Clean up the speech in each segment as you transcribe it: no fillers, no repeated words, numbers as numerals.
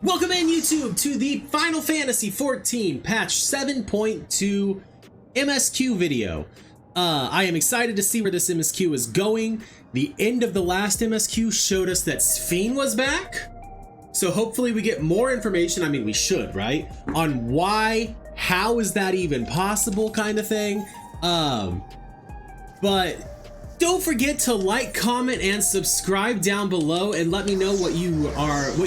Welcome in, YouTube, to the Final Fantasy XIV patch 7.2 MSQ video. I am excited to see where this MSQ is going. The end of the last MSQ showed us that Sphene was back. So hopefully we get more information, I mean we should, right? On why, how is that even possible kind of thing. But don't forget to like, comment, and subscribe down below and let me know what you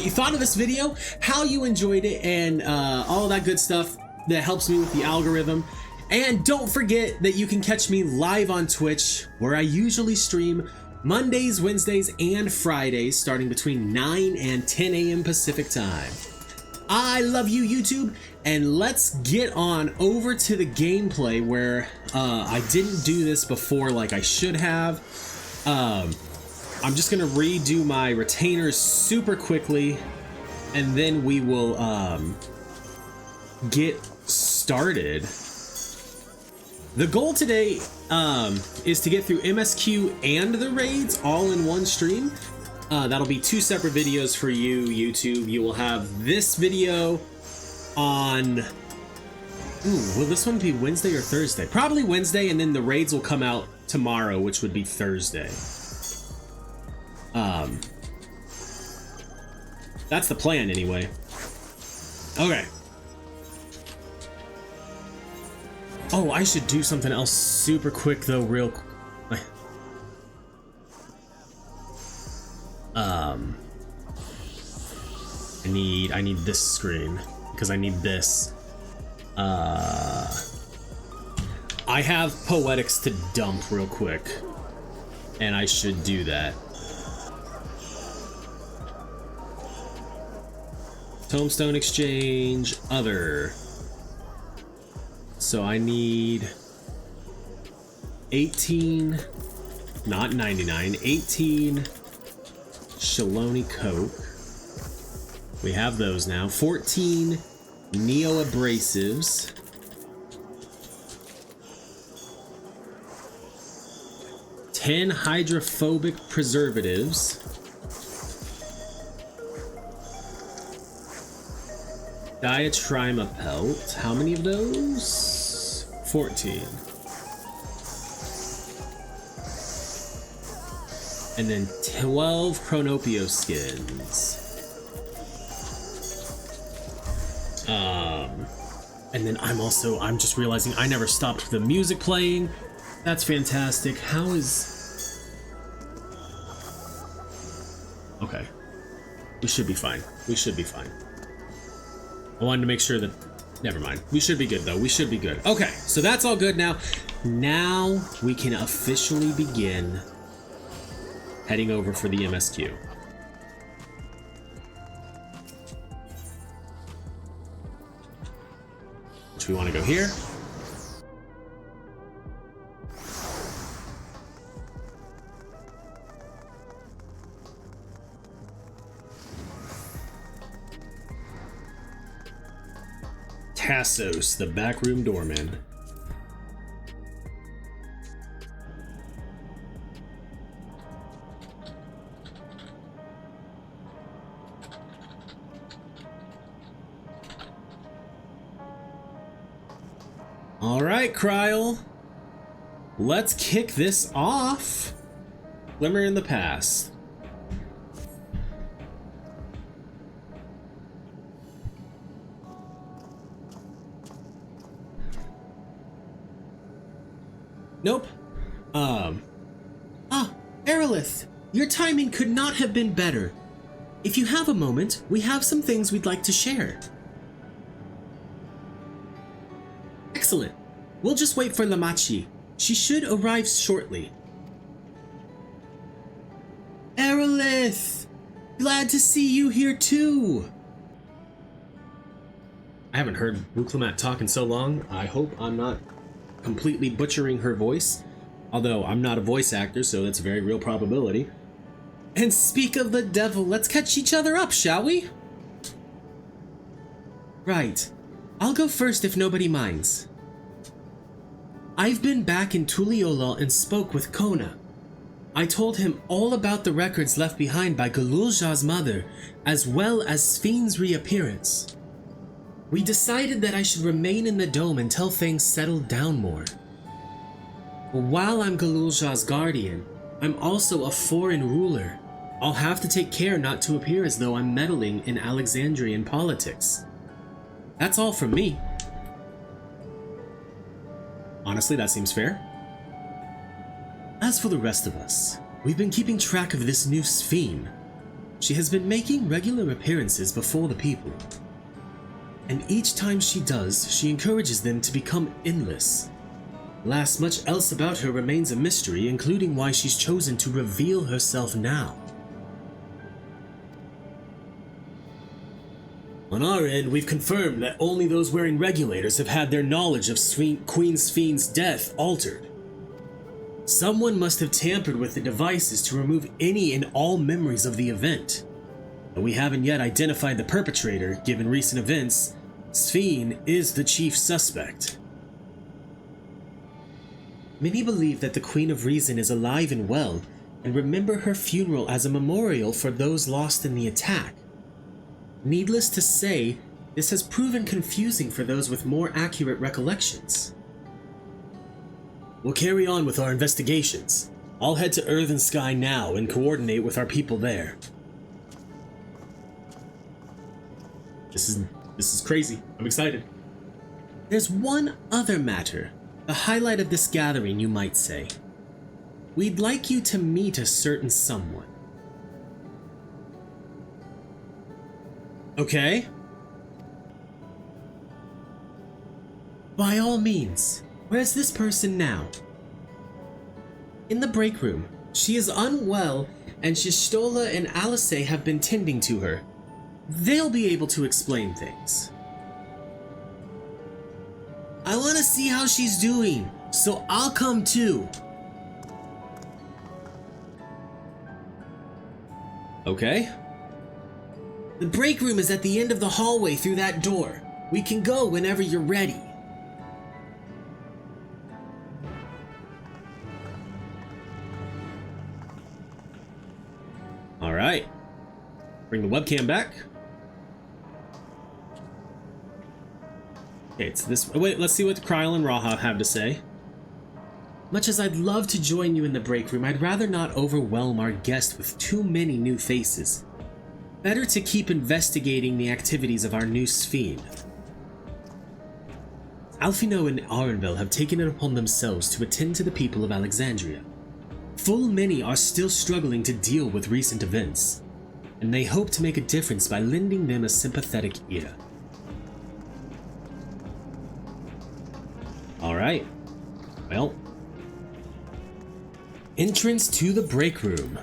thought of this video, how you enjoyed it, and all of that good stuff that helps me with the algorithm. And don't forget that you can catch me live on Twitch, where I usually stream Mondays, Wednesdays, and Fridays, starting between 9 and 10 a.m. Pacific time. I love you, YouTube, and let's get on over to the gameplay where I didn't do this before like I should have. I'm just gonna redo my retainers super quickly, and then we will get started. The goal today is to get through MSQ and the raids all in one stream. That'll be two separate videos for you, YouTube. You will have this video on... will this one be Wednesday or Thursday? Probably Wednesday, and then the raids will come out tomorrow, which would be Thursday. That's the plan, anyway. Okay. Oh, I should do something else super quick, though, real quick. I need this screen because I need this. I have poetics to dump real quick, and I should do that. Tombstone exchange, other. So I need 18, not 99, 18 Shaloni Coke. We have those now. 14 Neo Abrasives. 10 Hydrophobic Preservatives. Diatrima Pelt. How many of those? 14. And then 12 Chronopio skins. And then I'm just realizing I never stopped the music playing. That's fantastic. How is... Okay. We should be fine. We should be fine. I wanted to make sure that... Never mind. We should be good, though. We should be good. Okay, so that's all good now. Now we can officially begin heading over for the MSQ. Which we want to go here. Tassos, the backroom doorman. All right, Kryl. Let's kick this off. Glimmer in the past. Nope. Arilith, your timing could not have been better. If you have a moment, we have some things we'd like to share. Excellent. We'll just wait for Lamachi. She should arrive shortly. Arilith! Glad to see you here too! I haven't heard Ruklamat talk in so long. I hope I'm not completely butchering her voice, although I'm not a voice actor, so that's a very real probability. And speak of the devil, let's catch each other up, shall we? Right. I'll go first if nobody minds. I've been back in Tuliyola and spoke with Kona. I told him all about the records left behind by Galulja's mother, as well as Sphyn's reappearance. We decided that I should remain in the dome until things settled down more. But while I'm Galulja's guardian, I'm also a foreign ruler. I'll have to take care not to appear as though I'm meddling in Alexandrian politics. That's all from me. Honestly, that seems fair. As for the rest of us, we've been keeping track of this new Sphyn. She has been making regular appearances before the people. And each time she does, she encourages them to become endless. Alas, much else about her remains a mystery, including why she's chosen to reveal herself now. On our end, we've confirmed that only those wearing regulators have had their knowledge of Queen Sphyn's death altered. Someone must have tampered with the devices to remove any and all memories of the event. But we haven't yet identified the perpetrator. Given recent events, Sphyn is the chief suspect. Many believe that the Queen of Reason is alive and well, and remember her funeral as a memorial for those lost in the attack. Needless to say, this has proven confusing for those with more accurate recollections. We'll carry on with our investigations. I'll head to Earth and Sky now and coordinate with our people there. This is crazy. I'm excited. There's one other matter, the highlight of this gathering, you might say. We'd like you to meet a certain someone. Okay? By all means, where's this person now? In the break room. She is unwell, and Shistola and Alice have been tending to her. They'll be able to explain things. I want to see how she's doing, so I'll come too. Okay. The break room is at the end of the hallway through that door. We can go whenever you're ready. All right. Bring the webcam back. Okay, it's this. Wait, let's see what Kryl and Raha have to say. Much as I'd love to join you in the break room, I'd rather not overwhelm our guest with too many new faces. Better to keep investigating the activities of our new Sphyn. Alphino and Arenville have taken it upon themselves to attend to the people of Alexandria. Full many are still struggling to deal with recent events, and they hope to make a difference by lending them a sympathetic ear. Alright. Well. Entrance to the break room.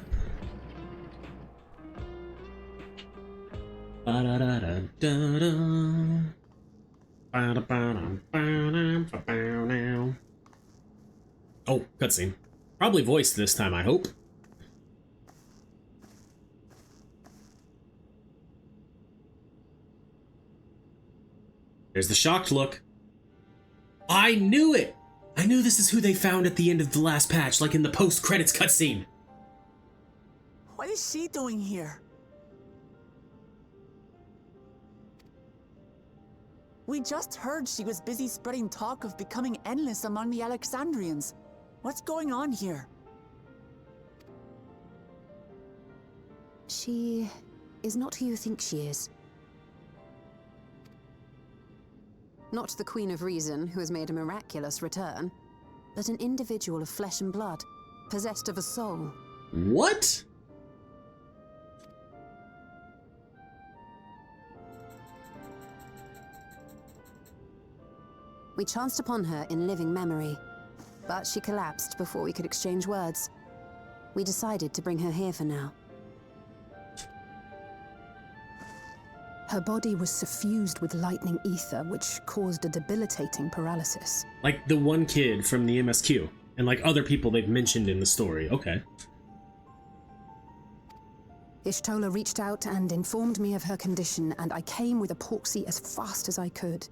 Oh, cutscene. Probably voiced this time, I hope. There's the shocked look. I knew it! I knew this is who they found at the end of the last patch, like in the post-credits cutscene. What is she doing here? We just heard she was busy spreading talk of becoming endless among the Alexandrians. What's going on here? She is not who you think she is. Not the Queen of Reason, who has made a miraculous return, but an individual of flesh and blood, possessed of a soul. What? We chanced upon her in living memory, but she collapsed before we could exchange words. We decided to bring her here for now. Her body was suffused with lightning ether, which caused a debilitating paralysis. Like the one kid from the MSQ, and like other people they've mentioned in the story. Okay. Ishtola reached out and informed me of her condition, and I came with epoxy as fast as I could.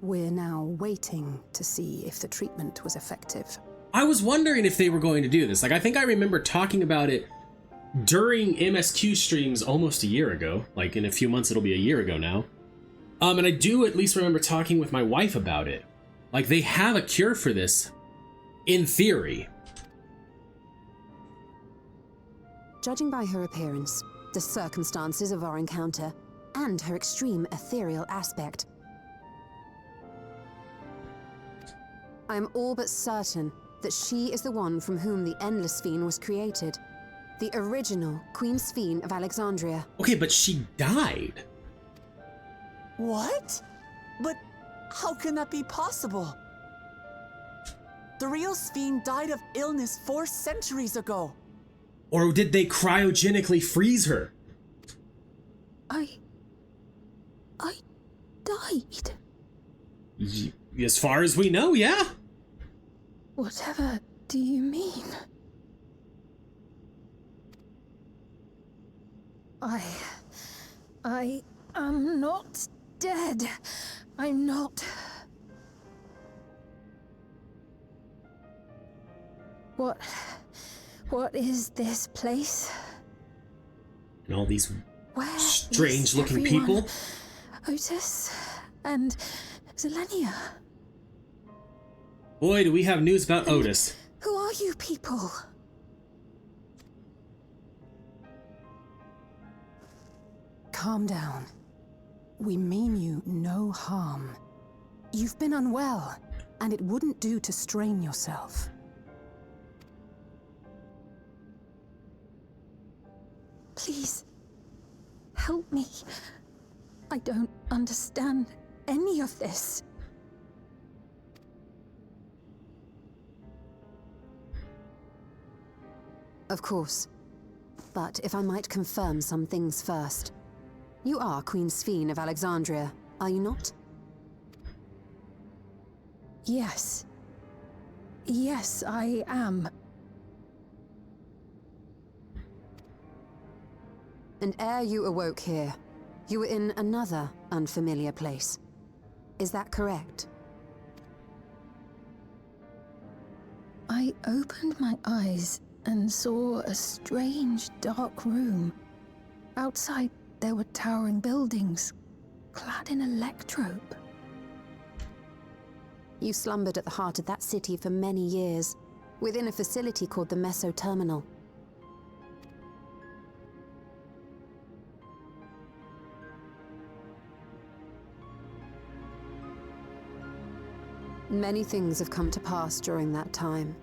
We're now waiting to see if the treatment was effective. I was wondering if they were going to do this. Like, I think I remember talking about it during MSQ streams almost a year ago. Like, in a few months, it'll be a year ago now. And I do at least remember talking with my wife about it. Like, they have a cure for this, in theory. Judging by her appearance, the circumstances of our encounter, and her extreme ethereal aspect, I am all but certain that she is the one from whom the Endless Fiend was created. The original Queen Sphene of Alexandria. Okay, but she died. What? But how can that be possible? The real Sphene died of illness 4 centuries ago. Or did they cryogenically freeze her? I died. As far as we know, yeah. Whatever do you mean? I am not dead. I'm not. What is this place? And all these Where strange-looking is people. everyone? Otis and Zelenia. Boy, do we have news about Otis. Who are you people? Calm down. We mean you no harm. You've been unwell, and it wouldn't do to strain yourself. Please, help me. I don't understand any of this. Of course. But if I might confirm some things first. You are Queen Sphene of Alexandria, are you not? Yes. Yes, I am. And ere you awoke here, you were in another unfamiliar place. Is that correct? I opened my eyes and saw a strange, dark room. Outside, there were towering buildings, clad in electrope. You slumbered at the heart of that city for many years, within a facility called the Meso Terminal. Many things have come to pass during that time,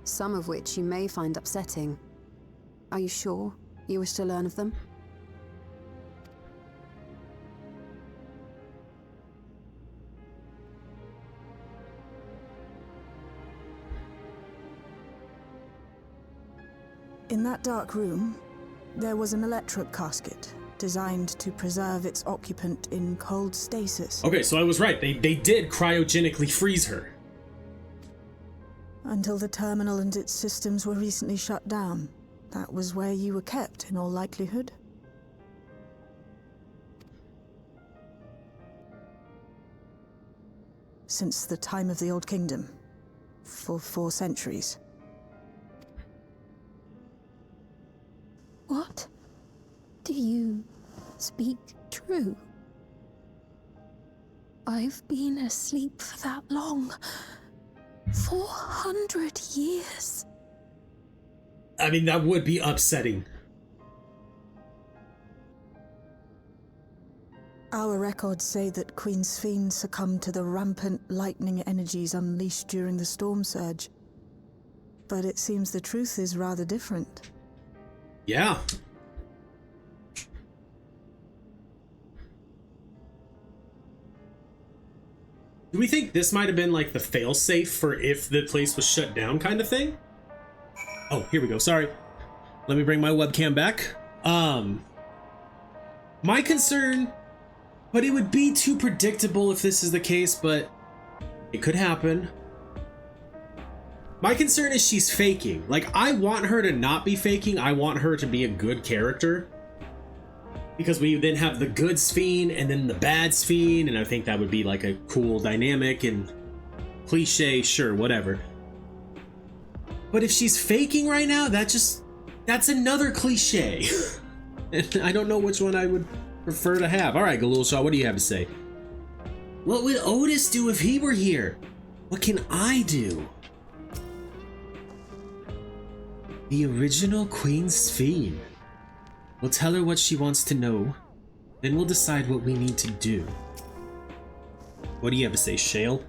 some of which you may find upsetting. Are you sure you wish to learn of them? In that dark room, there was an electric casket designed to preserve its occupant in cold stasis. Okay, so I was right. They did cryogenically freeze her. Until the terminal and its systems were recently shut down. That was where you were kept, in all likelihood. Since the time of the Old Kingdom. For 4 centuries. What? Do you speak true? I've been asleep for that long. 400 years. I mean, that would be upsetting. Our records say that Queen Sphene succumbed to the rampant lightning energies unleashed during the storm surge. But it seems the truth is rather different. Yeah. Do we think this might have been like the failsafe for if the place was shut down kind of thing? Oh, here we go. Sorry. Let me bring my webcam back. My concern, but it would be too predictable if this is the case, but it could happen. My concern is she's faking. Like, I want her to not be faking. I want her to be a good character. Because we then have the good Sphene and then the bad Sphene, and I think that would be like a cool dynamic and cliche, sure, whatever. But if she's faking right now, that's another cliche. And I don't know which one I would prefer to have. All right, Galul Shaw, what do you have to say? What would Otis do if he were here? What can I do? The original Queen Sphene. We'll tell her what she wants to know, then we'll decide what we need to do. What do you have to say, Shale?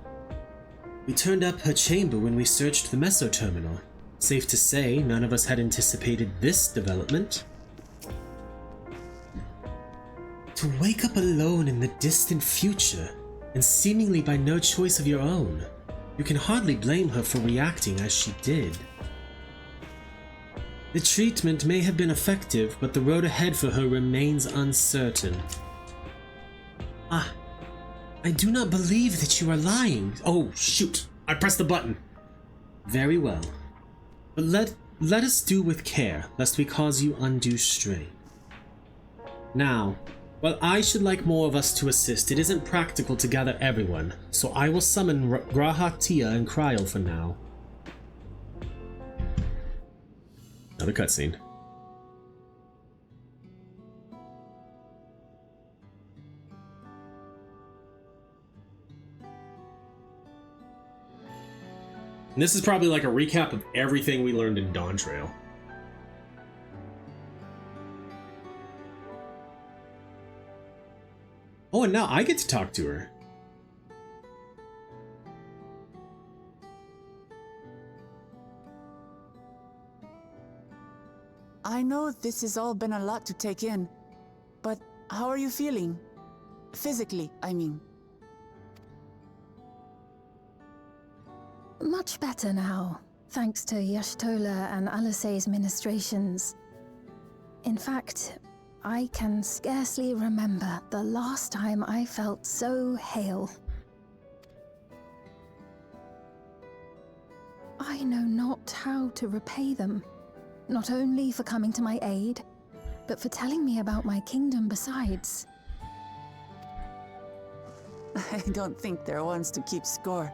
We turned up her chamber when we searched the Meso Terminal. Safe to say, none of us had anticipated this development. To wake up alone in the distant future, and seemingly by no choice of your own, you can hardly blame her for reacting as she did. The treatment may have been effective, but the road ahead for her remains uncertain. Ah, I do not believe that you are lying. Oh, shoot, I pressed the button. Very well. But let us do with care, lest we cause you undue strain. Now, while I should like more of us to assist, it isn't practical to gather everyone, so I will summon Graha, Tia, and Kryl for now. Another cutscene. And this is probably like a recap of everything we learned in Dawn Trail. Oh, and now I get to talk to her. I know this has all been a lot to take in, but how are you feeling? Physically, I mean. Much better now, thanks to Yashtola and Alisei's ministrations. In fact, I can scarcely remember the last time I felt so hale. I know not how to repay them, not only for coming to my aid, but for telling me about my kingdom besides. I don't think they're ones to keep score.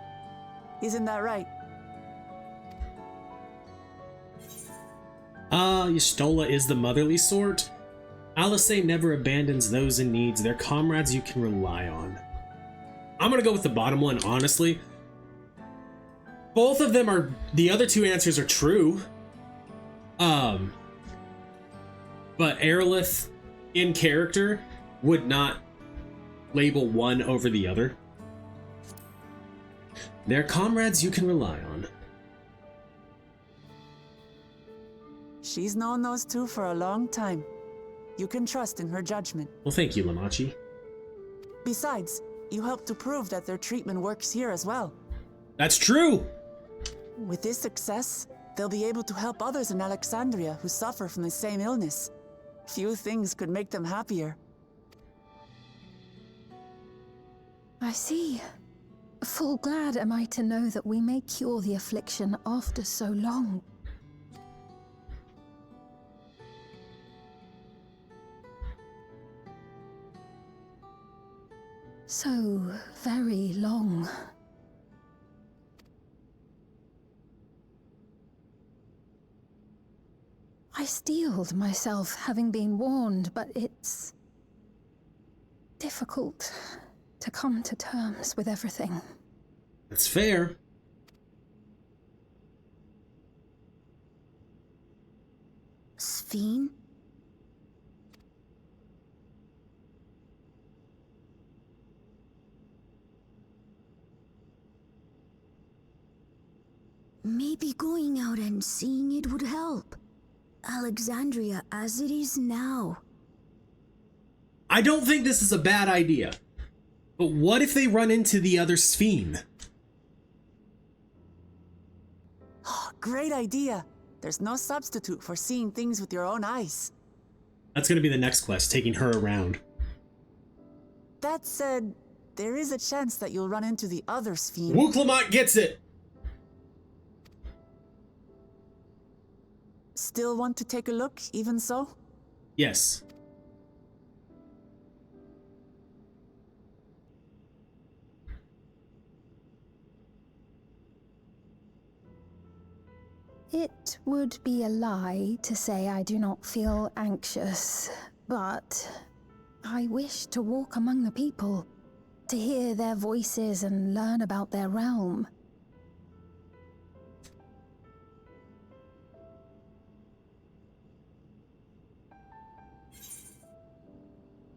Isn't that right? Y'shtola is the motherly sort. Alisei never abandons those in need. They're comrades you can rely on. I'm gonna go with the bottom one, honestly. Both of them are... The other two answers are true. But Arilith, in character, would not label one over the other. They're comrades you can rely on. She's known those two for a long time. You can trust in her judgment. Well, thank you, Lamachi. Besides, you helped to prove that their treatment works here as well. That's true! With this success, they'll be able to help others in Alexandria who suffer from the same illness. Few things could make them happier. I see. Full glad am I to know that we may cure the affliction after so long. So very long. I steeled myself, having been warned, but it's difficult to come to terms with everything. That's fair. Sphene? Maybe going out and seeing it would help. Alexandria as it is now. I don't think this is a bad idea. But what if they run into the other Sphene? Great idea. There's no substitute for seeing things with your own eyes. That's gonna be the next quest, taking her around. That said, there is a chance that you'll run into the other Sphene. Wuklamot gets it! Still want to take a look, even so? Yes. It would be a lie to say I do not feel anxious, but I wish to walk among the people, to hear their voices and learn about their realm.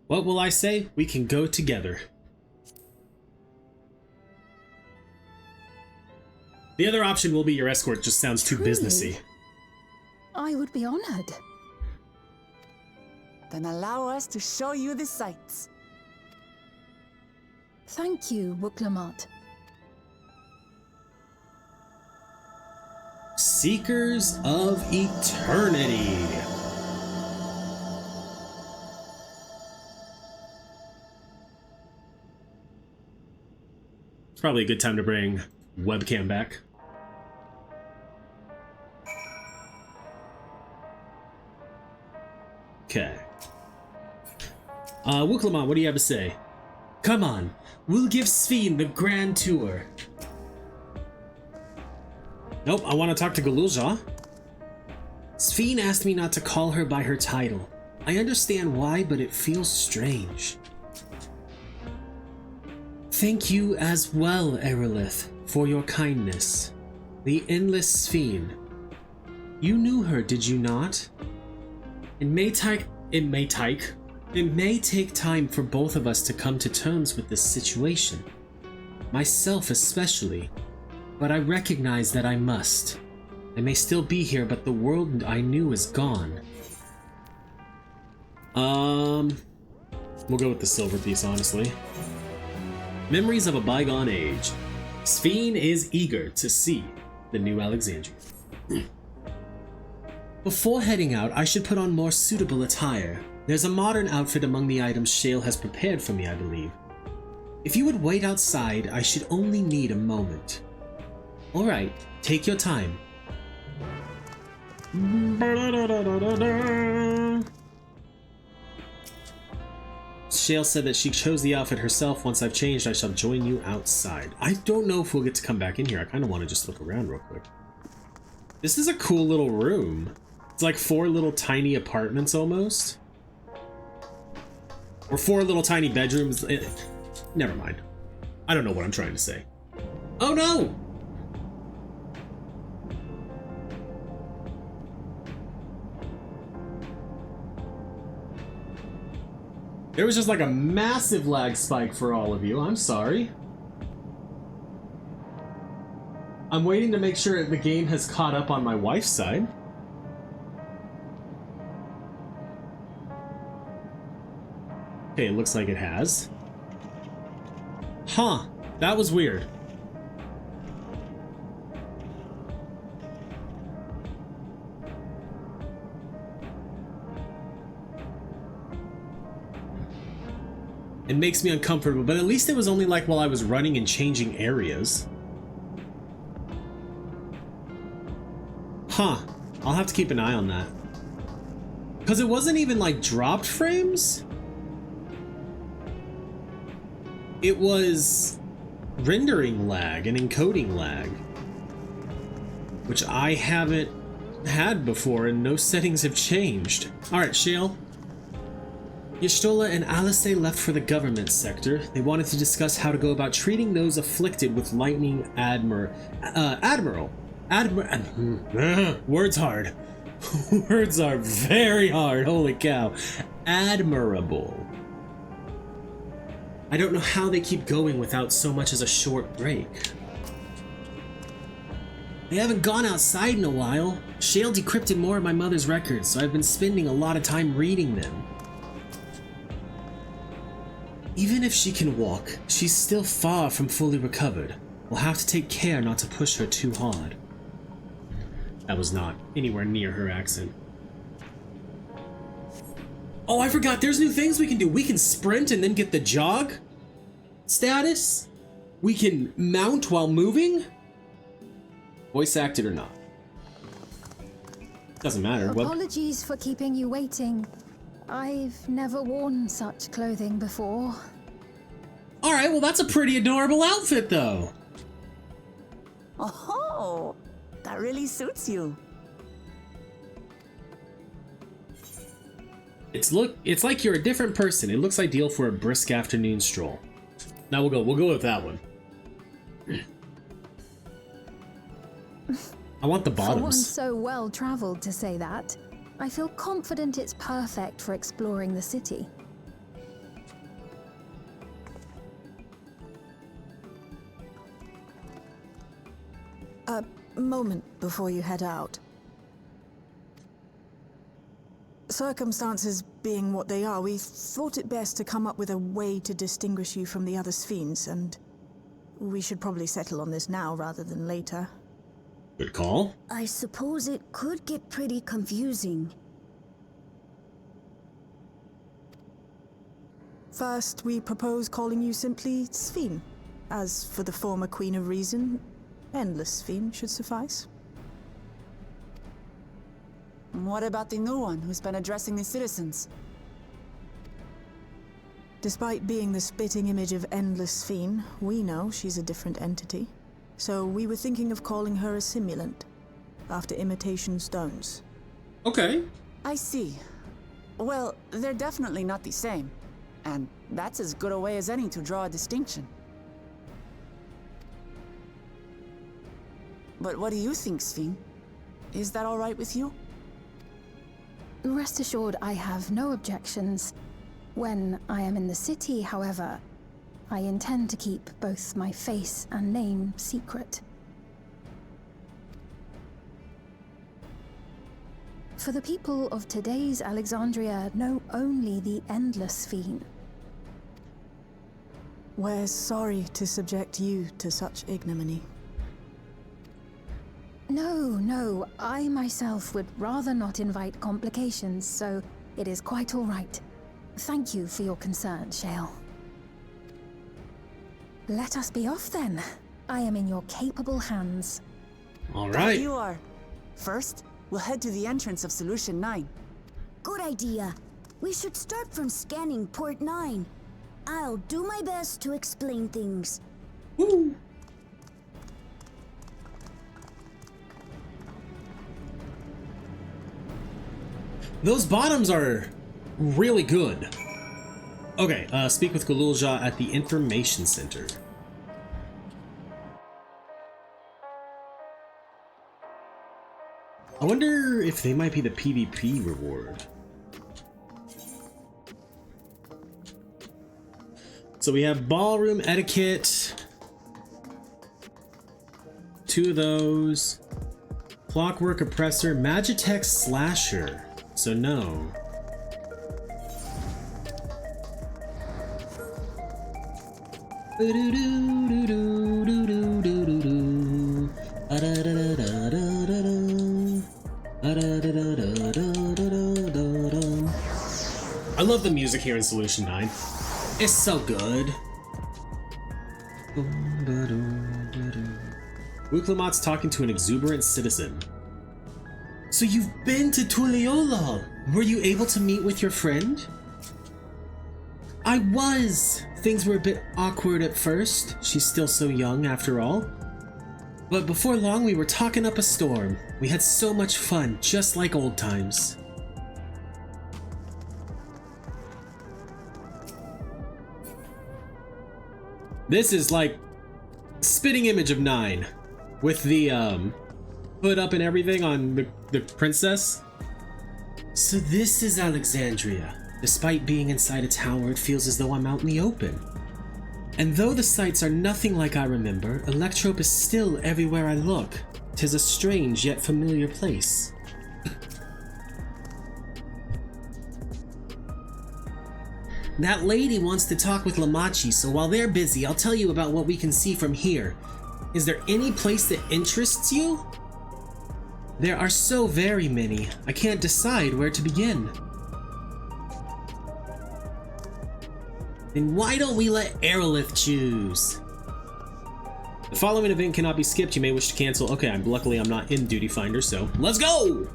What will I say? We can go together. The other option will be your escort, just sounds too Truly? businessy. I would be honored. Then allow us to show you the sights. Thank you, Wuklamat. Seekers of Eternity. It's probably a good time to bring webcam back. Okay. Wuklamat, what do you have to say? Come on, we'll give Sphene the grand tour. Nope, I want to talk to Galulja. Sphene asked me not to call her by her title. I understand why, but it feels strange. Thank you as well, Arilith, for your kindness. The Endless Sphene. You knew her, did you not? It may take time for both of us to come to terms with this situation. Myself especially. But I recognize that I must. I may still be here, but the world I knew is gone. We'll go with the silver piece, honestly. Memories of a bygone age. Sphene is eager to see the new Alexandria. Before heading out, I should put on more suitable attire. There's a modern outfit among the items Shale has prepared for me, I believe. If you would wait outside, I should only need a moment. Alright, take your time. Shale said that she chose the outfit herself. Once I've changed, I shall join you outside. I don't know if we'll get to come back in here. I kind of want to just look around real quick. This is a cool little room. It's like 4 little tiny apartments almost. Or 4 little tiny bedrooms. Never mind. I don't know what I'm trying to say. Oh no! There was just like a massive lag spike for all of you. I'm sorry. I'm waiting to make sure the game has caught up on my wife's side. Okay, it looks like it has. Huh, that was weird. It makes me uncomfortable, but at least it was only like while I was running and changing areas. Huh, I'll have to keep an eye on that. Because it wasn't even like dropped frames. It was rendering lag and encoding lag, which I haven't had before and no settings have changed. Alright, Shale. Y'shtola and Alice left for the government sector. They wanted to discuss how to go about treating those afflicted with lightning admiral. Words hard. Words are very hard, holy cow. Admirable. I don't know how they keep going without so much as a short break. They haven't gone outside in a while. Shale decrypted more of my mother's records, so I've been spending a lot of time reading them. Even if she can walk, she's still far from fully recovered. We'll have to take care not to push her too hard. That was not anywhere near her accent. Oh, I forgot, there's new things we can do. We can sprint and then get the jog status. We can mount while moving. Voice acted or not. Doesn't matter. Apologies for keeping you waiting. I've never worn such clothing before. Alright, well that's a pretty adorable outfit though. Oh, that really suits you. It's like you're a different person. It looks ideal for a brisk afternoon stroll. Now we'll go with that one. I want the For one bottoms. so well traveled to say that, I feel confident it's perfect for exploring the city. A moment before you head out. Circumstances being what they are, we thought it best to come up with a way to distinguish you from the other Sphenes, and we should probably settle on this now rather than later. Good call. I suppose it could get pretty confusing. First, we propose calling you simply Sphene. As for the former Queen of Reason, Endless Sphene should suffice. What about the new one who's been addressing the citizens? Despite being the spitting image of Endless Sphene, we know she's a different entity. So we were thinking of calling her a simulant, after imitation stones. Okay. I see. Well, they're definitely not the same. And that's as good a way as any to draw a distinction. But what do you think, Sphene? Is that all right with you? Rest assured, I have no objections. When I am in the city, however, I intend to keep both my face and name secret. For the people of today's Alexandria know only the Endless Sphene. We're sorry to subject you to such ignominy. No, I myself would rather not invite complications, so it is quite all right. Thank you for your concern, Shale. Let us be off then. I am in your capable hands. All There right. you are. First, we'll head to the entrance of Solution 9. Good idea. We should start from scanning Port 9. I'll do my best to explain things. Woo. Those bottoms are really good. Okay, speak with Galulja at the Information Center. I wonder if they might be the PvP reward. So we have ballroom etiquette. 2 of those. Clockwork oppressor, Magitech slasher. So no. I love the music here in Solution 9. It's so good. Wuklamat's talking to an exuberant citizen. So you've been to Tuliyola. Were you able to meet with your friend? I was. Things were a bit awkward at first. She's still so young after all. But before long we were talking up a storm. We had so much fun, just like old times. This is like spitting image of 9 with the hood up and everything on the princess. So this is Alexandria. Despite being inside a tower, it feels as though I'm out in the open. And though the sights are nothing like I remember, Electrope is still everywhere I look. 'Tis a strange yet familiar place. That lady wants to talk with Lamachi, so while they're busy, I'll tell you about what we can see from here. Is there any place that interests you? There are so very many, I can't decide where to begin. Then why don't we let Arilith choose? The following event cannot be skipped. You may wish to cancel. Okay, luckily I'm not in Duty Finder, so let's go!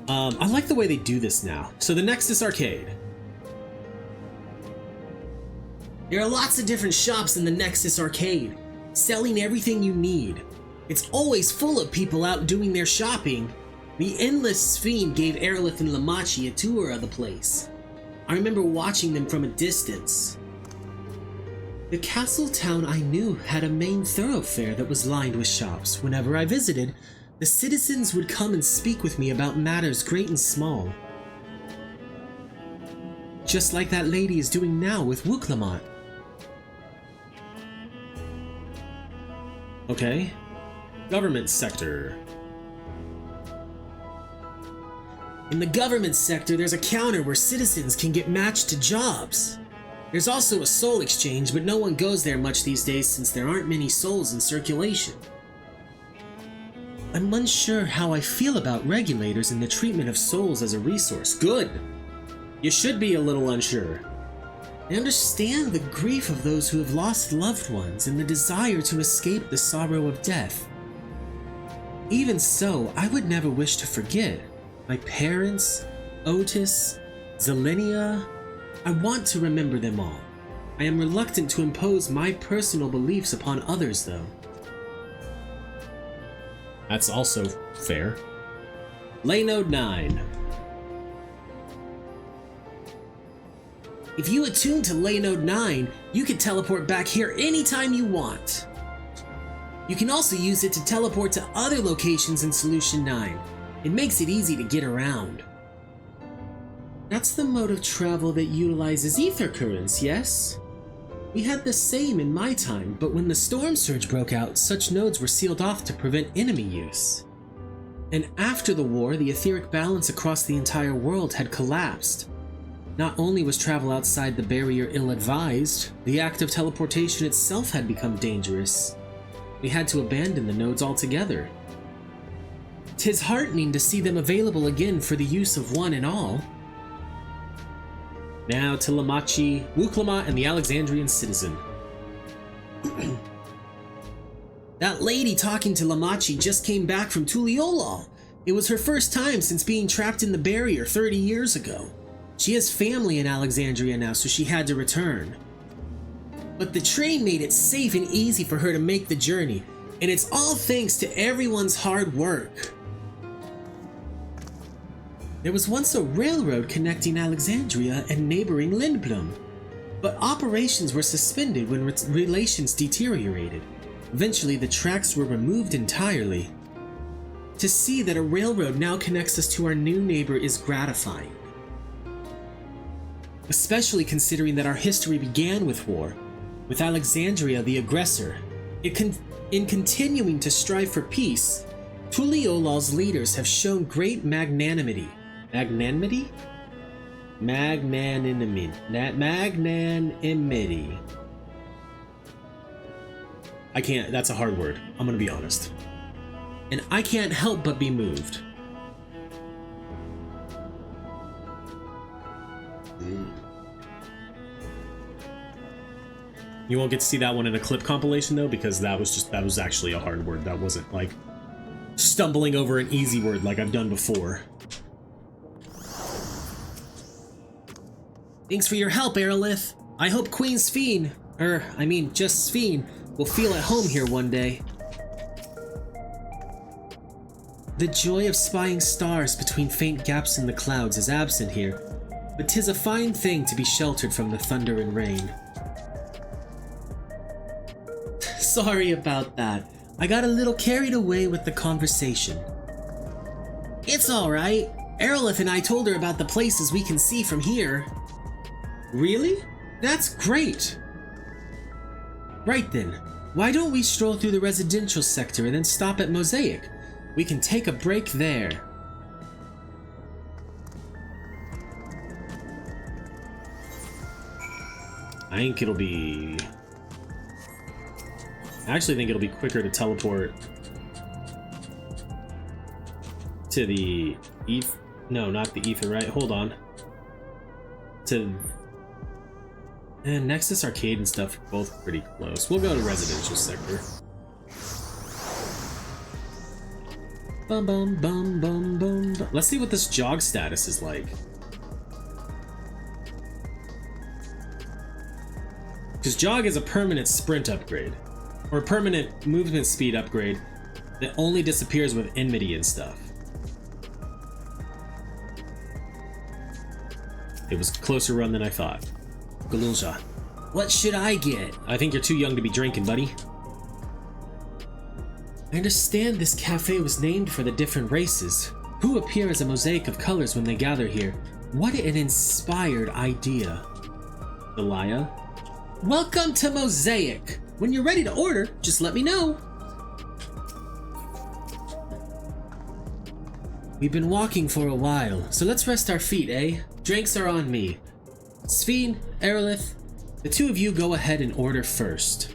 I like the way they do this now. So the Nexus Arcade. There are lots of different shops in the Nexus Arcade, selling everything you need. It's always full of people out doing their shopping. The Endless Fiend gave Arilith and Lamachi a tour of the place. I remember watching them from a distance. The castle town I knew had a main thoroughfare that was lined with shops. Whenever I visited, the citizens would come and speak with me about matters great and small. Just like that lady is doing now with Wuklamont. Okay. Government sector. In the government sector, there's a counter where citizens can get matched to jobs. There's also a soul exchange, but no one goes there much these days since there aren't many souls in circulation. I'm unsure how I feel about regulators and the treatment of souls as a resource. Good! You should be a little unsure. I understand the grief of those who have lost loved ones and the desire to escape the sorrow of death. Even so, I would never wish to forget my parents, Otis, Zelenia. I want to remember them all. I am reluctant to impose my personal beliefs upon others, though. That's also fair. Laynode 9. If you attune to Laynode 9, you can teleport back here anytime you want. You can also use it to teleport to other locations in Solution 9. It makes it easy to get around. That's the mode of travel that utilizes ether currents, yes? We had the same in my time, but when the storm surge broke out, such nodes were sealed off to prevent enemy use. And after the war, the etheric balance across the entire world had collapsed. Not only was travel outside the barrier ill-advised, the act of teleportation itself had become dangerous. We had to abandon the nodes altogether. 'Tis heartening to see them available again for the use of one and all. Now to Lamachi, Wuklamont, and the Alexandrian citizen. That lady talking to Lamachi just came back from Tuliolal. It was her first time since being trapped in the barrier 30 years ago. She has family in Alexandria now, so she had to return. But the train made it safe and easy for her to make the journey, and it's all thanks to everyone's hard work. There was once a railroad connecting Alexandria and neighboring Lindblom, but operations were suspended when relations deteriorated. Eventually, the tracks were removed entirely. To see that a railroad now connects us to our new neighbor is gratifying. Especially considering that our history began with war, with Alexandria the aggressor. In continuing to strive for peace, Tuliolal's leaders have shown great magnanimity. Magnanimity? Magnanimity. I can't, that's a hard word. I'm gonna be honest. And I can't help but be moved. You won't get to see that one in a clip compilation though, because that was actually a hard word. That wasn't like stumbling over an easy word like I've done before. Thanks for your help, Arilith. I hope Queen Sphene, just Sphene, will feel at home here one day. The joy of spying stars between faint gaps in the clouds is absent here, but 'tis a fine thing to be sheltered from the thunder and rain. Sorry about that. I got a little carried away with the conversation. It's alright. Arilith and I told her about the places we can see from here. Really? That's great! Right then, why don't we stroll through the residential sector and then stop at Mosaic? We can take a break there. I actually think it'll be quicker to teleport to the no, not the ether, right? Hold on. And Nexus Arcade and stuff are both pretty close. We'll go to residential sector. Bum bum bum bum bum. Let's see what this jog status is like. Because jog is a permanent sprint upgrade, or a permanent movement speed upgrade that only disappears with enmity and stuff. It was a closer run than I thought. Galulja, what should I get? I think you're too young to be drinking, buddy. I understand this cafe was named for the different races, who appear as a mosaic of colors when they gather here. What an inspired idea. Elia? Welcome to Mosaic! When you're ready to order, just let me know. We've been walking for a while, so let's rest our feet, eh? Drinks are on me. Sphene, Arilith, the two of you go ahead and order first.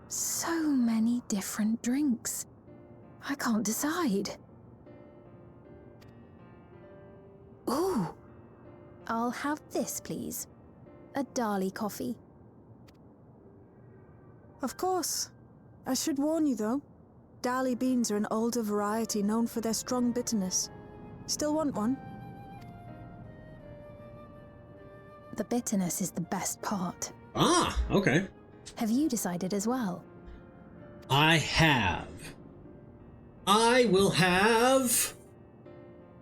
So many different drinks. I can't decide. Ooh. I'll have this, please. A Dali coffee. Of course. I should warn you, though. Dali beans are an older variety known for their strong bitterness. Still want one? The bitterness is the best part. Ah, okay. Have you decided as well? I have. I will have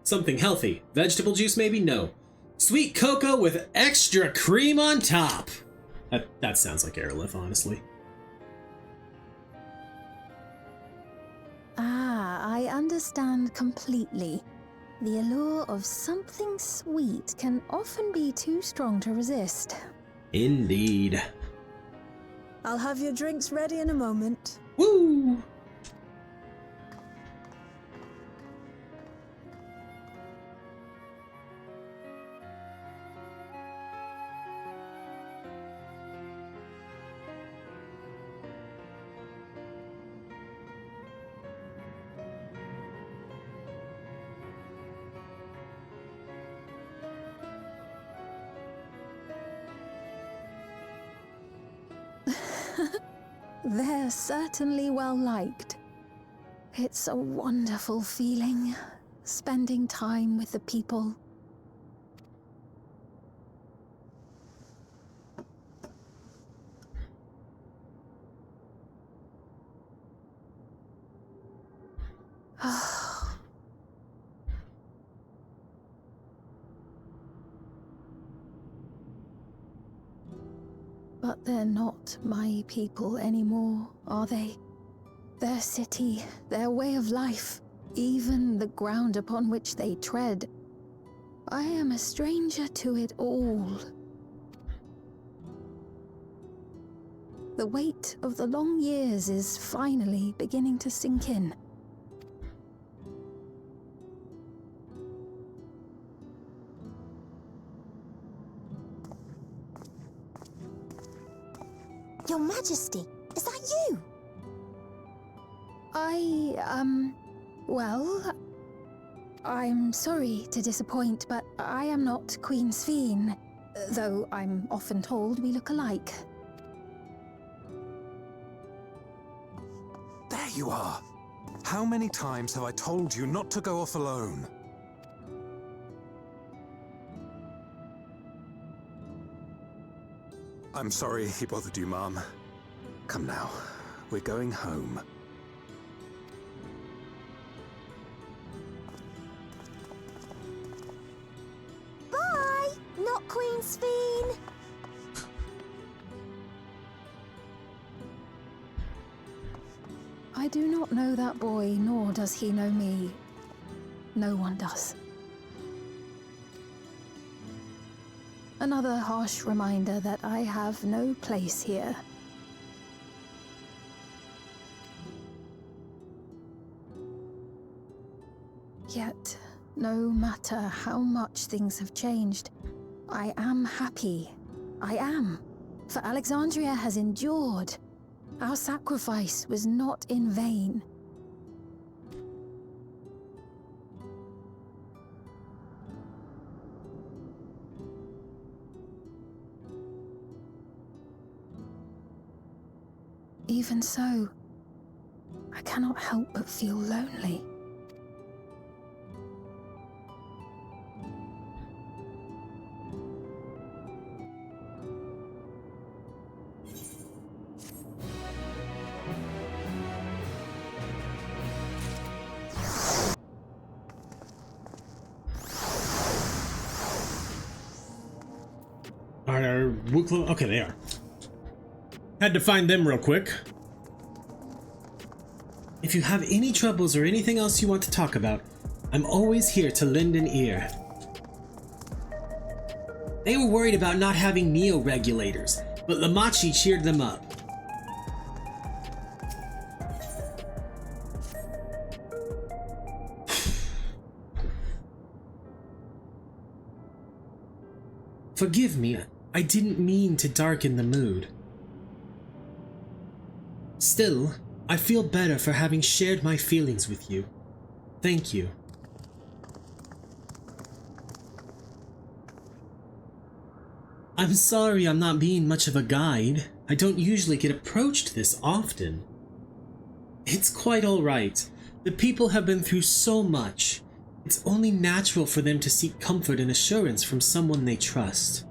something healthy. Vegetable juice, maybe? No. Sweet cocoa with extra cream on top. That sounds like Arilith, honestly. Ah, I understand completely. The allure of something sweet can often be too strong to resist. Indeed. I'll have your drinks ready in a moment. Woo! They're certainly well liked. It's a wonderful feeling, spending time with the people. But they're not my people anymore, are they? Their city, their way of life, even the ground upon which they tread. I am a stranger to it all. The weight of the long years is finally beginning to sink in. Your Majesty, is that you? Well, I'm sorry to disappoint, but I am not Queen Sphene, though I'm often told we look alike. There you are. How many times have I told you not to go off alone? I'm sorry he bothered you, Mom. Come now, we're going home. Bye, not Queen Sphene. I do not know that boy, nor does he know me. No one does. Another harsh reminder that I have no place here. Yet, no matter how much things have changed, I am happy. I am. For Alexandria has endured. Our sacrifice was not in vain. even so, I cannot help but feel lonely. Okay, they are. Had to find them real quick. If you have any troubles or anything else you want to talk about, I'm always here to lend an ear. They were worried about not having neo-regulators, but Lamachi cheered them up. Forgive me, I didn't mean to darken the mood. Still, I feel better for having shared my feelings with you. Thank you. I'm sorry I'm not being much of a guide. I don't usually get approached this often. It's quite alright. The people have been through so much. It's only natural for them to seek comfort and assurance from someone they trust.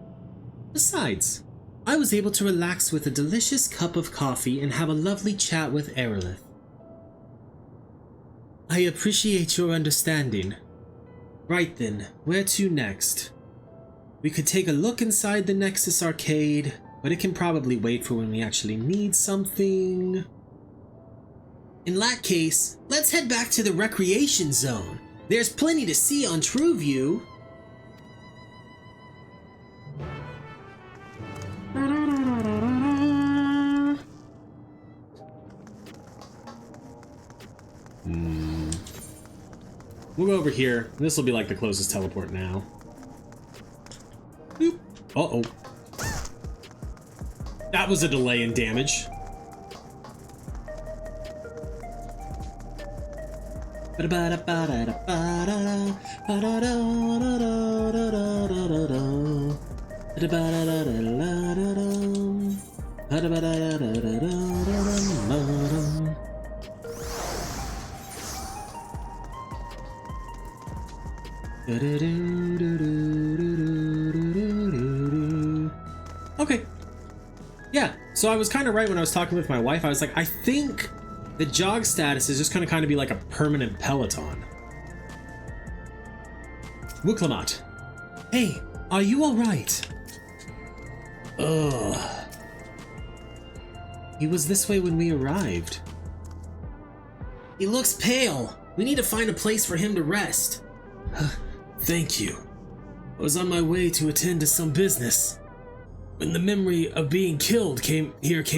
Besides, I was able to relax with a delicious cup of coffee and have a lovely chat with Arilith. I appreciate your understanding. Right then, where to next? We could take a look inside the Nexus arcade, but it can probably wait for when we actually need something. In that case, let's head back to the recreation zone. There's plenty to see on TrueView. We'll go over here. This will be like the closest teleport now. Boop. Uh-oh. That was a delay in damage. Okay. Yeah, so I was kind of right when I was talking with my wife. I was like, I think the jog status is just going to kind of be like a permanent Peloton. Wuklamat. Hey, are you alright? Ugh. He was this way when we arrived. He looks pale. We need to find a place for him to rest. Thank you. I was on my way to attend to some business when the memory of being killed came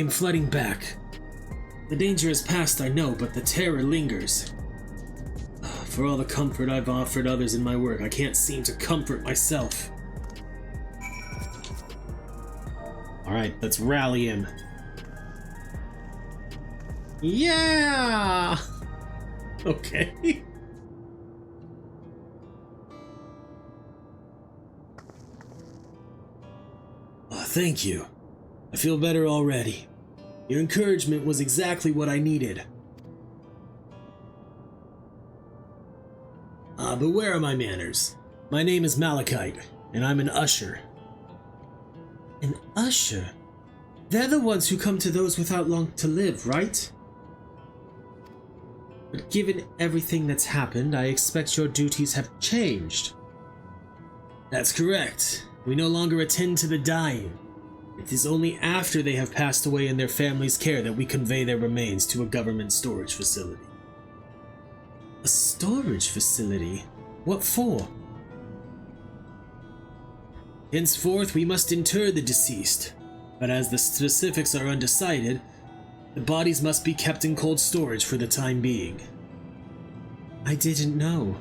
flooding back. The danger is past, I know, but the terror lingers. For all the comfort I've offered others in my work, I can't seem to comfort myself. Alright, let's rally him. Yeah! Okay. Thank you. I feel better already. Your encouragement was exactly what I needed. But where are my manners? My name is Malachite, and I'm an usher. An usher? They're the ones who come to those without long to live, right? But given everything that's happened, I expect your duties have changed. That's correct. We no longer attend to the dying. It is only after they have passed away in their family's care that we convey their remains to a government storage facility. A storage facility? What for? Henceforth, we must inter the deceased, but as the specifics are undecided, the bodies must be kept in cold storage for the time being. I didn't know.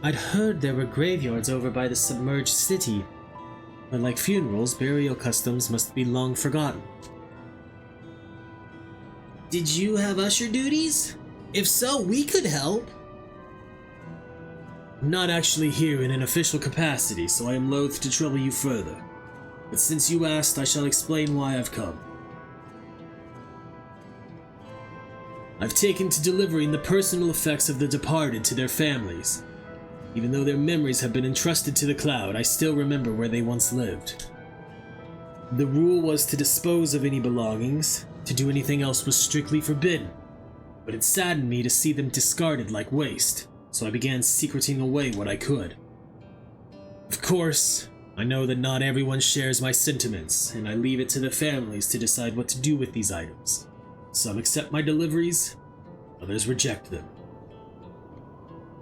I'd heard there were graveyards over by the submerged city, but like funerals, burial customs must be long forgotten. Did you have usher duties? If so, we could help. I'm not actually here in an official capacity, so I am loath to trouble you further. But since you asked, I shall explain why I've come. I've taken to delivering the personal effects of the departed to their families. Even though their memories have been entrusted to the cloud, I still remember where they once lived. The rule was to dispose of any belongings. To do anything else was strictly forbidden. But it saddened me to see them discarded like waste, so I began secreting away what I could. Of course, I know that not everyone shares my sentiments, and I leave it to the families to decide what to do with these items. Some accept my deliveries, others reject them.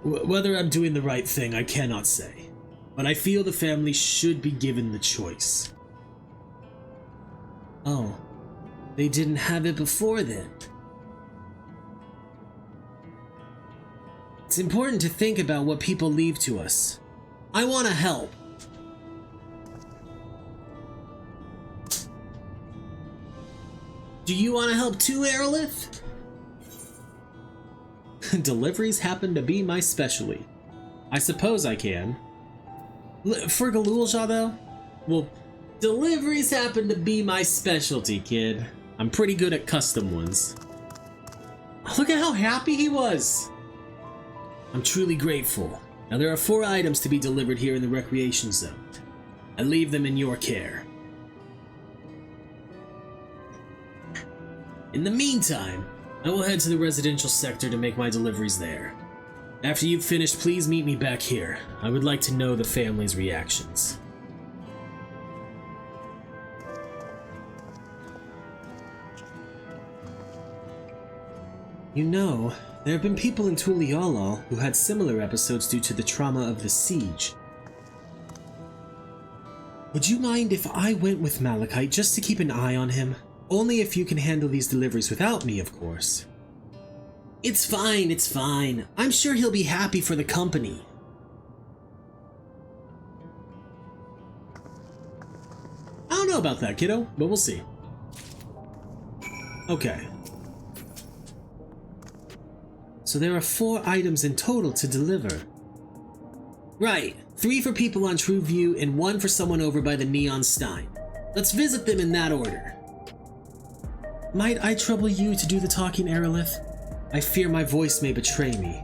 Whether I'm doing the right thing, I cannot say, but I feel the family should be given the choice. Oh, they didn't have it before then. It's important to think about what people leave to us. I want to help. Do you want to help too, Arilith? Deliveries happen to be my specialty. I suppose I can. For Galulja, though? Well, deliveries happen to be my specialty, kid. I'm pretty good at custom ones. Look at how happy he was! I'm truly grateful. Now there are 4 items to be delivered here in the recreation zone. I leave them in your care. In the meantime, I will head to the residential sector to make my deliveries there. After you've finished, please meet me back here. I would like to know the family's reactions. You know, there have been people in Tuliala who had similar episodes due to the trauma of the siege. Would you mind if I went with Malachite just to keep an eye on him? Only if you can handle these deliveries without me, of course. It's fine, it's fine. I'm sure he'll be happy for the company. I don't know about that, kiddo, but we'll see. Okay. So there are 4 items in total to deliver. Right, 3 for people on True View and 1 for someone over by the Neon Stein. Let's visit them in that order. Might I trouble you to do the talking, Arilith? I fear my voice may betray me.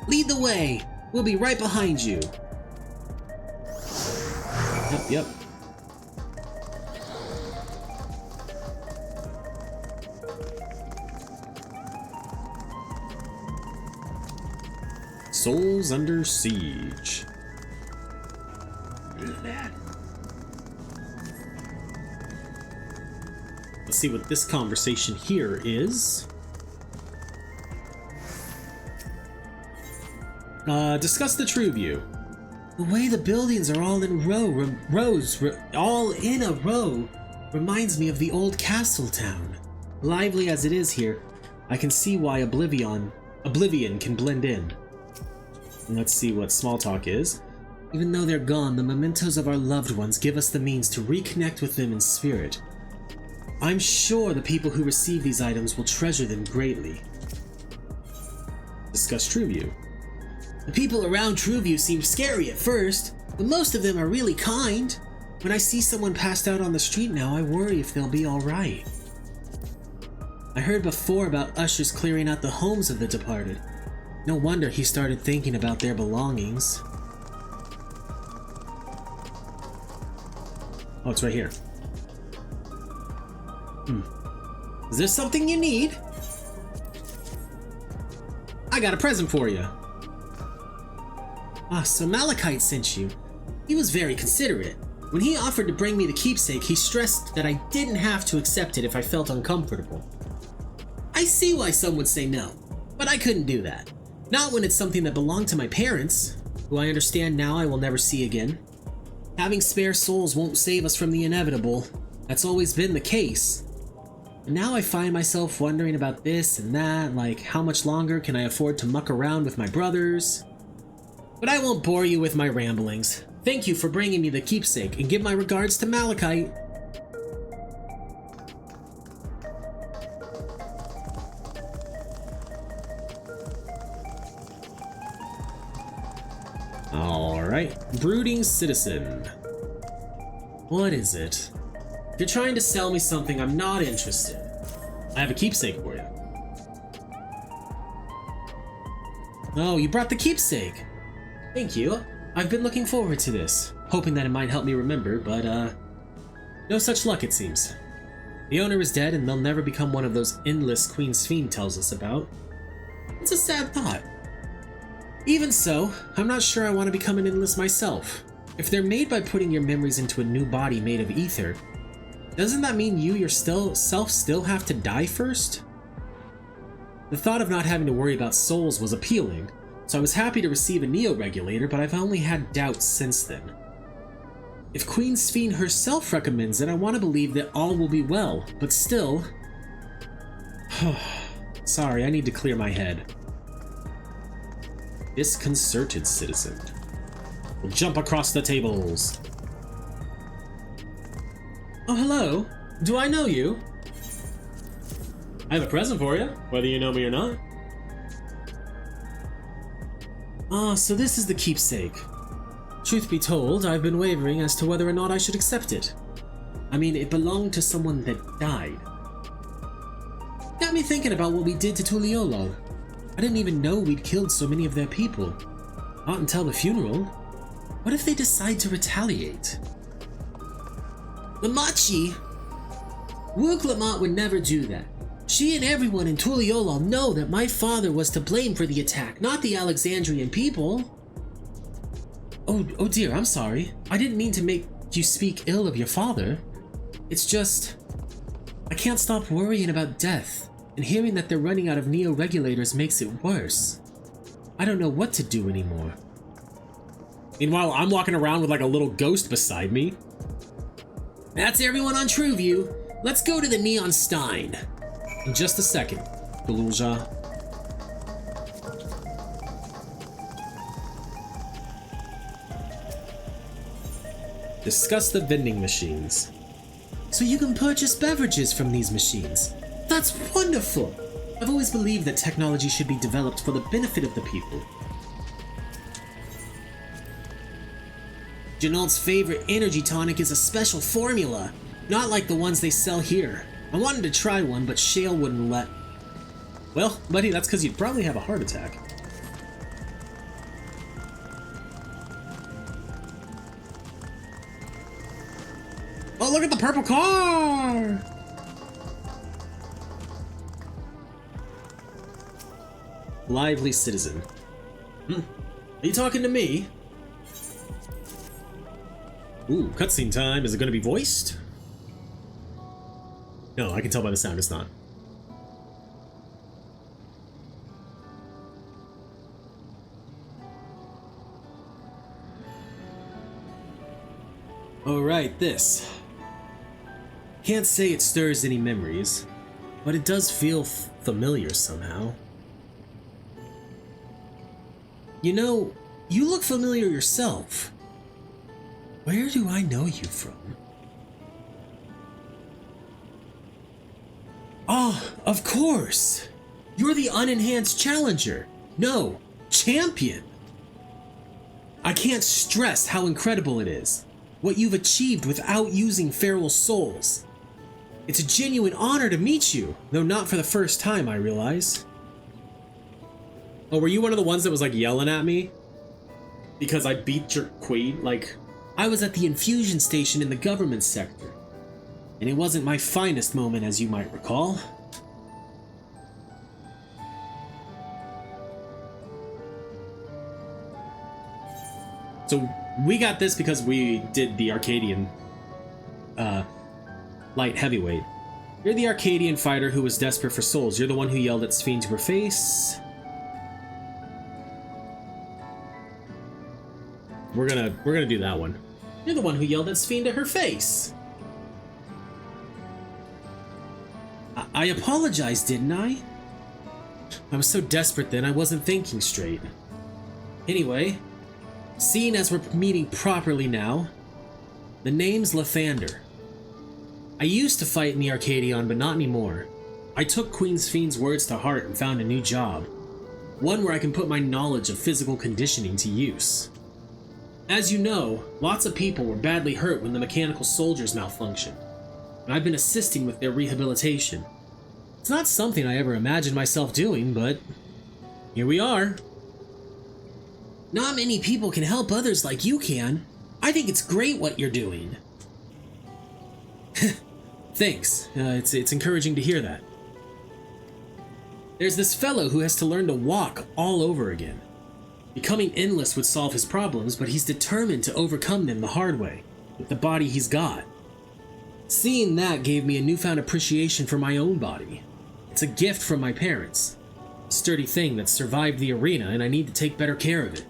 Lead the way! We'll be right behind you. Yep. Souls under siege. Let's see what this conversation here is. Discuss the True View. The way the buildings are all in all in a row reminds me of the old castle town. Lively as it is here, I can see why Oblivion can blend in. And let's see what small talk is. Even though they're gone, the mementos of our loved ones give us the means to reconnect with them in spirit. I'm sure the people who receive these items will treasure them greatly. Discuss True View. The people around True View seem scary at first, but most of them are really kind. When I see someone passed out on the street now, I worry if they'll be alright. I heard before about ushers clearing out the homes of the departed. No wonder he started thinking about their belongings. Oh, it's right here. Is there something you need? I got a present for you. Ah, so Malachite sent you. He was very considerate. When he offered to bring me the keepsake, he stressed that I didn't have to accept it if I felt uncomfortable. I see why some would say no, but I couldn't do that. Not when it's something that belonged to my parents, who I understand now I will never see again. Having spare souls won't save us from the inevitable. That's always been the case. And now I find myself wondering about this and that, like how much longer can I afford to muck around with my brothers? But I won't bore you with my ramblings. Thank you for bringing me the keepsake, and give my regards to Malachite. Alright, brooding citizen. What is it? If you're trying to sell me something, I'm not interested. I have a keepsake for you. Oh, you brought the keepsake. Thank you. I've been looking forward to this, hoping that it might help me remember, but no such luck it seems. The owner is dead and they'll never become one of those endless Queen's Fiend tells us about. It's a sad thought. Even so, I'm not sure I want to become an endless myself. If they're made by putting your memories into a new body made of ether, doesn't that mean you yourself still have to die first? The thought of not having to worry about souls was appealing, so I was happy to receive a Neo-Regulator, but I've only had doubts since then. If Queen's Fiend herself recommends it, I want to believe that all will be well, but still... Sorry, I need to clear my head. Disconcerted citizen. We'll jump across the tables. Oh, hello. Do I know you? I have a present for you, whether you know me or not. Ah, so this is the keepsake. Truth be told, I've been wavering as to whether or not I should accept it. I mean, it belonged to someone that died. Got me thinking about what we did to Tuliolo. I didn't even know we'd killed so many of their people. Not until the funeral. What if they decide to retaliate? Lamachi! Wook Lamont would never do that. She and everyone in Tuliolo know that my father was to blame for the attack, not the Alexandrian people. Oh dear, I'm sorry. I didn't mean to make you speak ill of your father. It's just... I can't stop worrying about death, and hearing that they're running out of Neo-Regulators makes it worse. I don't know what to do anymore. Meanwhile, I'm walking around with like a little ghost beside me. That's everyone on TrueView. Let's go to the Neon Stein. In just a second, Galulja. Discuss the vending machines. So you can purchase beverages from these machines. That's wonderful! I've always believed that technology should be developed for the benefit of the people. Janalt's favorite energy tonic is a special formula, not like the ones they sell here. I wanted to try one, but Shale wouldn't let. Well, buddy, that's because you'd probably have a heart attack. Oh, look at the purple car! Lively citizen. Are you talking to me? Ooh, cutscene time. Is it going to be voiced? No, I can tell by the sound it's not. Alright, this. Can't say it stirs any memories, but it does feel familiar somehow. You know, you look familiar yourself. Where do I know you from? Oh, of course! You're the unenhanced challenger. No, champion! I can't stress how incredible it is. What you've achieved without using feral souls. It's a genuine honor to meet you, though not for the first time, I realize. Oh, were you one of the ones that was like yelling at me? Because I beat your queen? Like, I was at the infusion station in the government sector. And it wasn't my finest moment, as you might recall. So we got this because we did the Arcadian light heavyweight. You're the Arcadian fighter who was desperate for souls. You're the one who yelled at Sphene to her face. We're gonna do that one. You're the one who yelled at Sphene to her face. I apologized, didn't I? I was so desperate then I wasn't thinking straight. Anyway, seeing as we're meeting properly now, the name's Lathander. I used to fight in the Arcadion, but not anymore. I took Queen's Fiend's words to heart and found a new job. One where I can put my knowledge of physical conditioning to use. As you know, lots of people were badly hurt when the mechanical soldiers malfunctioned, and I've been assisting with their rehabilitation. It's not something I ever imagined myself doing, but here we are. Not many people can help others like you can. I think it's great what you're doing. Thanks. It's encouraging to hear that. There's this fellow who has to learn to walk all over again. Becoming endless would solve his problems, but he's determined to overcome them the hard way, with the body he's got. Seeing that gave me a newfound appreciation for my own body. It's a gift from my parents. A sturdy thing that survived the arena, and I need to take better care of it.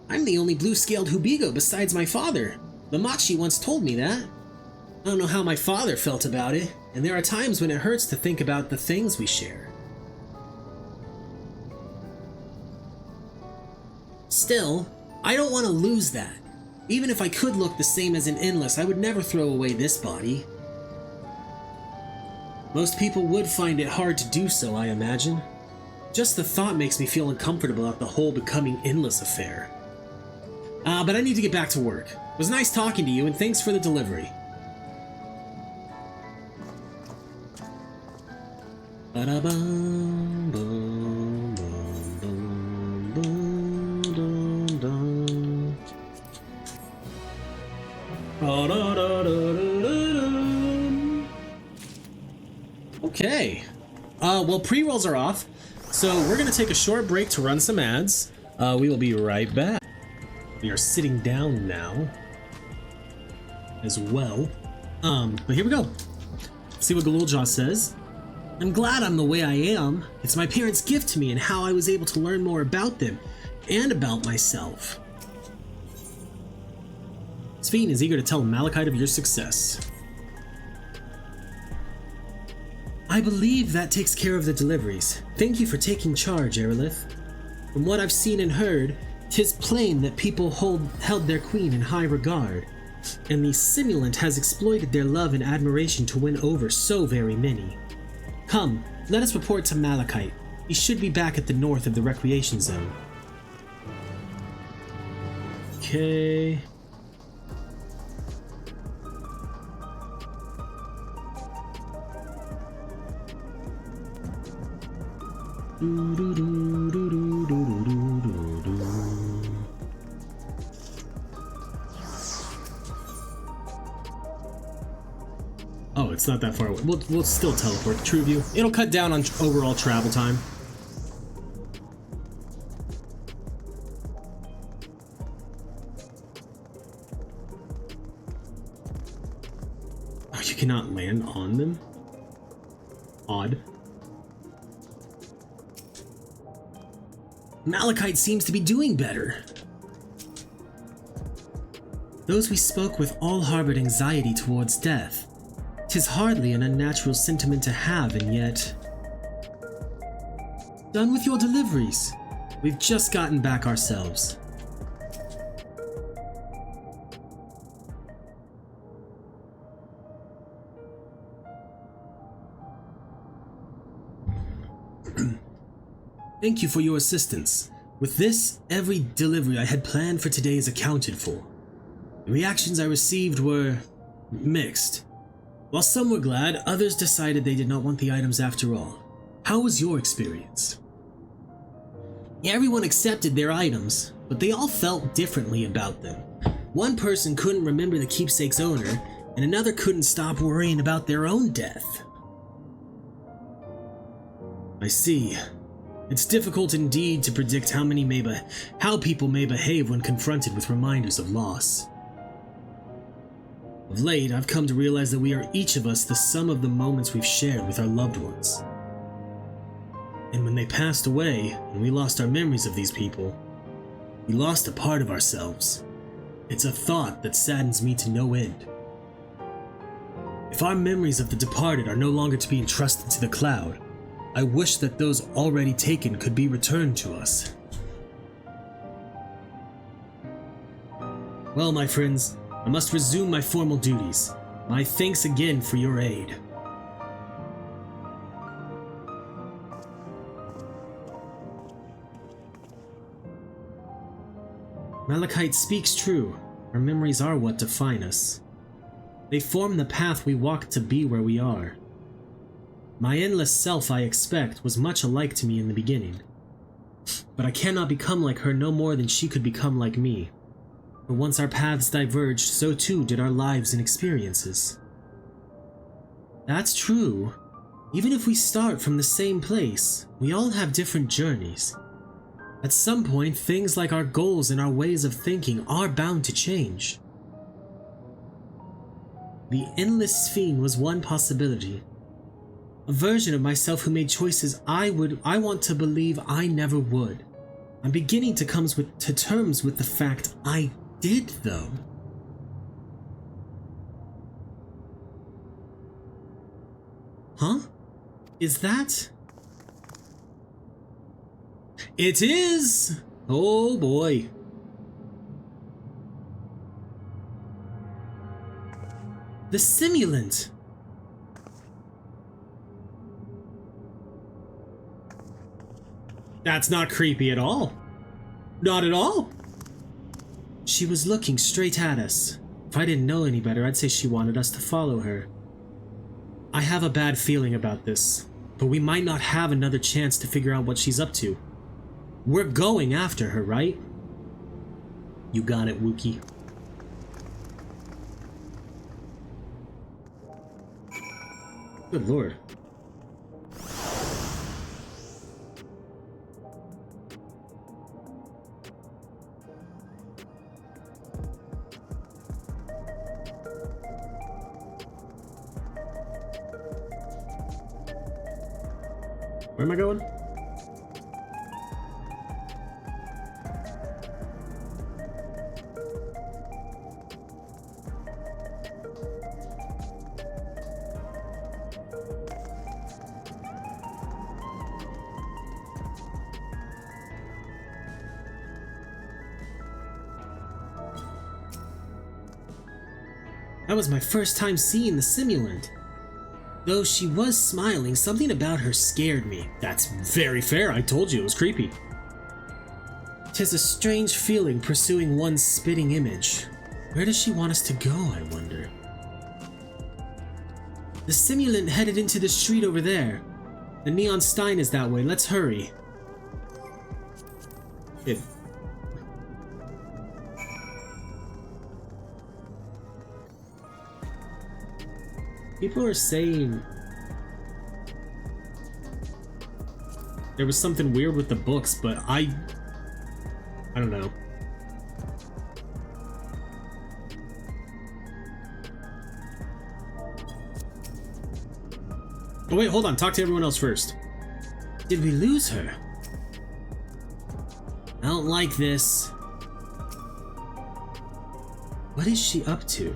I'm the only blue-scaled Hubigo besides my father. Lamachi once told me that. I don't know how my father felt about it, and there are times when it hurts to think about the things we share. Still, I don't want to lose that. Even if I could look the same as an endless, I would never throw away this body. Most people would find it hard to do so, I imagine. Just the thought makes me feel uncomfortable at the whole becoming endless affair. But I need to get back to work. It was nice talking to you, and thanks for the delivery. Okay. Well, pre-rolls are off, so we're gonna take a short break to run some ads. We will be right back. We are sitting down now as well. But here we go. Let's see what Galuljaw says. I'm glad I'm the way I am. It's my parents' gift to me and how I was able to learn more about them and about myself. Sphene is eager to tell Malachite of your success. I believe that takes care of the deliveries. Thank you for taking charge, Arilith. From what I've seen and heard, 'tis plain that people held their queen in high regard, and the simulant has exploited their love and admiration to win over so very many. Come, let us report to Malachite. He should be back at the north of the recreation zone. Okay. Oh, it's not that far away. We'll still teleport to Trueview. It'll cut down on overall travel time. Oh, you cannot land on them? Odd. Malachite seems to be doing better. Those we spoke with all harbored anxiety towards death. 'Tis hardly an unnatural sentiment to have, and yet... Done with your deliveries. We've just gotten back ourselves. Thank you for your assistance. With this, every delivery I had planned for today is accounted for. The reactions I received were mixed. While some were glad, others decided they did not want the items after all. How was your experience? Everyone accepted their items, but they all felt differently about them. One person couldn't remember the keepsake's owner, and another couldn't stop worrying about their own death. I see. It's difficult indeed to predict how people may behave when confronted with reminders of loss. Of late, I've come to realize that we are each of us the sum of the moments we've shared with our loved ones. And when they passed away, and we lost our memories of these people, we lost a part of ourselves. It's a thought that saddens me to no end. If our memories of the departed are no longer to be entrusted to the cloud, I wish that those already taken could be returned to us. Well, my friends, I must resume my formal duties. My thanks again for your aid. Malachite speaks true. Our memories are what define us. They form the path we walk to be where we are. My endless self, I expect, was much alike to me in the beginning. but I cannot become like her no more than she could become like me. For once our paths diverged, so too did our lives and experiences. That's true. Even if we start from the same place, we all have different journeys. At some point, things like our goals and our ways of thinking are bound to change. The Endless Fiend was one possibility. A version of myself who made choices I want to believe I never would. I'm beginning to come to terms with the fact I did, though. Huh? Is that? It is! Oh boy. The simulant! That's not creepy at all. Not at all. She was looking straight at us. If I didn't know any better, I'd say she wanted us to follow her. I have a bad feeling about this, but we might not have another chance to figure out what she's up to. We're going after her, right? You got it, Wookie. Good lord. Where am I going? That was my first time seeing the simulant. Though she was smiling, something about her scared me. That's very fair, I told you it was creepy. 'Tis a strange feeling pursuing one's spitting image. Where does she want us to go, I wonder? The simulant headed into the street over there. The neon stein is that way, let's hurry. People are saying there was something weird with the books, but I don't know. Oh wait, hold on, talk to everyone else first. Did we lose her? I don't like this. What is she up to?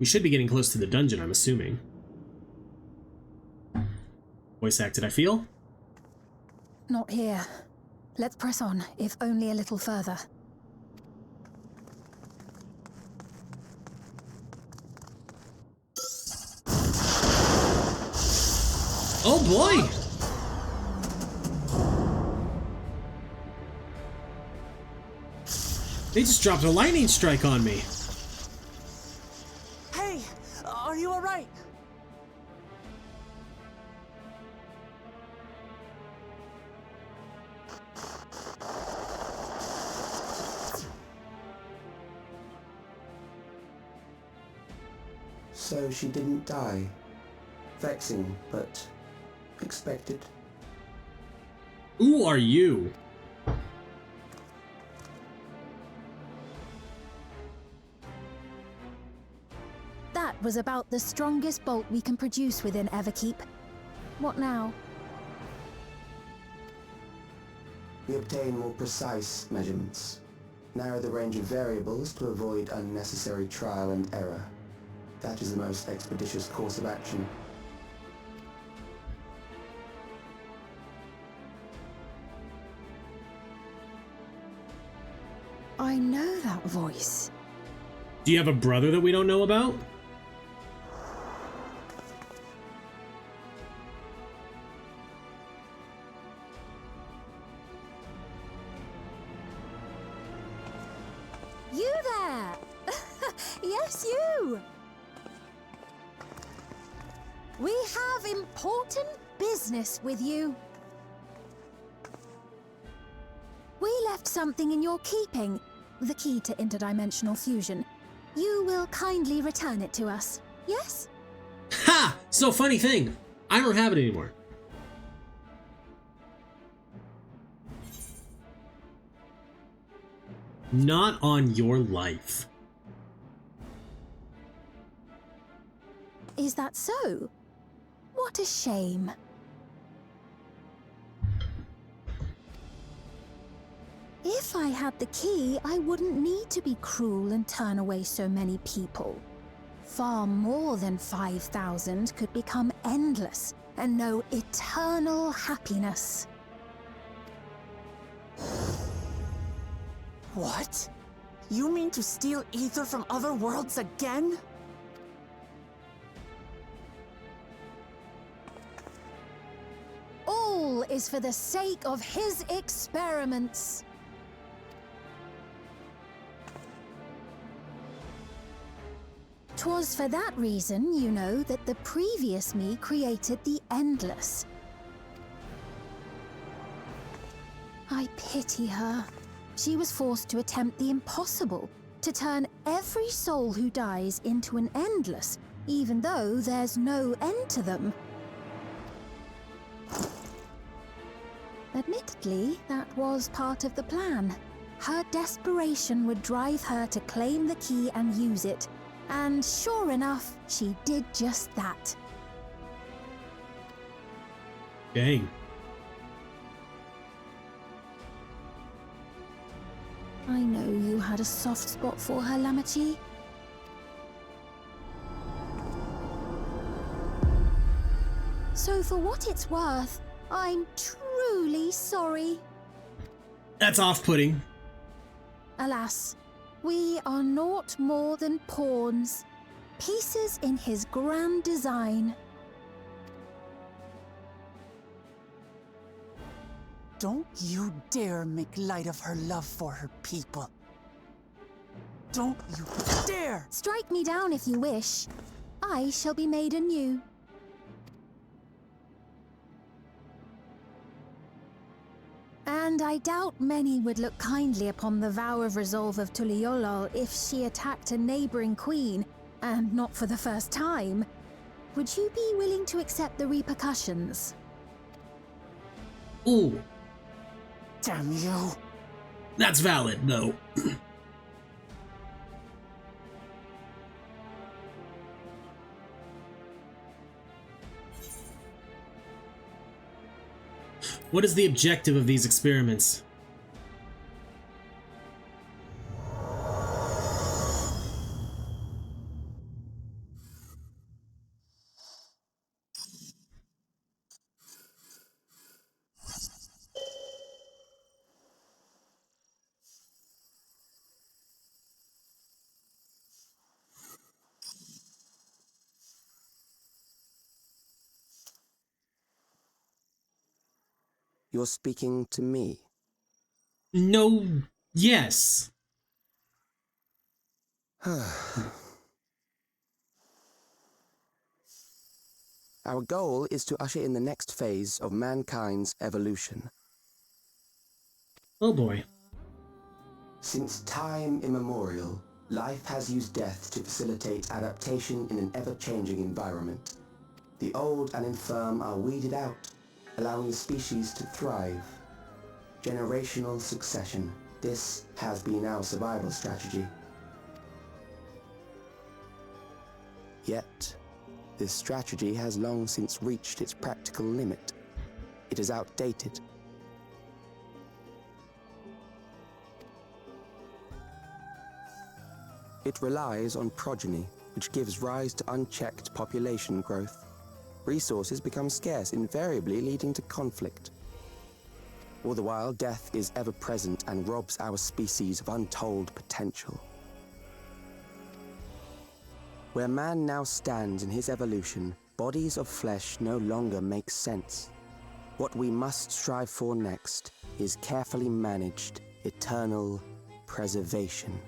We should be getting close to the dungeon, I'm assuming. Voice acted, I feel? Not here. Let's press on, if only a little further. Oh boy! They just dropped a lightning strike on me. Hey, are you alright? So she didn't die. Vexing, but expected. Who are you? That was about the strongest bolt we can produce within Everkeep. What now? We obtain more precise measurements. Narrow the range of variables to avoid unnecessary trial and error. That is the most expeditious course of action. I know that voice. Do you have a brother that we don't know about? Yes, you! We have important business with you. We left something in your keeping, the key to interdimensional fusion. You will kindly return it to us, yes? Ha! So funny thing, I don't have it anymore. Not on your life. Is that so? What a shame. If I had the key, I wouldn't need to be cruel and turn away so many people. Far more than 5,000 could become endless and know eternal happiness. What? You mean to steal ether from other worlds again? All is for the sake of his experiments. 'Twas for that reason, you know, that the previous me created the Endless. I pity her. She was forced to attempt the impossible, to turn every soul who dies into an Endless, even though there's no end to them. Admittedly, that was part of the plan. Her desperation would drive her to claim the key and use it. And sure enough, she did just that. Dang. I know you had a soft spot for her, Lamachi. So for what it's worth, I'm truly sorry. That's off-putting. Alas, we are naught more than pawns, pieces in his grand design. Don't you dare make light of her love for her people. Don't you dare! Strike me down if you wish. I shall be made anew. And I doubt many would look kindly upon the vow of resolve of Tuliolol if she attacked a neighboring queen, and not for the first time. Would you be willing to accept the repercussions? Ooh. Damn you! That's valid, though. What is the objective of these experiments? You're speaking to me? No, yes. Our goal is to usher in the next phase of mankind's evolution. Oh boy. Since time immemorial, life has used death to facilitate adaptation in an ever-changing environment. The old and infirm are weeded out, allowing the species to thrive. Generational succession. This has been our survival strategy. Yet, this strategy has long since reached its practical limit. It is outdated. It relies on progeny, which gives rise to unchecked population growth. Resources become scarce, invariably leading to conflict. All the while, death is ever present and robs our species of untold potential. Where man now stands in his evolution, bodies of flesh no longer make sense. What we must strive for next is carefully managed, eternal preservation.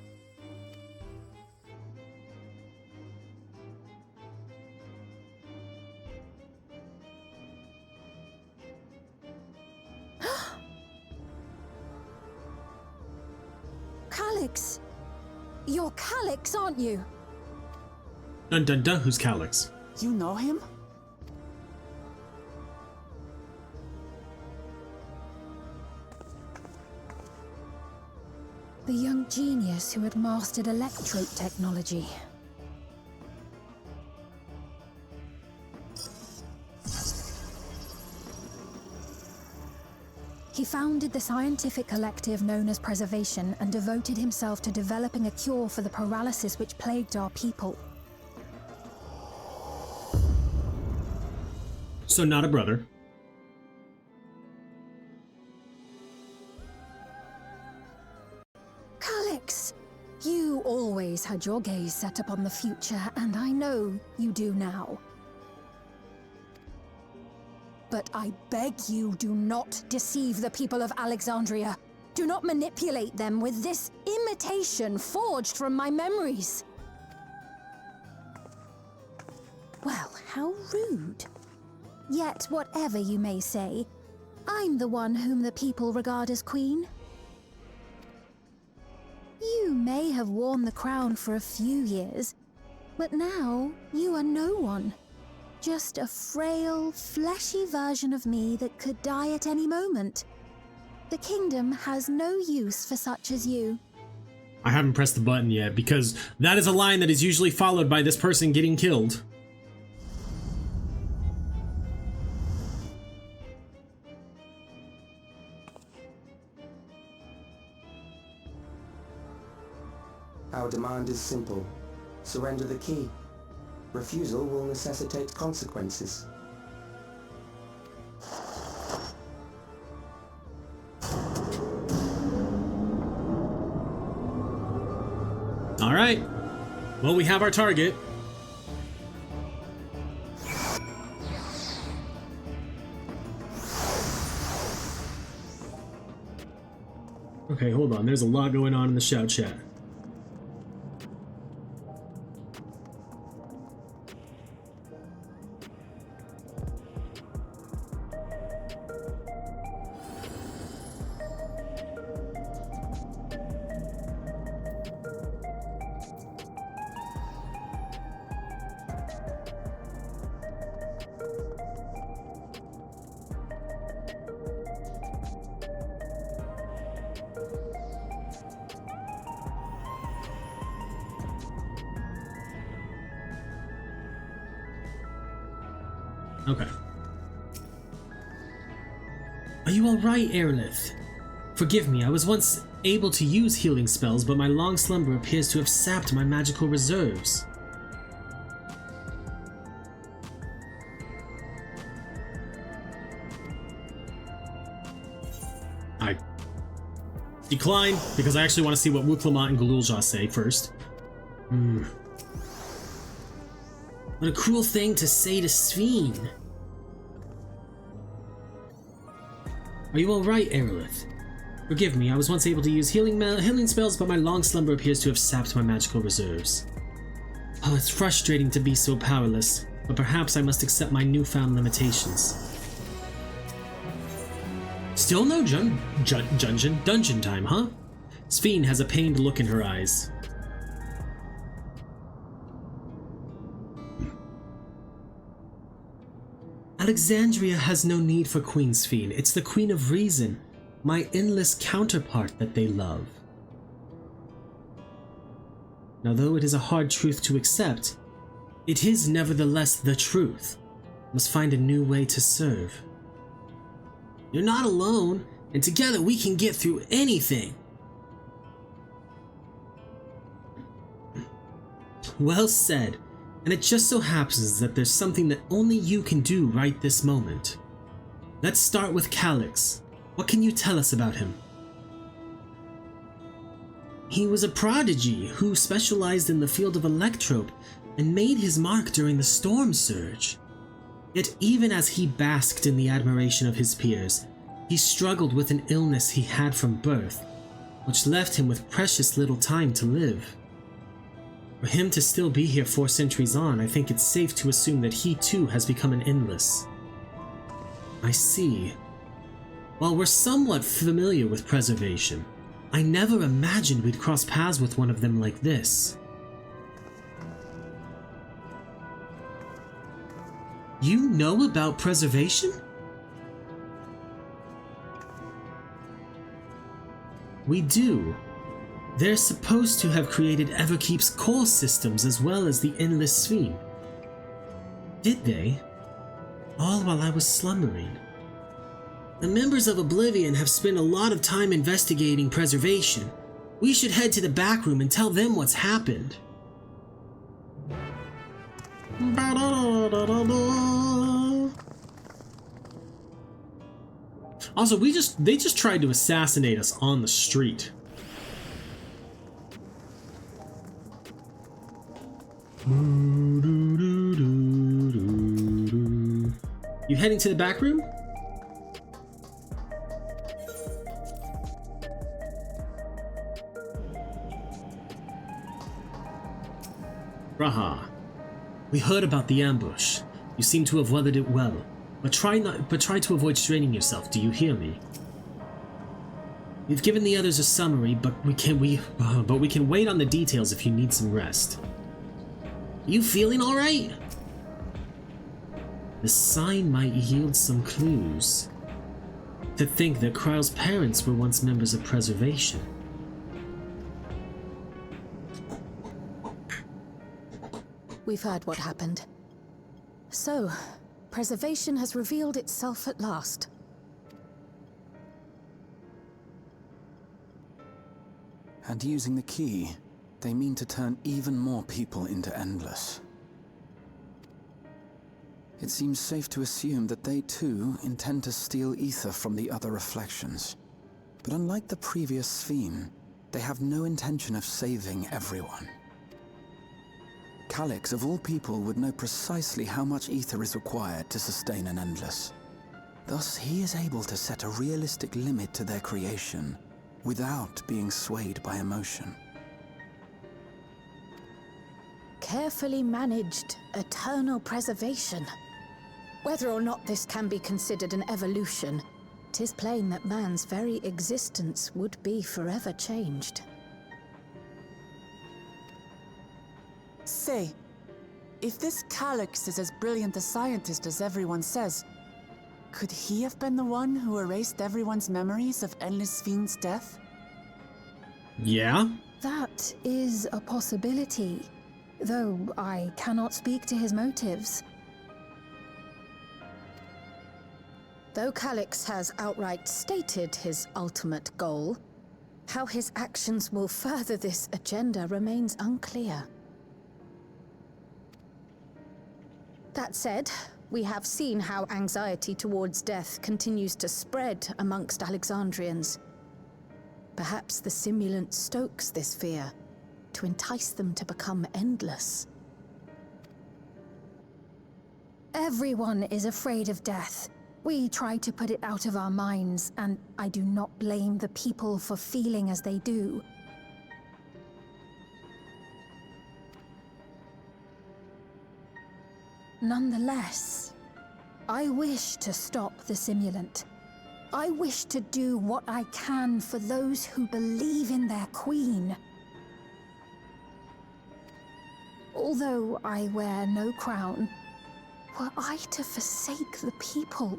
Calyx! You're Calyx, aren't you? Dun dun dun, who's Calyx? You know him? The young genius who had mastered electrope technology. He founded the scientific collective known as Preservation and devoted himself to developing a cure for the paralysis which plagued our people. So not a brother. Calyx! You always had your gaze set upon the future, and I know you do now. But I beg you, do not deceive the people of Alexandria. Do not manipulate them with this imitation forged from my memories. Well, how rude. Yet, whatever you may say, I'm the one whom the people regard as queen. You may have worn the crown for a few years, but now you are no one. Just a frail, fleshy version of me that could die at any moment. The kingdom has no use for such as you. I haven't pressed the button yet because that is a line that is usually followed by this person getting killed. Our demand is simple. Surrender the key. Refusal will necessitate consequences. All right. Well, we have our target. Okay, hold on. There's a lot going on in the shout chat. Okay. Are you alright, Arilith? Forgive me, I was once able to use healing spells, but my long slumber appears to have sapped my magical reserves. I decline, because I actually want to see what Wuklamant and Galulja say first. What a cruel thing to say to Sphene. Are you alright, Arilith? Forgive me, I was once able to use healing spells, but my long slumber appears to have sapped my magical reserves. Oh, it's frustrating to be so powerless, but perhaps I must accept my newfound limitations. Still no dungeon time, huh? Sphene has a pained look in her eyes. Alexandria has no need for Queen Sphene. It's the Queen of Reason, my endless counterpart, that they love. Now, though it is a hard truth to accept, it is nevertheless the truth. I must find a new way to serve. You're not alone, and together we can get through anything. Well said. And it just so happens that there's something that only you can do right this moment. Let's start with Calyx. What can you tell us about him? He was a prodigy who specialized in the field of electrope and made his mark during the storm surge. Yet even as he basked in the admiration of his peers, he struggled with an illness he had from birth, which left him with precious little time to live. For him to still be here 4 centuries on, I think it's safe to assume that he too has become an endless. I see. While we're somewhat familiar with preservation, I never imagined we'd cross paths with one of them like this. You know about preservation? We do. They're supposed to have created Everkeep's core systems as well as the Endless Sphere. Did they? All while I was slumbering. The members of Oblivion have spent a lot of time investigating preservation. We should head to the back room and tell them what's happened. Also, they just tried to assassinate us on the street. You heading to the back room? Raha. We heard about the ambush. You seem to have weathered it well. But try to avoid straining yourself, do you hear me? We've given the others a summary, but we can wait on the details if you need some rest. You feeling alright? The sign might yield some clues. To think that Kryle's parents were once members of Preservation. We've heard what happened. So, Preservation has revealed itself at last. And using the key, they mean to turn even more people into Endless. It seems safe to assume that they too intend to steal ether from the other reflections. But unlike the previous Sphere, they have no intention of saving everyone. Calyx, of all people, would know precisely how much ether is required to sustain an Endless. Thus, he is able to set a realistic limit to their creation, without being swayed by emotion. Carefully managed, eternal preservation. Whether or not this can be considered an evolution, 'tis plain that man's very existence would be forever changed. Say, if this Calyx is as brilliant a scientist as everyone says, could he have been the one who erased everyone's memories of Endless Fiend's death? Yeah? That is a possibility, though I cannot speak to his motives. Though Calyx has outright stated his ultimate goal, how his actions will further this agenda remains unclear. That said, we have seen how anxiety towards death continues to spread amongst Alexandrians. Perhaps the simulant stokes this fear to entice them to become endless. Everyone is afraid of death. We try to put it out of our minds, and I do not blame the people for feeling as they do. Nonetheless, I wish to stop the simulant. I wish to do what I can for those who believe in their queen. Although I wear no crown, were I to forsake the people,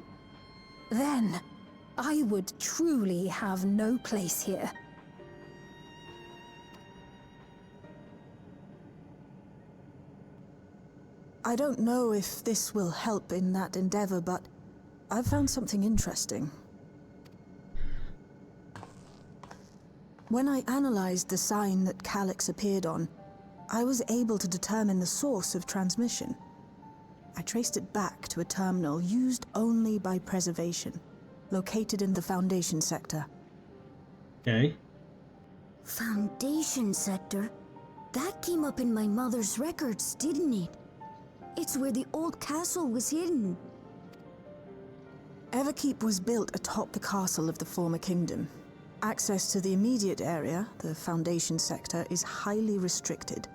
then I would truly have no place here. I don't know if this will help in that endeavor, but I've found something interesting. When I analyzed the sign that Calyx appeared on, I was able to determine the source of transmission. I traced it back to a terminal used only by Preservation, located in the Foundation sector. Okay. Foundation sector? That came up in my mother's records, didn't it? It's where the old castle was hidden. Everkeep was built atop the castle of the former kingdom. Access to the immediate area, the Foundation sector, is highly restricted,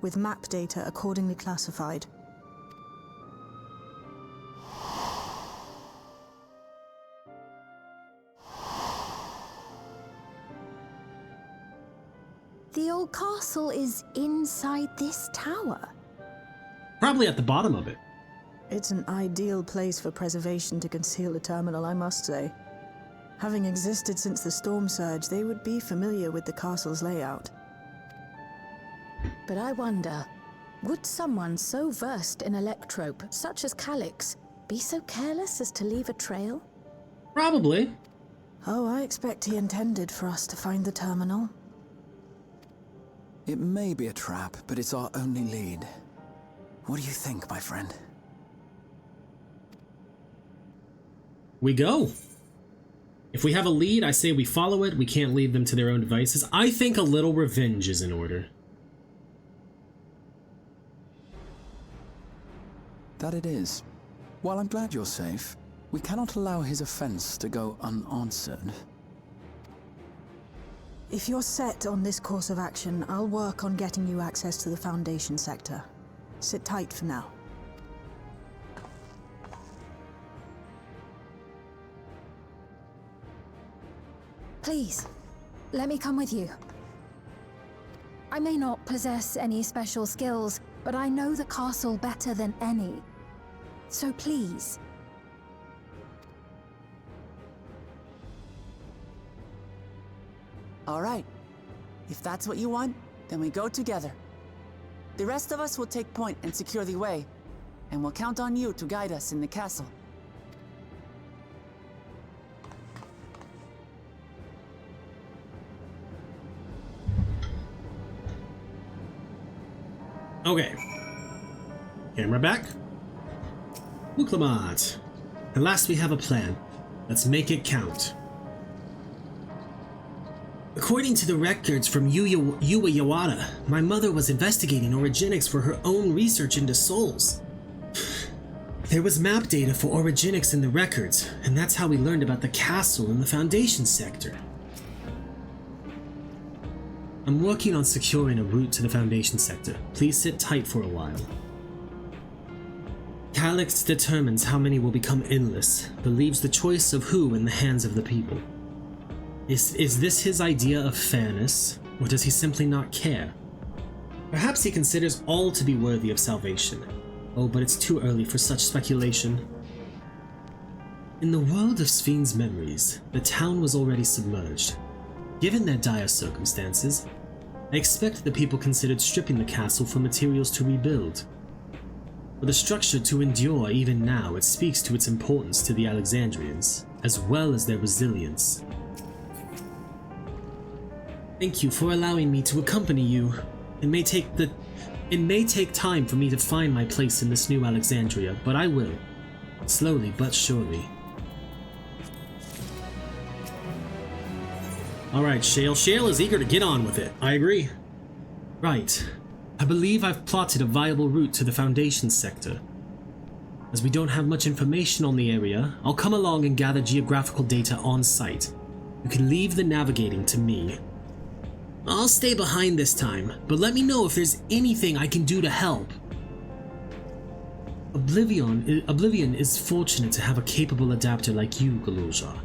with map data accordingly classified. whole castle is inside this tower? Probably at the bottom of it. It's an ideal place for preservation to conceal the terminal, I must say. Having existed since the storm surge, they would be familiar with the castle's layout. But I wonder, would someone so versed in electrope, such as Calix, be so careless as to leave a trail? Probably. Oh, I expect he intended for us to find the terminal. It may be a trap, but it's our only lead. What do you think, my friend? We go. If we have a lead, I say we follow it. We can't leave them to their own devices. I think a little revenge is in order. That it is. While I'm glad you're safe, we cannot allow his offense to go unanswered. If you're set on this course of action, I'll work on getting you access to the Foundation sector. Sit tight for now. Please, let me come with you. I may not possess any special skills, but I know the castle better than any. So please. All right. If that's what you want, then we go together. The rest of us will take point and secure the way, and we'll count on you to guide us in the castle. Okay. Camera back. Muklamat. At last we have a plan. Let's make it count. According to the records from Yuwa Yawada, my mother was investigating orogenics for her own research into souls. There was map data for orogenics in the records, and that's how we learned about the castle in the Foundation sector. I'm working on securing a route to the Foundation sector. Please sit tight for a while. Calix determines how many will become endless, but leaves the choice of who in the hands of the people. Is this his idea of fairness, or does he simply not care? Perhaps he considers all to be worthy of salvation. Oh, but it's too early for such speculation. In the world of Sphyn's memories, the town was already submerged. Given their dire circumstances, I expect the people considered stripping the castle for materials to rebuild. For the structure to endure even now, it speaks to its importance to the Alexandrians, as well as their resilience. Thank you for allowing me to accompany you. It may take time for me to find my place in this new Alexandria, but I will. Slowly but surely. Alright, Shale. Shale is eager to get on with it. I agree. Right. I believe I've plotted a viable route to the Foundation sector. As we don't have much information on the area, I'll come along and gather geographical data on site. You can leave the navigating to me. I'll stay behind this time, but let me know if there's anything I can do to help. Oblivion is fortunate to have a capable adapter like you, Galoja.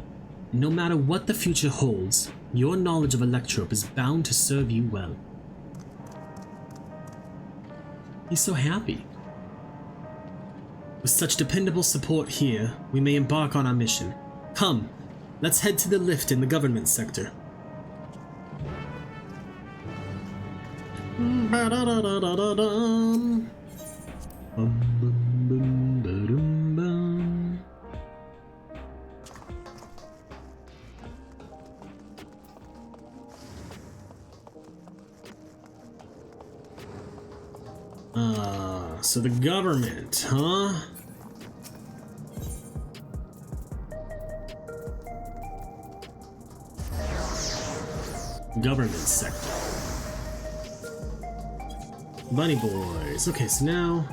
No matter what the future holds, your knowledge of Electrope is bound to serve you well. He's so happy. With such dependable support here, we may embark on our mission. Come, let's head to the lift in the government sector. So the government, huh? Government sector. Bunny boys. Okay, so now...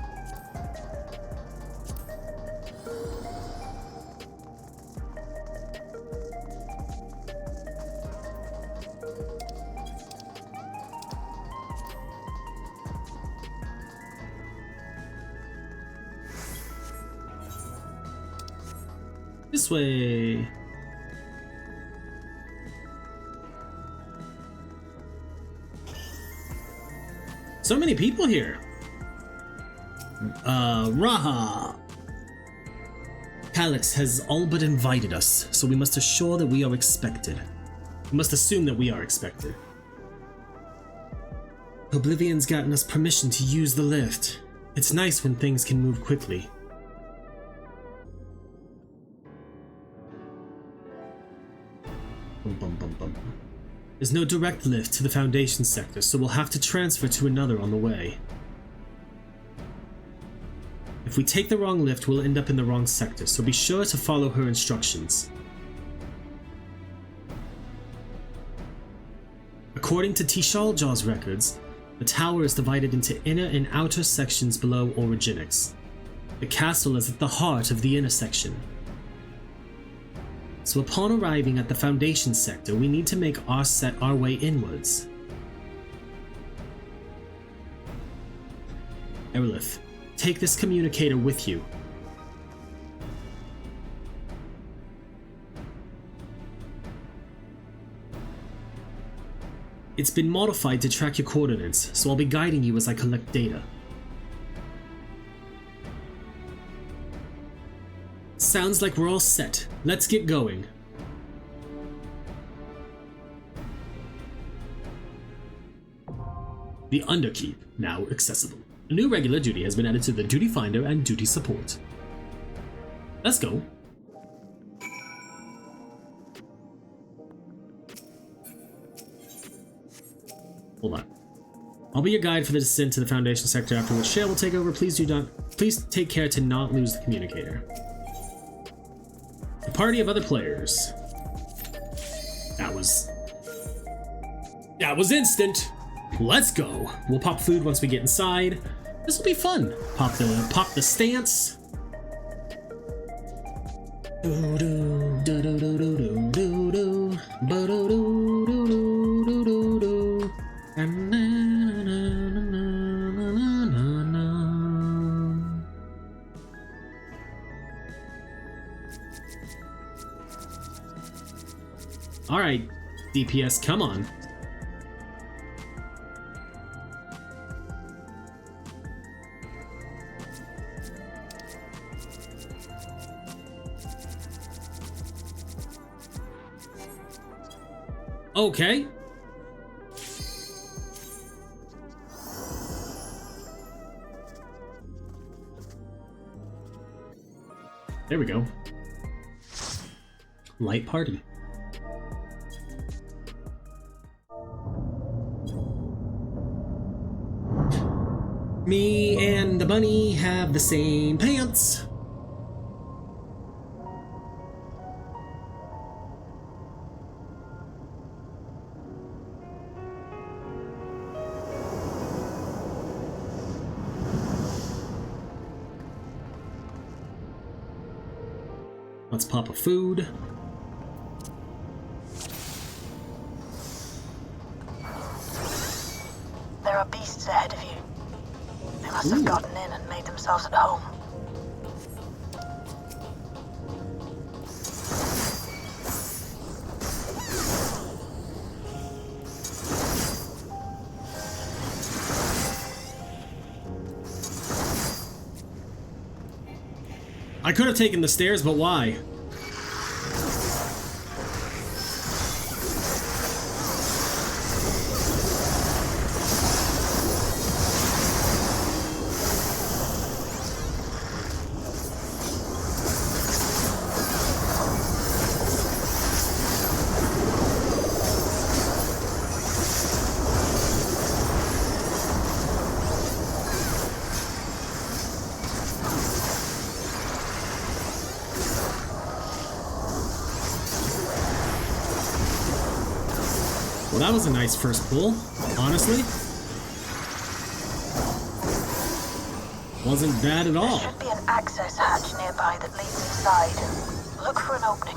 this way. So many people here. Raha. Calyx has all but invited us, so we must assure that we are expected. We must assume that we are expected. Oblivion's gotten us permission to use the lift. It's nice when things can move quickly. Bum, bum, bum, bum. There's no direct lift to the Foundation sector, so we'll have to transfer to another on the way. If we take the wrong lift, we'll end up in the wrong sector, so be sure to follow her instructions. According to Tishaljaw's records, the tower is divided into inner and outer sections below Origenics. The castle is at the heart of the inner section. So upon arriving at the Foundation sector, we need to make our way inwards. Arilith, take this communicator with you. It's been modified to track your coordinates, so I'll be guiding you as I collect data. Sounds like we're all set. Let's get going. The Underkeep, now accessible. A new regular duty has been added to the Duty Finder and Duty Support. Let's go. Hold on. I'll be your guide for the descent to the Foundation sector, after which Shale will take over. Please take care to not lose the communicator. A party of other players. That was instant. Let's go. We'll pop food once we get inside. This will be fun. Pop the stance. All right, DPS, come on. Okay. There we go. Light party. Me and the bunny have the same pants. Let's pop a food. There are beasts ahead of you. They must have gotten in and made themselves at home. I could have taken the stairs, but why? Well, that was a nice first pull, honestly. Wasn't bad at all. There should be an access hatch nearby that leads inside. Look for an opening.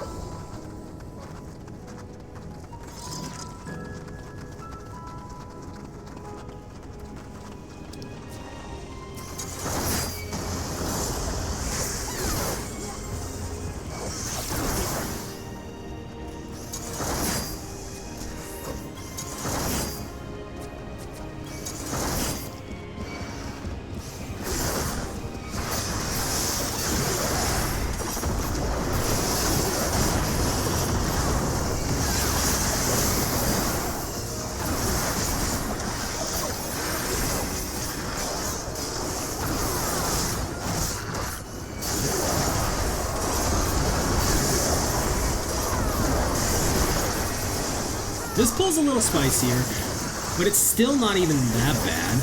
This pulls a little spicier, but it's still not even that bad.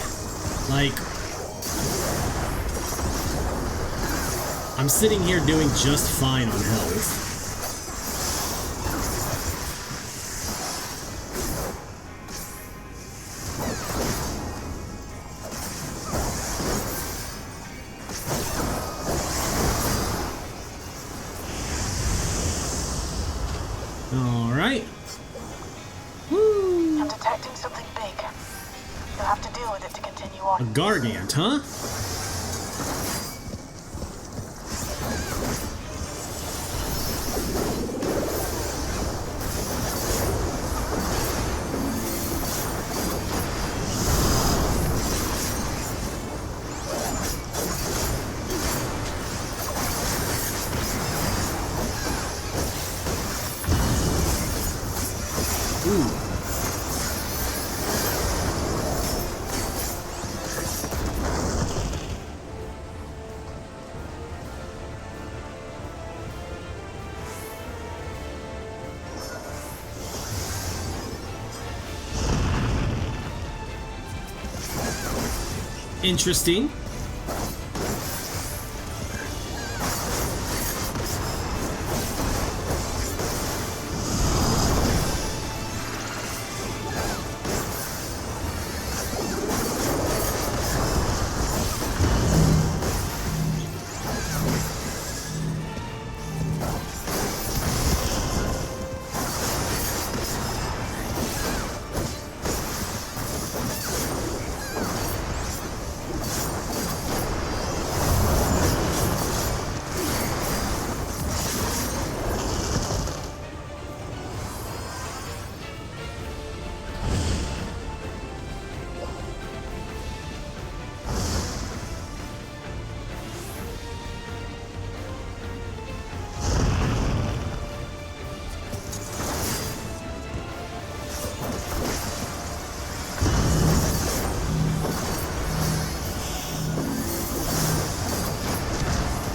Like, I'm sitting here doing just fine on health. Alright. Woo! I'm detecting something big. You'll have to deal with it to continue on. A Gargant, huh? Interesting.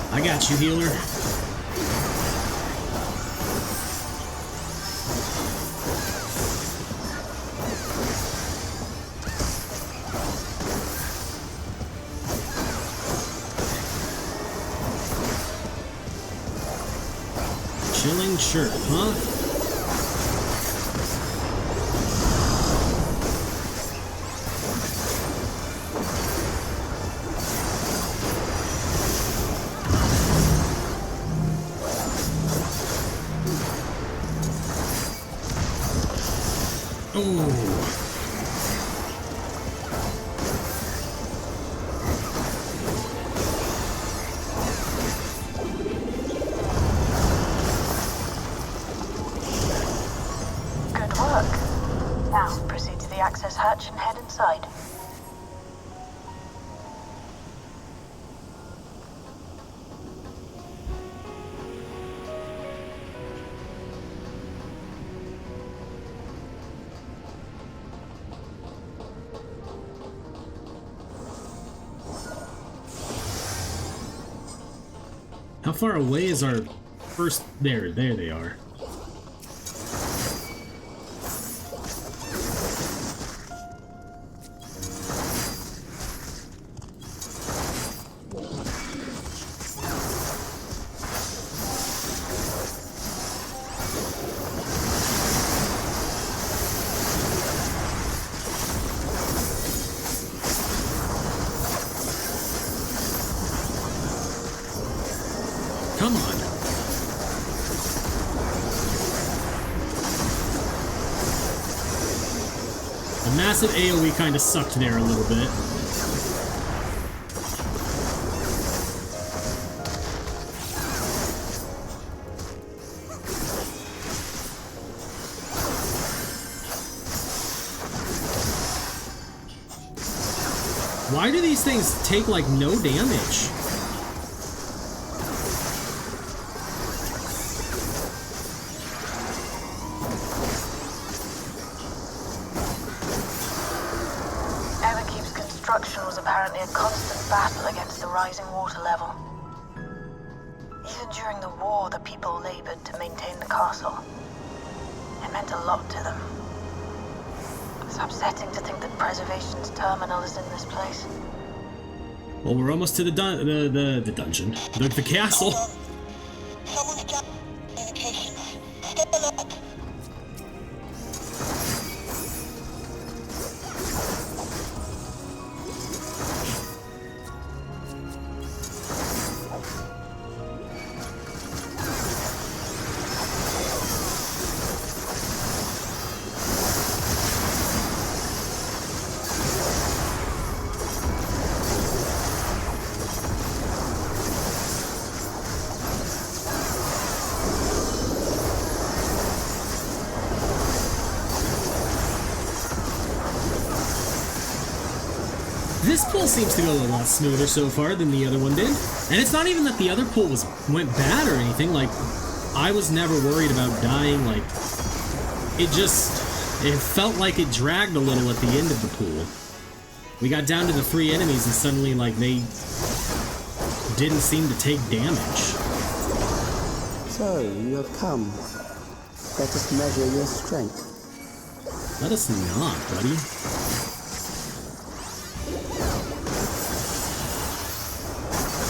I got you, healer. Chilling shirt, huh? Good work. Now proceed to the access hatch and head inside. How far away is our first... There they are. Come on. The massive AoE kind of sucked there a little bit. Why do these things take like no damage? Construction was apparently a constant battle against the rising water level. Even during the war, the people labored to maintain the castle. It meant a lot to them. It's upsetting to think that Preservation's terminal is in this place. Well, we're almost to the dungeon. The castle. Someone's down communications. Stay alert. This pool seems to go a lot smoother so far than the other one did. And it's not even that the other pool went bad or anything. Like, I was never worried about dying. Like, it felt like it dragged a little at the end of the pool. We got down to the 3 enemies and suddenly, like, they didn't seem to take damage. So, you have come. Let us measure your strength. Let us not, buddy.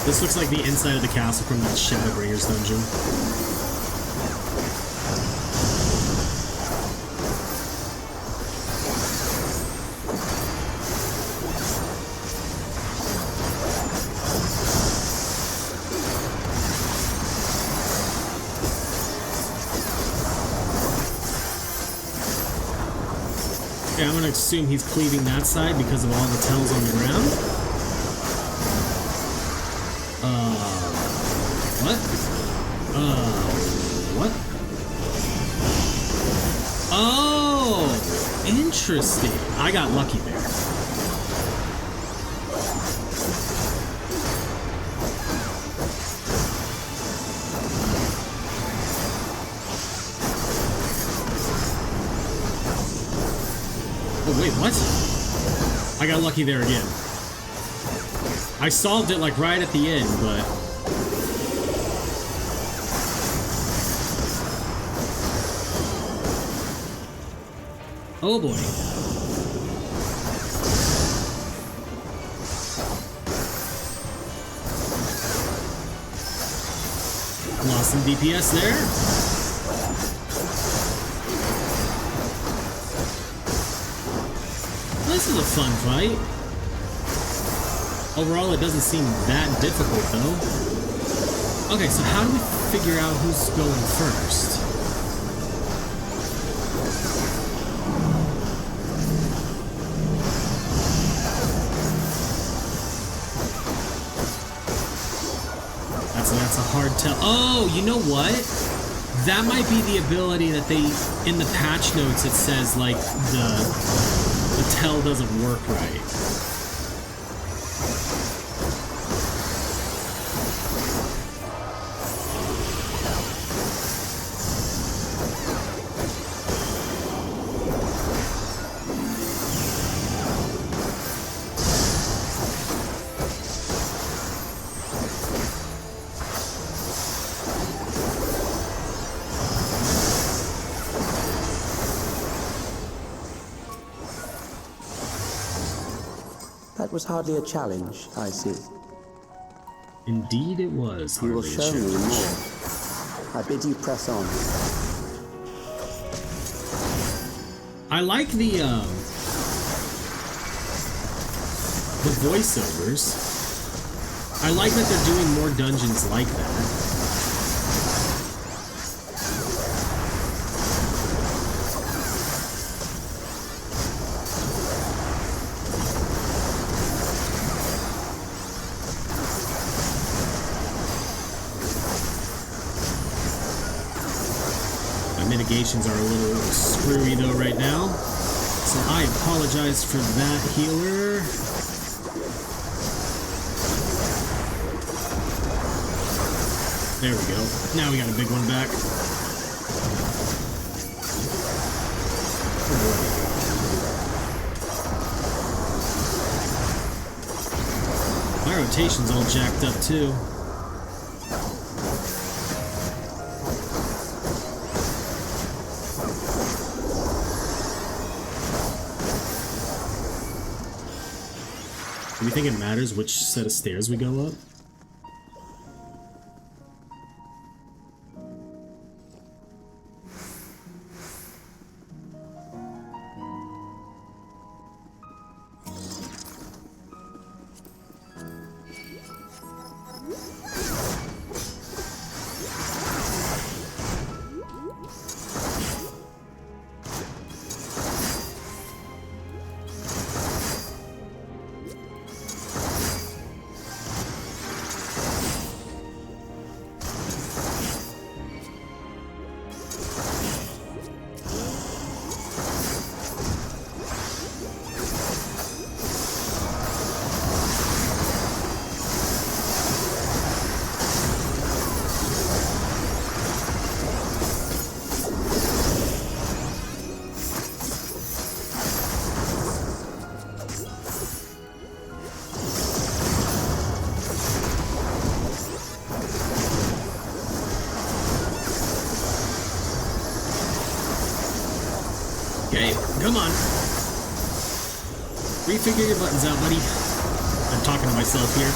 This looks like the inside of the castle from that Shadowbringers dungeon. Okay, I'm gonna assume he's cleaving that side because of all the tells on the ground. What? Oh, interesting. I got lucky there. Oh, wait, what? I got lucky there again. I solved it like right at the end, but... oh boy. Lost some DPS there. This is a fun fight. Overall, it doesn't seem that difficult, though. Okay, so how do we figure out who's going first? That's a hard tell. Oh, you know what? That might be the ability that they, in the patch notes, it says, like, the tell doesn't work right. That was hardly a challenge, I see. Indeed it was. You will show me more. I bid you press on. I like the voiceovers. I like that they're doing more dungeons like that. Mitigations are a little screwy though right now, so I apologize for that, healer. There we go. Now we got a big one back. My rotation's all jacked up too. you think it matters which set of stairs we go up? Okay, come on. Refigure your buttons out, buddy. I'm talking to myself here.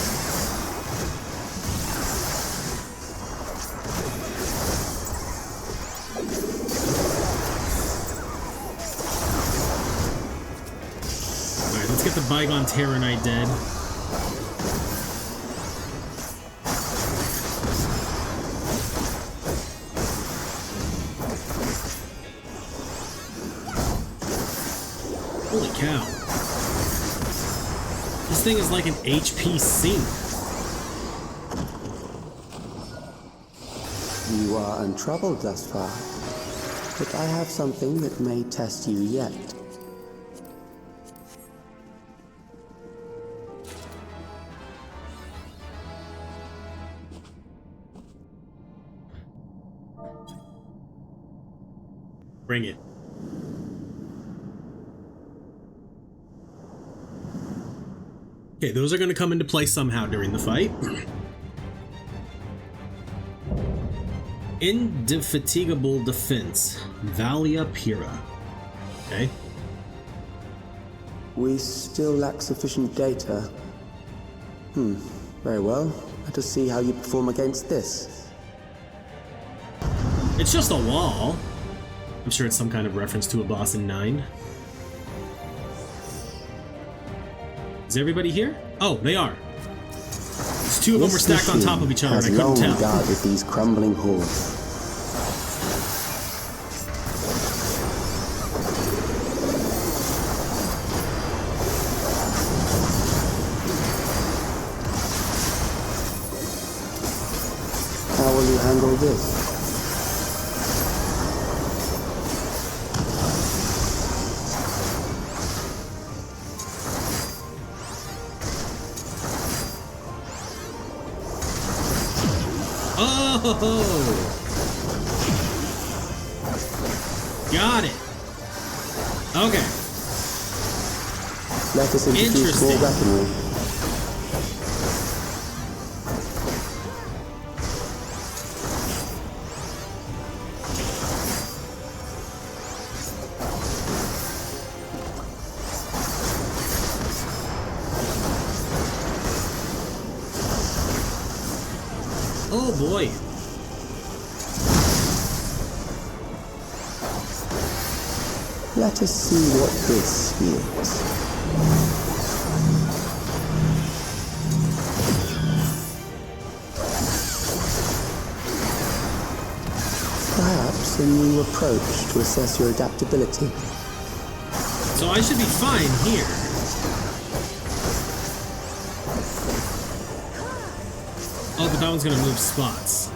Alright, let's get the Bygone Terror Knight dead. Holy cow. This thing is like an HP sink. You are untroubled thus far, but I have something that may test you yet. Bring it. Okay, those are going to come into play somehow during the fight. Indefatigable Defense. Valia Pura. Okay. We still lack sufficient data. Very well. Let us see how you perform against this. It's just a wall. I'm sure it's some kind of reference to a boss in 9. Is everybody here? Oh, they are. There's 2 of them were stacked on top of each other, and I couldn't tell. Guarded these crumbling halls. How will you handle this? Oh! Got it. Okay. Let us introduce more weaponry. Oh boy. Let us see what this yields. Perhaps a new approach to assess your adaptability. So I should be fine here. Oh, but that one's gonna move spots.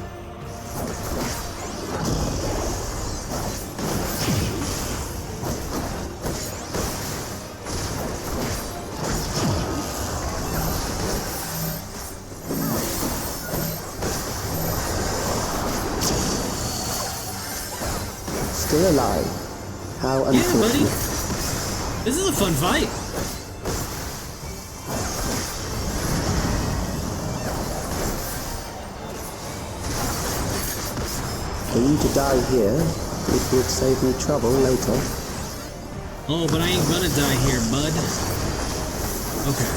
Still alive. How unfortunate. Yeah, buddy. This is a fun fight. For you to die here, it would save me trouble later. Oh, but I ain't gonna die here, bud. Okay.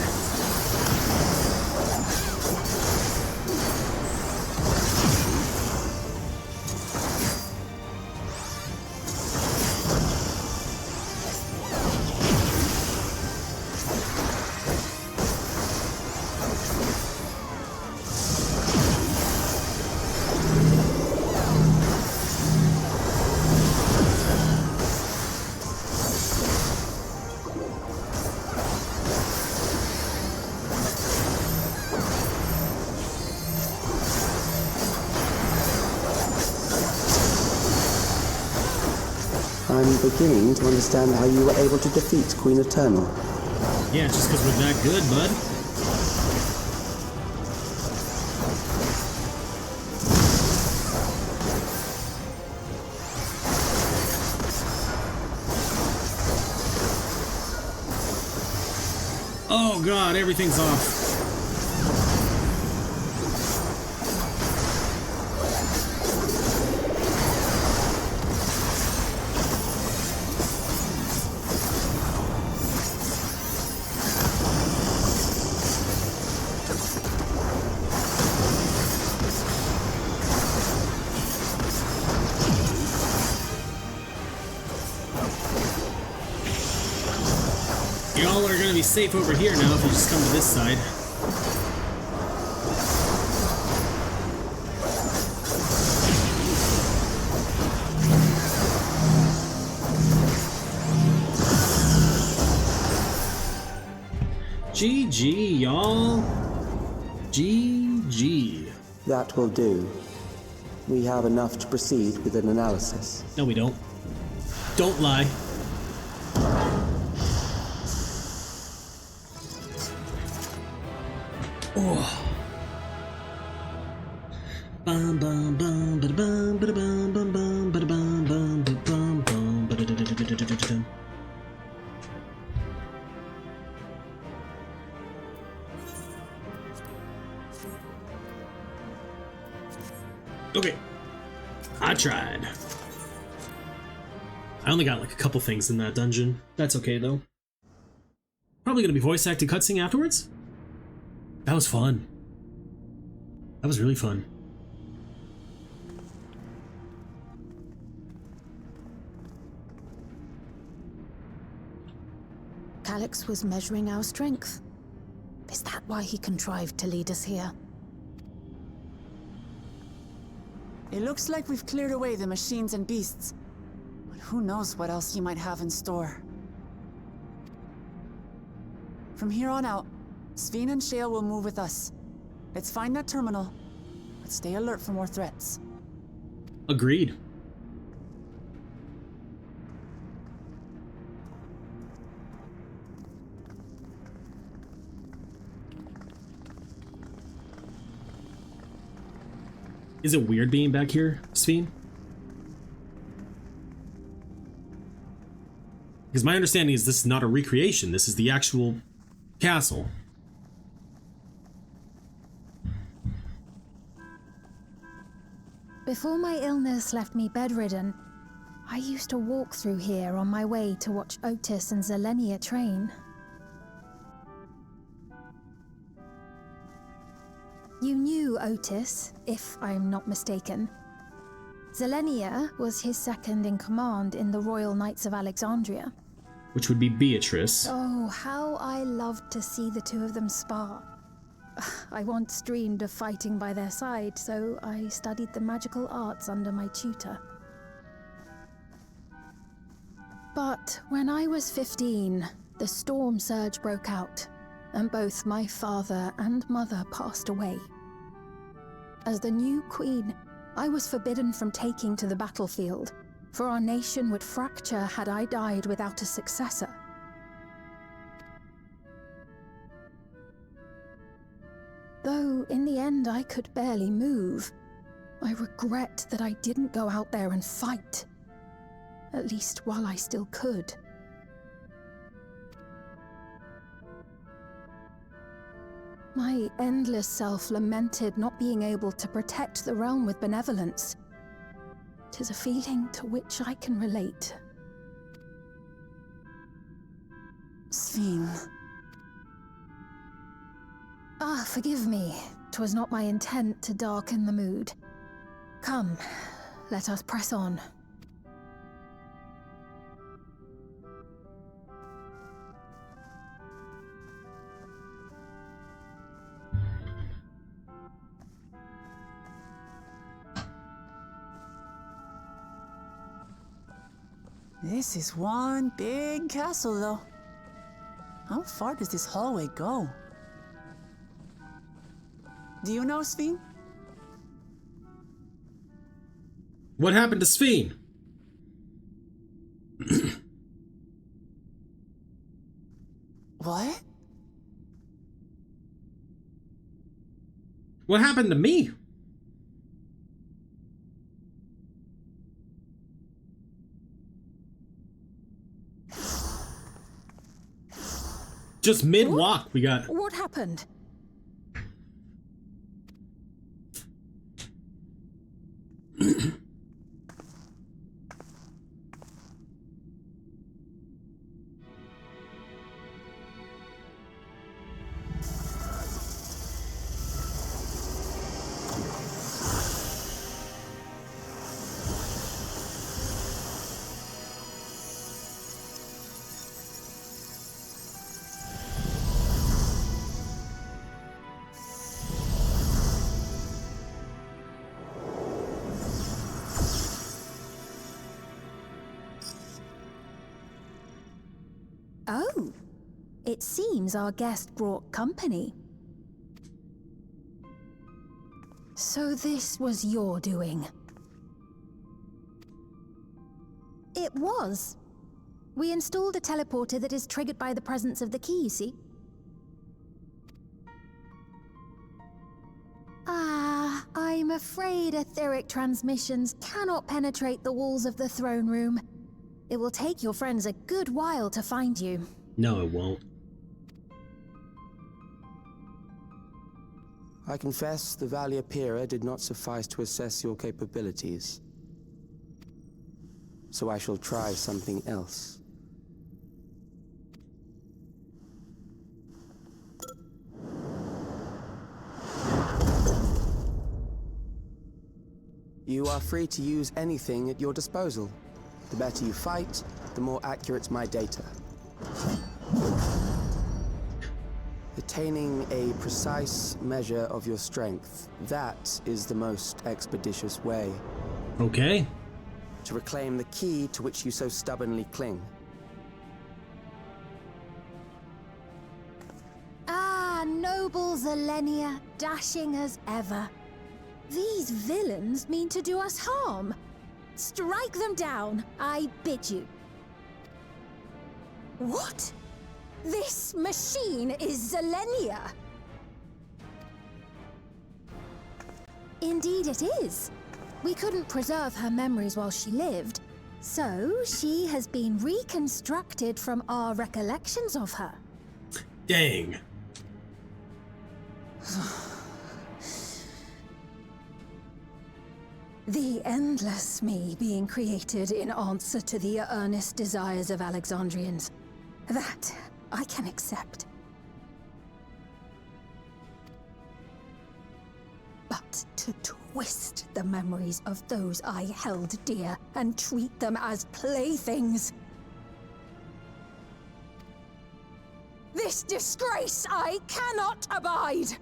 I'm beginning to understand how you were able to defeat Queen Eternal. Yeah, just because we're that good, bud. Oh god, everything's off. Y'all are gonna be safe over here now if you just come to this side. GG, y'all. GG. That will do. We have enough to proceed with an analysis. No, we don't. Don't lie. Oh. Bum bum bum bada bum bada bum bum bum bada bum bum bum bum bada da da da da da. Okay, I tried. I only got like a couple things in that dungeon. That's okay though. Probably gonna be voice acted cutscene afterwards. That was fun. That was really fun. Calyx was measuring our strength. Is that why he contrived to lead us here? It looks like we've cleared away the machines and beasts. But who knows what else he might have in store. From here on out, Sphene and Shale will move with us. Let's find that terminal, but stay alert for more threats. Agreed. Is it weird being back here, Sphene? Because my understanding is this is not a recreation, this is the actual castle. Before my illness left me bedridden, I used to walk through here on my way to watch Otis and Zelenia train. You knew Otis, if I'm not mistaken. Zelenia was his second in command in the Royal Knights of Alexandria. Which would be Beatrice. Oh, how I loved to see the two of them spar. I once dreamed of fighting by their side, so I studied the magical arts under my tutor. But when I was 15, the storm surge broke out, and both my father and mother passed away. As the new queen, I was forbidden from taking to the battlefield, for our nation would fracture had I died without a successor. Though in the end I could barely move, I regret that I didn't go out there and fight. At least while I still could. My endless self lamented not being able to protect the realm with benevolence. 'Tis a feeling to which I can relate. Sphene. Ah, forgive me. 'Twas not my intent to darken the mood. Come, let us press on. This is one big castle, though. How far does this hallway go? Do you know, Sphene? What happened to Sphene? What happened to me? Just mid-walk, we got... What happened? Oh, it seems our guest brought company. So this was your doing? It was. We installed a teleporter that is triggered by the presence of the key, you see? Ah, I'm afraid etheric transmissions cannot penetrate the walls of the throne room. It will take your friends a good while to find you. No, it won't. I confess the Valia Pira did not suffice to assess your capabilities. So I shall try something else. You are free to use anything at your disposal. The better you fight, the more accurate my data. Attaining a precise measure of your strength, that is the most expeditious way. Okay. To reclaim the key to which you so stubbornly cling. Ah, noble Zelenia, dashing as ever. These villains mean to do us harm. Strike them down, I bid you. What? This machine is Zelenia. Indeed it is. We couldn't preserve her memories while she lived, so she has been reconstructed from our recollections of her. Dang. The endless me being created in answer to the earnest desires of Alexandrians. That I can accept. But to twist the memories of those I held dear and treat them as playthings. This disgrace I cannot abide!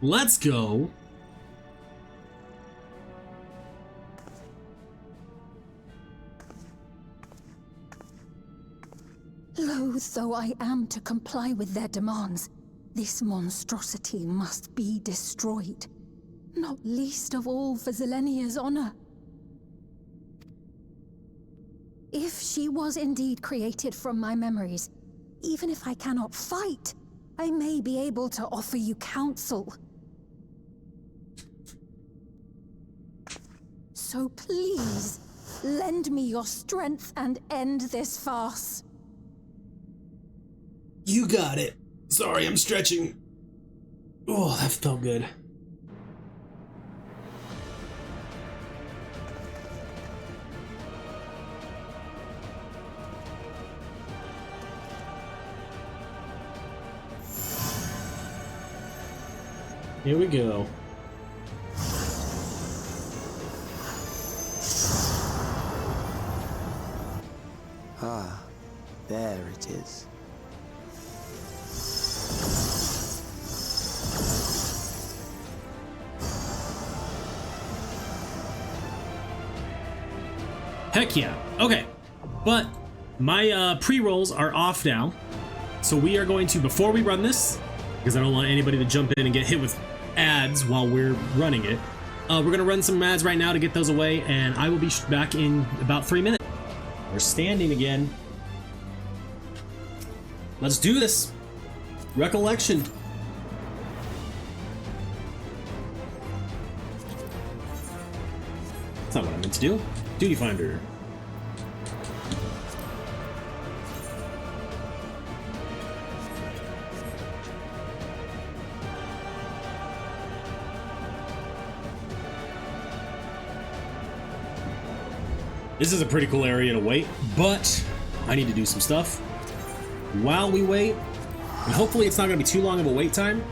Let's go. Loath though I am to comply with their demands, this monstrosity must be destroyed. Not least of all for Zelenia's honor. If she was indeed created from my memories, even if I cannot fight, I may be able to offer you counsel. So please, lend me your strength and end this farce. You got it. Sorry, I'm stretching. Oh, that felt good. Here we go. Ah, there it is. Heck yeah. Okay. But my pre-rolls are off now. So we are going to, before we run this, because I don't want anybody to jump in and get hit with ads while we're running it, we're going to run some ads right now to get those away, and I will be back in about 3 minutes. We're standing again. Let's do this. Recollection. That's not what I meant to do. Duty finder. This is a pretty cool area to wait, but I need to do some stuff while we wait. And hopefully it's not going to be too long of a wait time,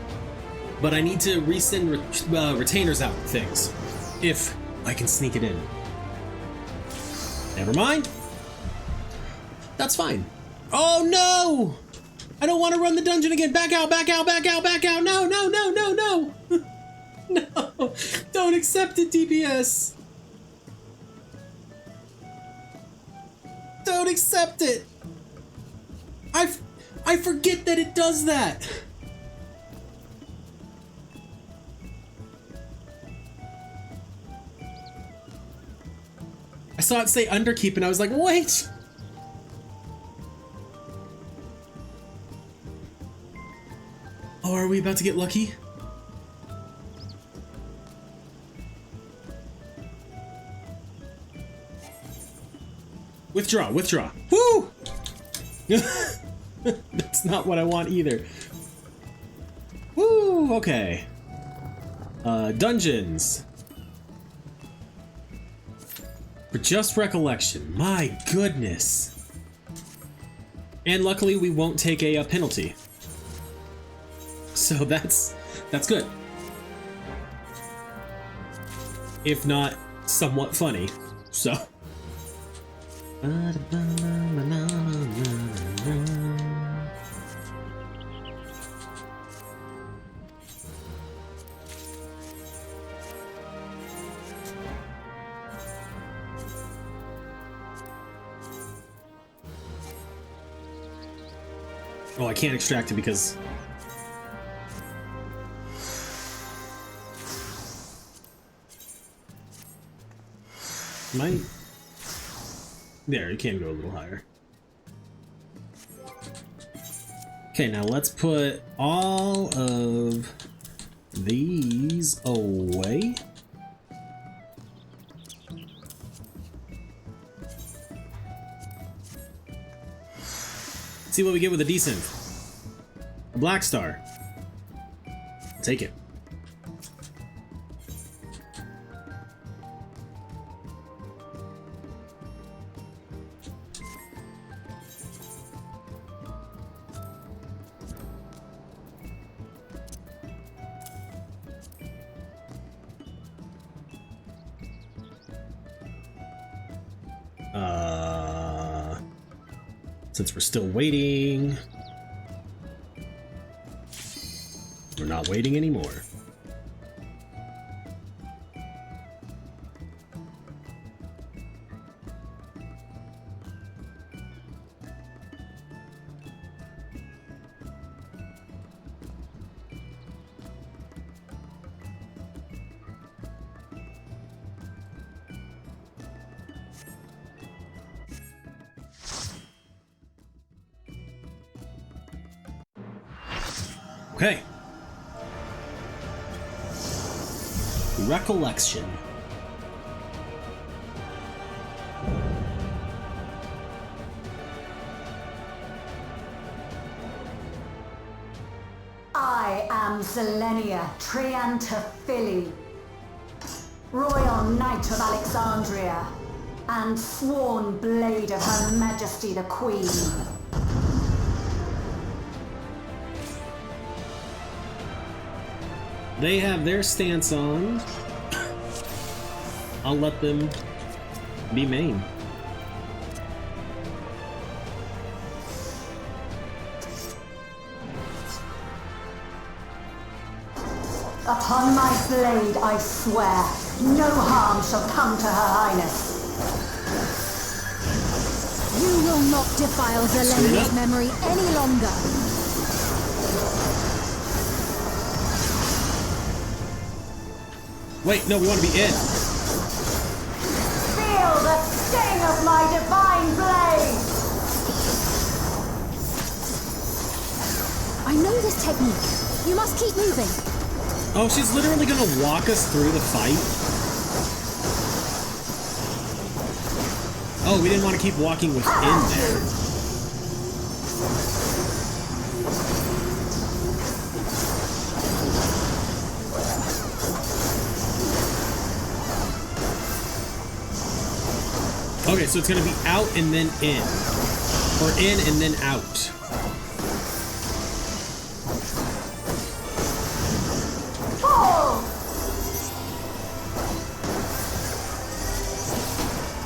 but I need to resend retainers out things, if I can sneak it in. Never mind. That's fine. Oh no! I don't want to run the dungeon again. Back out, back out, back out, back out. No, no, no, no, no. No. Don't accept it, DPS. Don't accept it. I forget that it does that. I saw it say underkeep and I was like, wait. Oh, are we about to get lucky? Withdraw, withdraw. Woo! That's not what I want either. Woo, okay. Dungeons. For just recollection, my goodness. And luckily we won't take a penalty. So that's good. If not somewhat funny, so. Oh, I can't extract it because... Might... There, you can go a little higher. Okay, now let's put all of these away. See what we get with a decent. A black star. Take it. Since we're still waiting, we're not waiting anymore. Okay. Recollection. I am Zelenia Triantaphili, Royal Knight of Alexandria, and sworn blade of Her Majesty the Queen. They have their stance on. I'll let them be main. Upon my blade I swear, no harm shall come to Her Highness. You will not defile Zelenia's memory any longer. Wait, no, we want to be in. Feel the sting of my divine blade! I know this technique. You must keep moving. Oh, she's literally gonna walk us through the fight? Oh, we didn't want to keep walking within there. Okay, so it's gonna be out and then in. Or in and then out.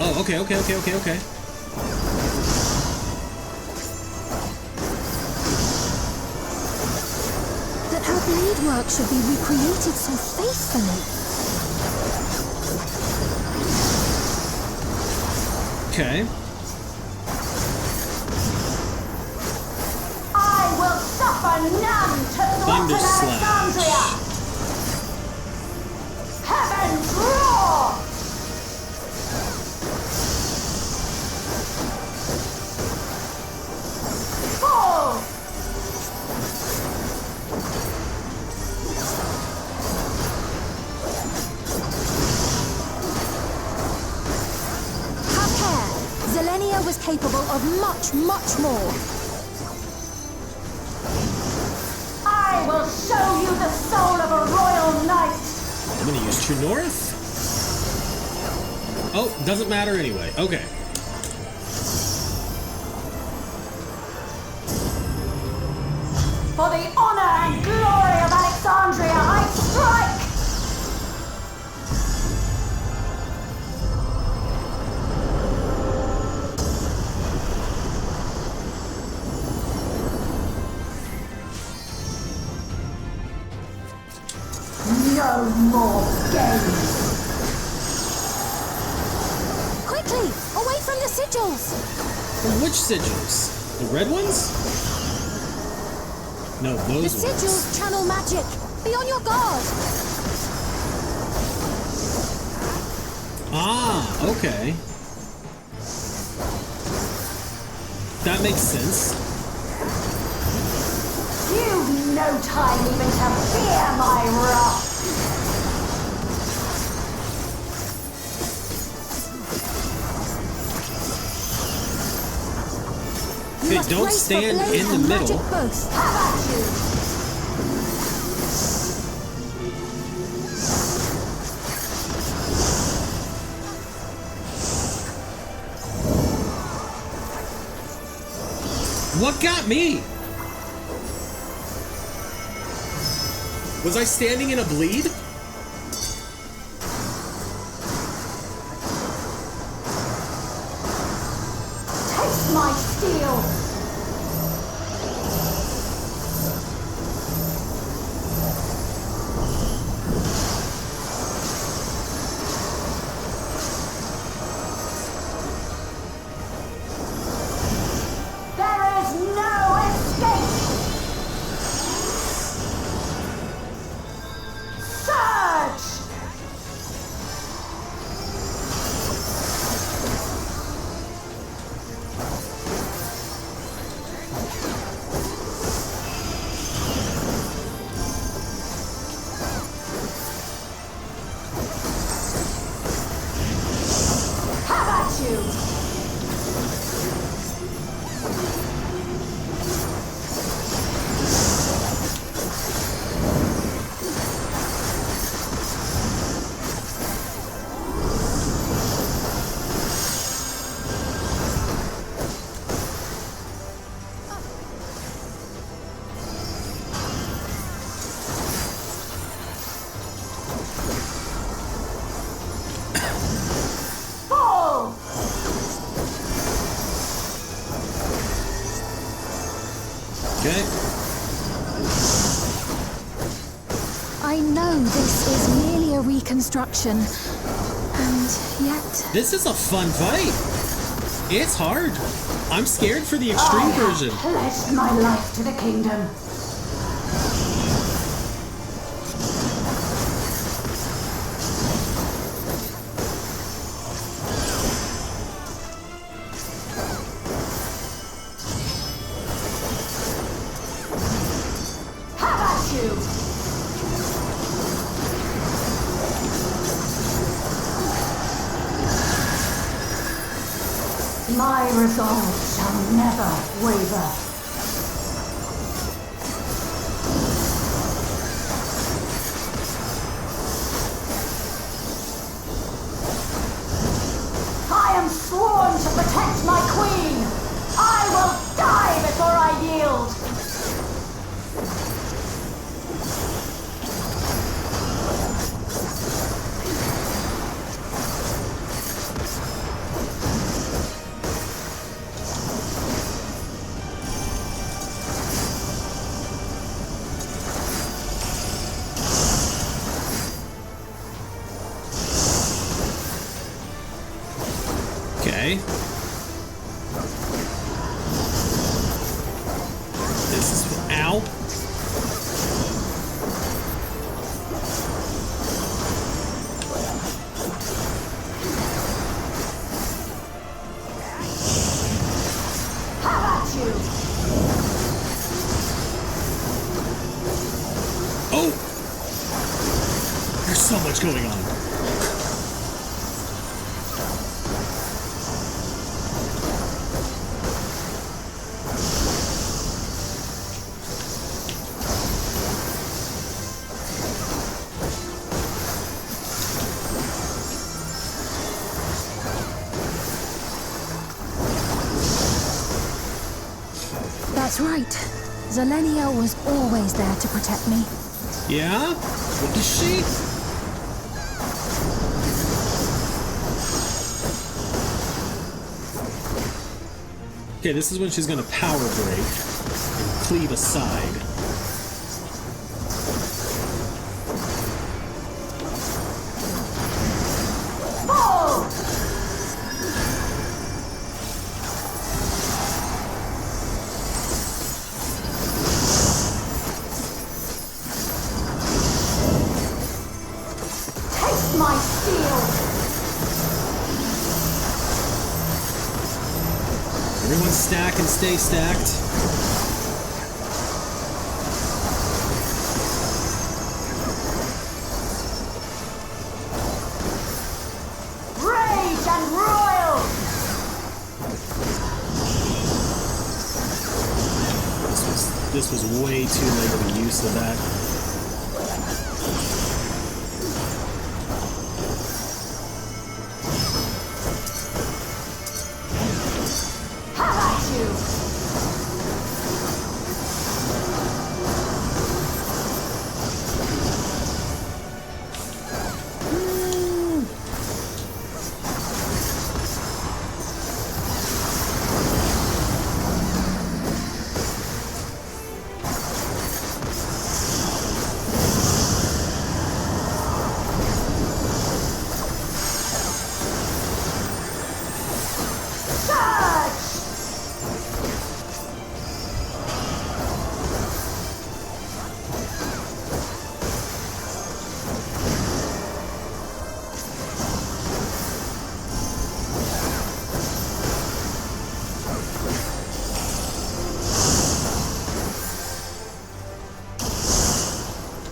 Oh, okay. That her blade work should be recreated so faithfully. Okay. I will suffer none to Thunder threaten slash. Alexandria! Heaven's roar! Fall! Have care. Zelenia was capable of much, much more. I will show you the soul of a royal knight! I'm gonna use True North. Oh, doesn't matter anyway. Okay. For the honor and glory of Alexandria, I strike! No more games! Quickly, away from the sigils! Which sigils? The red ones? No, The those ones. sigils channel magic. Be on your guard. Ah, okay. That makes sense. You've no time even to fear my wrath! Okay, don't stand in the middle. Both. How about you? What got me? Was I standing in a bleed? Taste my steel! There is no escape! Surge! How about you? Fall! Okay. I know this is merely a reconstruction, and yet This is a fun fight. It's hard. I'm scared for the extreme version. Pledged my life to the kingdom. How about you? My resolve shall never waver. I am sworn to protect my queen! I will die before I yield! Okay. This is... Ow. How about you? Oh! There's so much going on. That's right. Zelenia was always there to protect me. Yeah? What is she? Okay, this is when she's gonna power break and cleave aside. My steel! Everyone stack and stay stacked. Rage and royal! This was way too late of a use of that.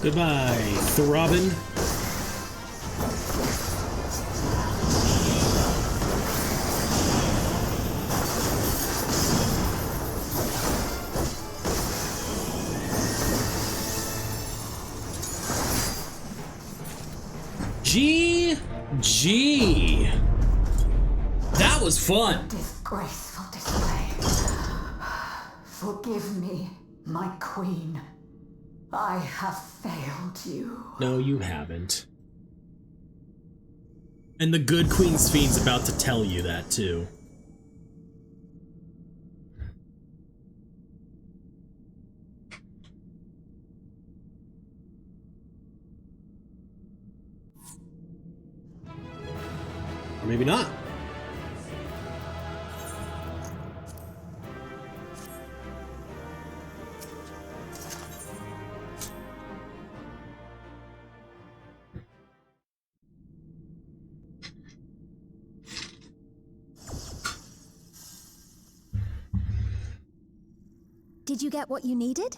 Goodbye, Throbbin. GG. That was fun. Disgraceful display. Forgive me, my queen. I have failed you. No, you haven't. And the good Queen's Fiend's about to tell you that, too. Or maybe not. Did you get what you needed?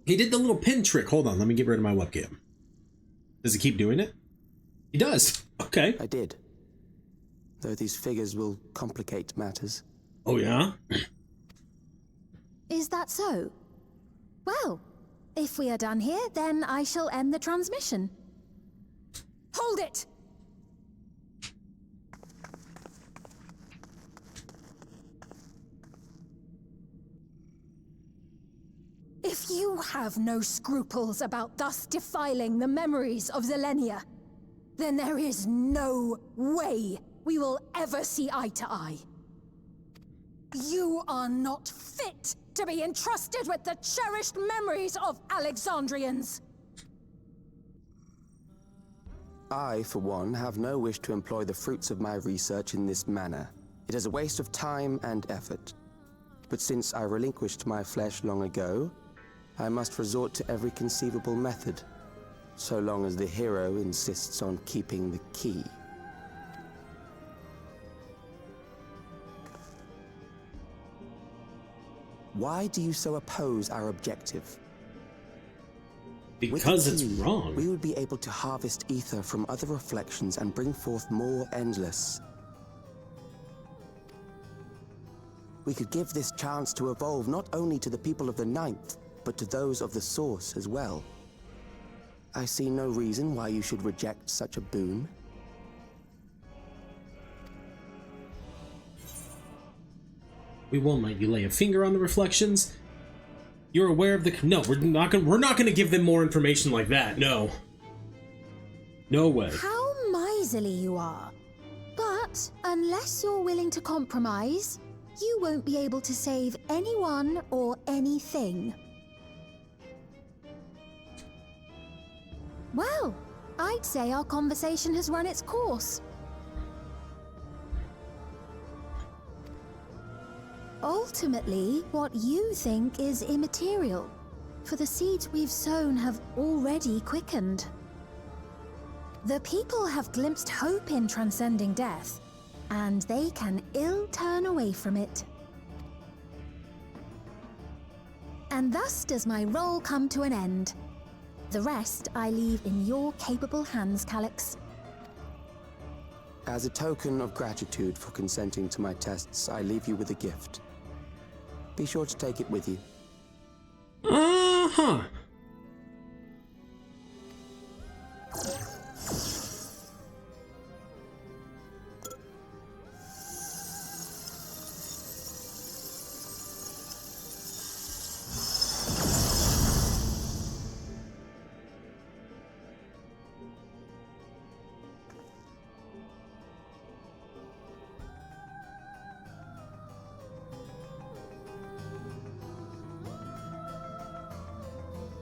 He did the little pin trick. Hold on, let me get rid of my webcam. Does he keep doing it? He does. Okay. I did. Though these figures will complicate matters. Oh, yeah? Is that so? Well, if we are done here, then I shall end the transmission. Hold it! If you have no scruples about thus defiling the memories of Zelenia, then there is no way we will ever see eye to eye. You are not fit to be entrusted with the cherished memories of Alexandrians. I, for one, have no wish to employ the fruits of my research in this manner. It is a waste of time and effort. But since I relinquished my flesh long ago, I must resort to every conceivable method, so long as the hero insists on keeping the key. Why do you so oppose our objective? Because it's wrong. We would be able to harvest ether from other reflections and bring forth more endless. We could give this chance to evolve not only to the people of the Ninth, but to those of the Source as well. I see no reason why you should reject such a boon. We won't let you lay a finger on the reflections. You're aware of the... No, we're not gonna give them more information like that. No. No way. How miserly you are. But unless you're willing to compromise, you won't be able to save anyone or anything. Well, I'd say our conversation has run its course. Ultimately, what you think is immaterial, for the seeds we've sown have already quickened. The people have glimpsed hope in transcending death, and they can ill turn away from it. And thus does my role come to an end. The rest I leave in your capable hands, Calyx. As a token of gratitude for consenting to my tests, I leave you with a gift. Be sure to take it with you. Uh-huh.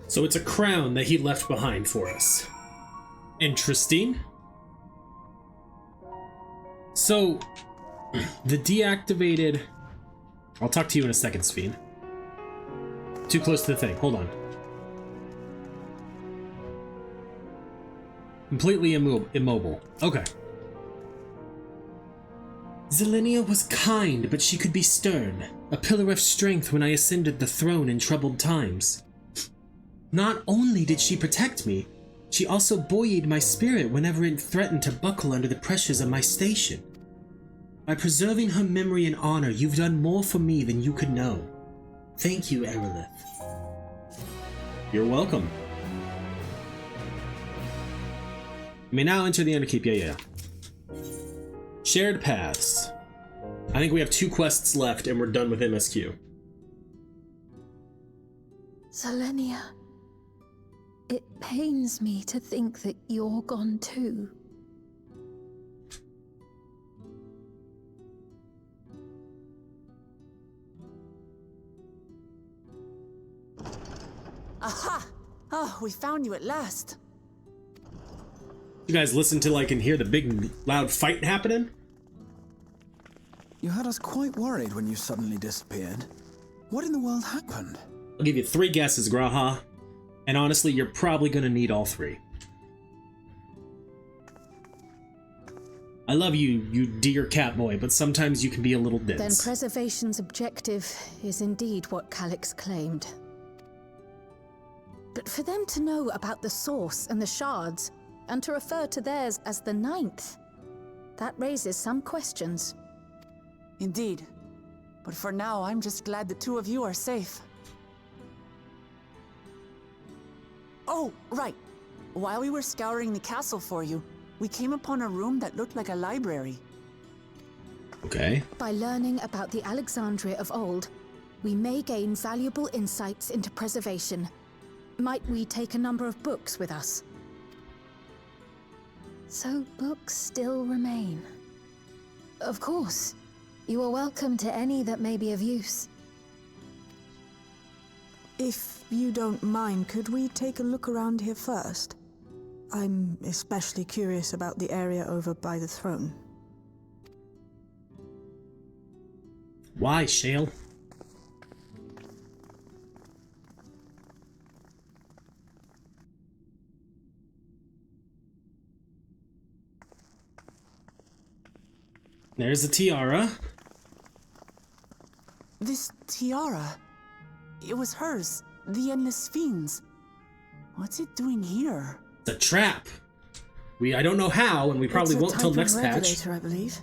So it's a crown that he left behind for us. Interesting. So, the deactivated... I'll talk to you in a second, Sphene. Too close to the thing. Hold on. Completely immobile. Okay. Zelenia was kind, but she could be stern. A pillar of strength when I ascended the throne in troubled times. Not only did she protect me, she also buoyed my spirit whenever it threatened to buckle under the pressures of my station. By preserving her memory and honor, you've done more for me than you could know. Thank you, Arilith. You're welcome. You may now enter the Underkeep. Yeah. Shared paths. I think we have 2 quests left and we're done with MSQ. Zelenia. It pains me to think that you're gone too. Aha! Oh, we found you at last. You guys listen to and hear the big loud fight happening? You had us quite worried when you suddenly disappeared. What in the world happened? I'll give you 3 guesses, Graha. And honestly, you're probably gonna need all 3. I love you, you dear Catboy, but sometimes you can be a little dense. Then preservation's objective is indeed what Calyx claimed. But for them to know about the Source and the Shards, and to refer to theirs as the Ninth, that raises some questions. Indeed. But for now, I'm just glad the two of you are safe. Oh, right. While we were scouring the castle for you, we came upon a room that looked like a library. Okay. By learning about the Alexandria of old, we may gain valuable insights into preservation. Might we take a number of books with us? So books still remain. Of course. You are welcome to any that may be of use. If you don't mind, could we take a look around here first? I'm especially curious about the area over by the throne. Why, Shale? There's a tiara. This tiara, it was hers, the Endless Fiend's. What's it doing here? It's a trap. I don't know how, and we probably won't till next patch. Regulator, I believe.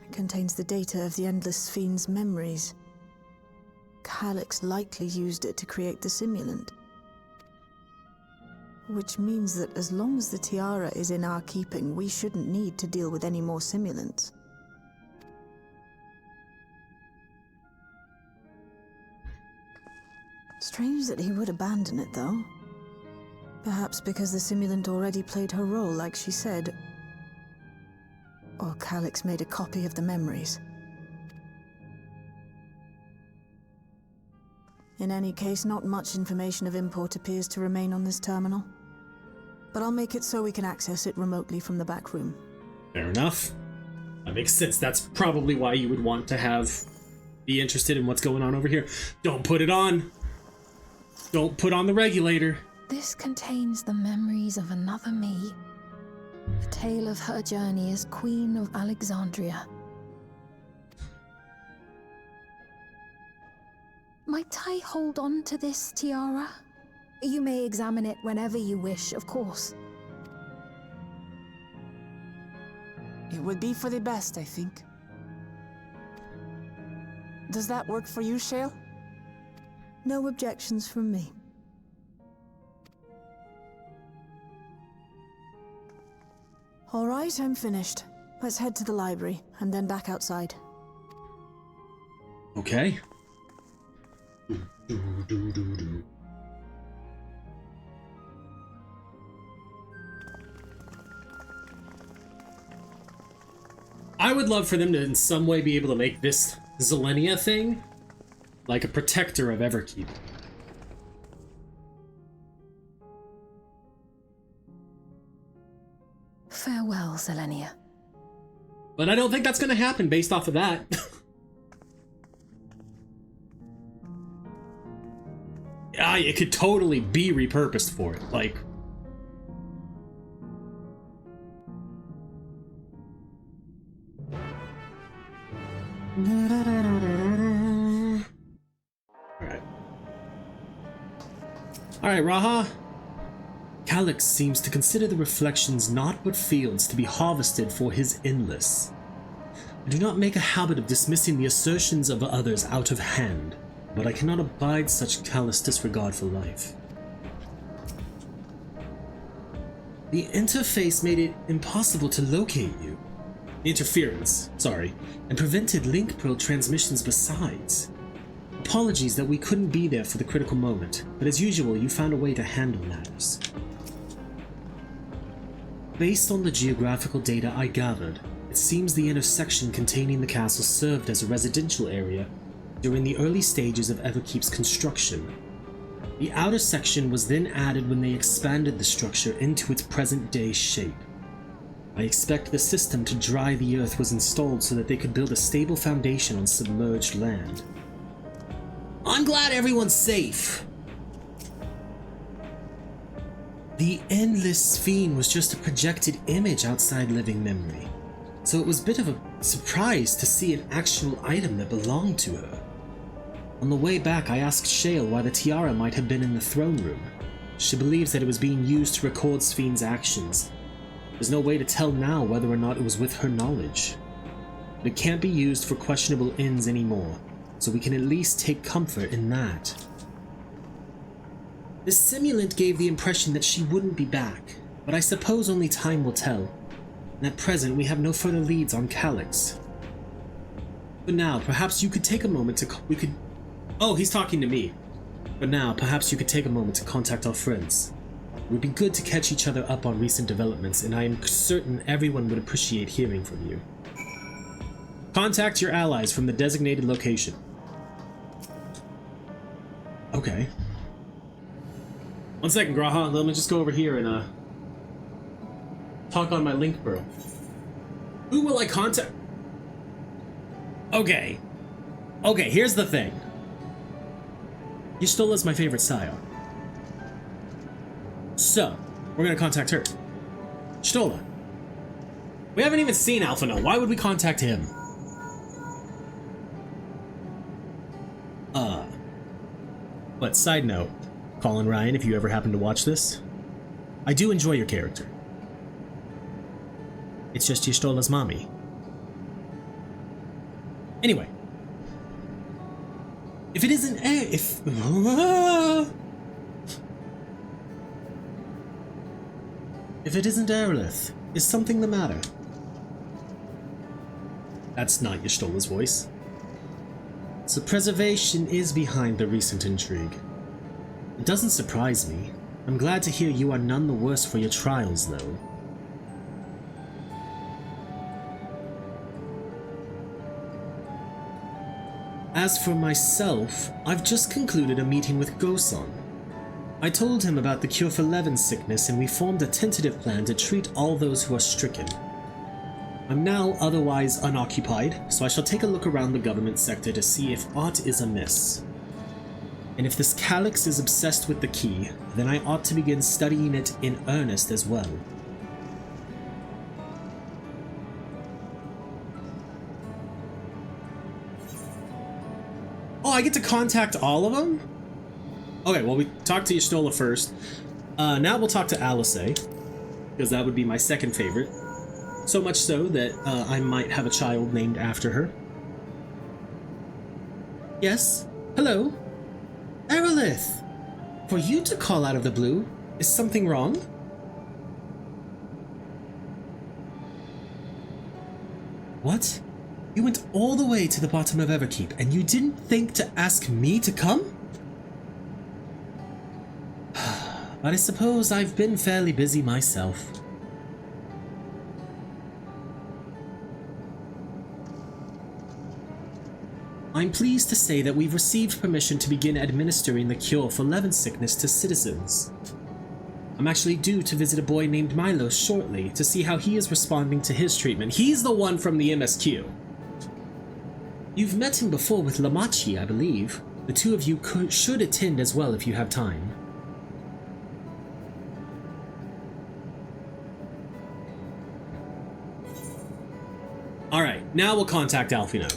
It contains the data of the Endless Fiend's memories. Calyx likely used it to create the simulant. Which means that as long as the tiara is in our keeping, we shouldn't need to deal with any more simulants. Strange that he would abandon it, though. Perhaps because the simulant already played her role, like she said. Or Calyx made a copy of the memories. In any case, not much information of import appears to remain on this terminal. But I'll make it so we can access it remotely from the back room. Fair enough. That makes sense. That's probably why you would want to be interested in what's going on over here. Don't put it on. Don't put on the regulator. This contains the memories of another me. A tale of her journey as Queen of Alexandria. Might I hold on to this tiara? You may examine it whenever you wish, of course. It would be for the best, I think. Does that work for you, Shale? No objections from me. All right, I'm finished. Let's head to the library, and then back outside. Okay. I would love for them to in some way be able to make this Zelenia thing like a protector of Everkeep. Farewell, Zelenia. But I don't think that's going to happen based off of that. It could totally be repurposed for it, like... Alright, Raha. Calyx seems to consider the reflections not but fields to be harvested for his endless. I do not make a habit of dismissing the assertions of others out of hand, but I cannot abide such callous disregard for life. The interface made it impossible to locate you. Interference, sorry, and prevented link pearl transmissions besides. Apologies that we couldn't be there for the critical moment, but as usual, you found a way to handle matters. Based on the geographical data I gathered, it seems the inner section containing the castle served as a residential area during the early stages of Everkeep's construction. The outer section was then added when they expanded the structure into its present-day shape. I expect the system to dry the earth was installed so that they could build a stable foundation on submerged land. I'm glad everyone's safe! The Endless Fiend was just a projected image outside living memory, so it was a bit of a surprise to see an actual item that belonged to her. On the way back, I asked Shale why the tiara might have been in the throne room. She believes that it was being used to record Sfiend's actions. There's no way to tell now whether or not it was with her knowledge. but it can't be used for questionable ends anymore, so we can at least take comfort in that. The simulant gave the impression that she wouldn't be back, but I suppose only time will tell. And at present, we have no further leads on Calyx. But now, perhaps you could take a moment to Oh, he's talking to me. But now, perhaps you could take a moment to contact our friends. It would be good to catch each other up on recent developments, and I am certain everyone would appreciate hearing from you. Contact your allies from the designated location. Okay. 1 second, Graha. Let me just go over here and talk on my link bro. Who will I contact? Okay. Okay, here's the thing. Y'shtola's my favorite sire. So, we're gonna contact her. Y'shtola. We haven't even seen Alphino. Why would we contact him? But side note, Colin Ryan, if you ever happen to watch this, I do enjoy your character. It's just Y'shtola's mommy. Anyway. If it isn't if it isn't Arilith, is something the matter? That's not Y'shtola's voice. So preservation is behind the recent intrigue. It doesn't surprise me. I'm glad to hear you are none the worse for your trials, though. As for myself, I've just concluded a meeting with Goson. I told him about the cure for Levin sickness, and we formed a tentative plan to treat all those who are stricken. I'm now otherwise unoccupied, so I shall take a look around the government sector to see if aught is amiss. And if this Calyx is obsessed with the key, then I ought to begin studying it in earnest as well. Oh, I get to contact all of them? Okay, well, we talked to Y'shtola first. Now we'll talk to Alice, because that would be my second favorite. So much so that I might have a child named after her. Yes? Hello? Arilith! For you to call out of the blue, is something wrong? What? You went all the way to the bottom of Everkeep, and you didn't think to ask me to come? But I suppose I've been fairly busy myself. I'm pleased to say that we've received permission to begin administering the cure for Levin sickness to citizens. I'm actually due to visit a boy named Milo shortly to see how he is responding to his treatment. He's the one from the MSQ. You've met him before with Lamachi, I believe. The two of you should attend as well if you have time. Alright, now we'll contact Alphino.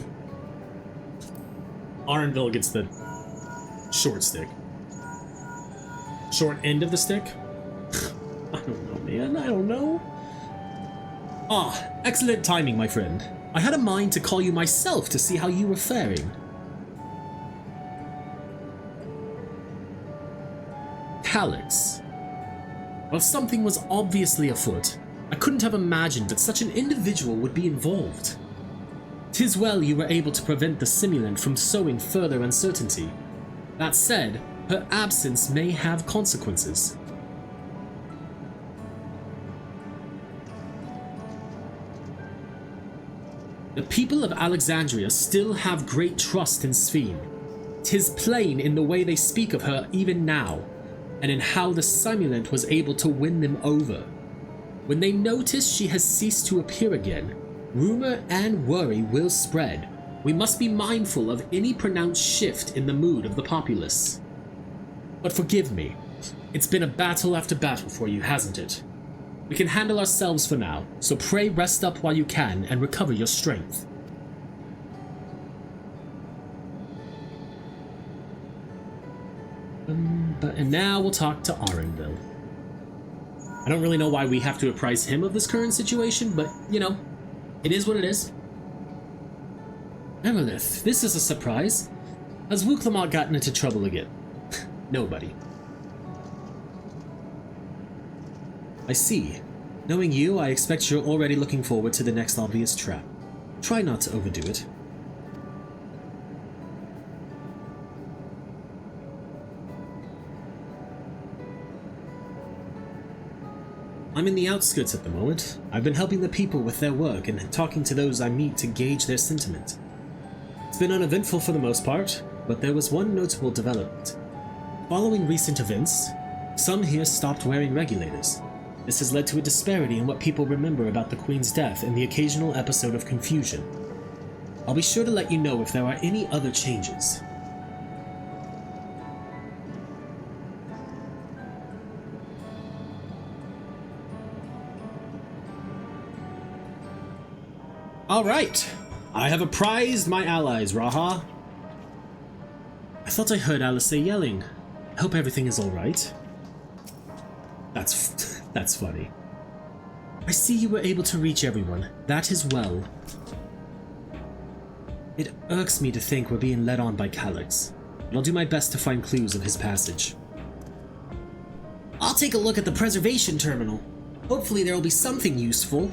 Arenville gets the short stick. Short end of the stick? I don't know, man. I don't know. Ah, excellent timing, my friend. I had a mind to call you myself to see how you were faring. Calyx. Well, something was obviously afoot. I couldn't have imagined that such an individual would be involved. 'Tis well you were able to prevent the simulant from sowing further uncertainty. That said, her absence may have consequences. The people of Alexandria still have great trust in Sphene. 'Tis plain in the way they speak of her even now, and in how the simulant was able to win them over. When they notice she has ceased to appear again, rumor and worry will spread. We must be mindful of any pronounced shift in the mood of the populace. But forgive me, it's been a battle after battle for you, hasn't it? We can handle ourselves for now, so pray rest up while you can and recover your strength. And now we'll talk to Arenville. I don't really know why we have to apprise him of this current situation, but, you know, it is what it is. Arilith, this is a surprise. Has Wuklamot gotten into trouble again? Nobody. I see. Knowing you, I expect you're already looking forward to the next obvious trap. Try not to overdo it. I'm in the outskirts at the moment. I've been helping the people with their work and talking to those I meet to gauge their sentiment. It's been uneventful for the most part, but there was one notable development. Following recent events, some here stopped wearing regulators. This has led to a disparity in what people remember about the Queen's death and the occasional episode of confusion. I'll be sure to let you know if there are any other changes. Alright, I have apprised my allies, Raha. I thought I heard Alice yelling. I hope everything is alright. That's funny. I see you were able to reach everyone. That is well. It irks me to think we're being led on by Calyx, but I'll do my best to find clues of his passage. I'll take a look at the preservation terminal. Hopefully there will be something useful.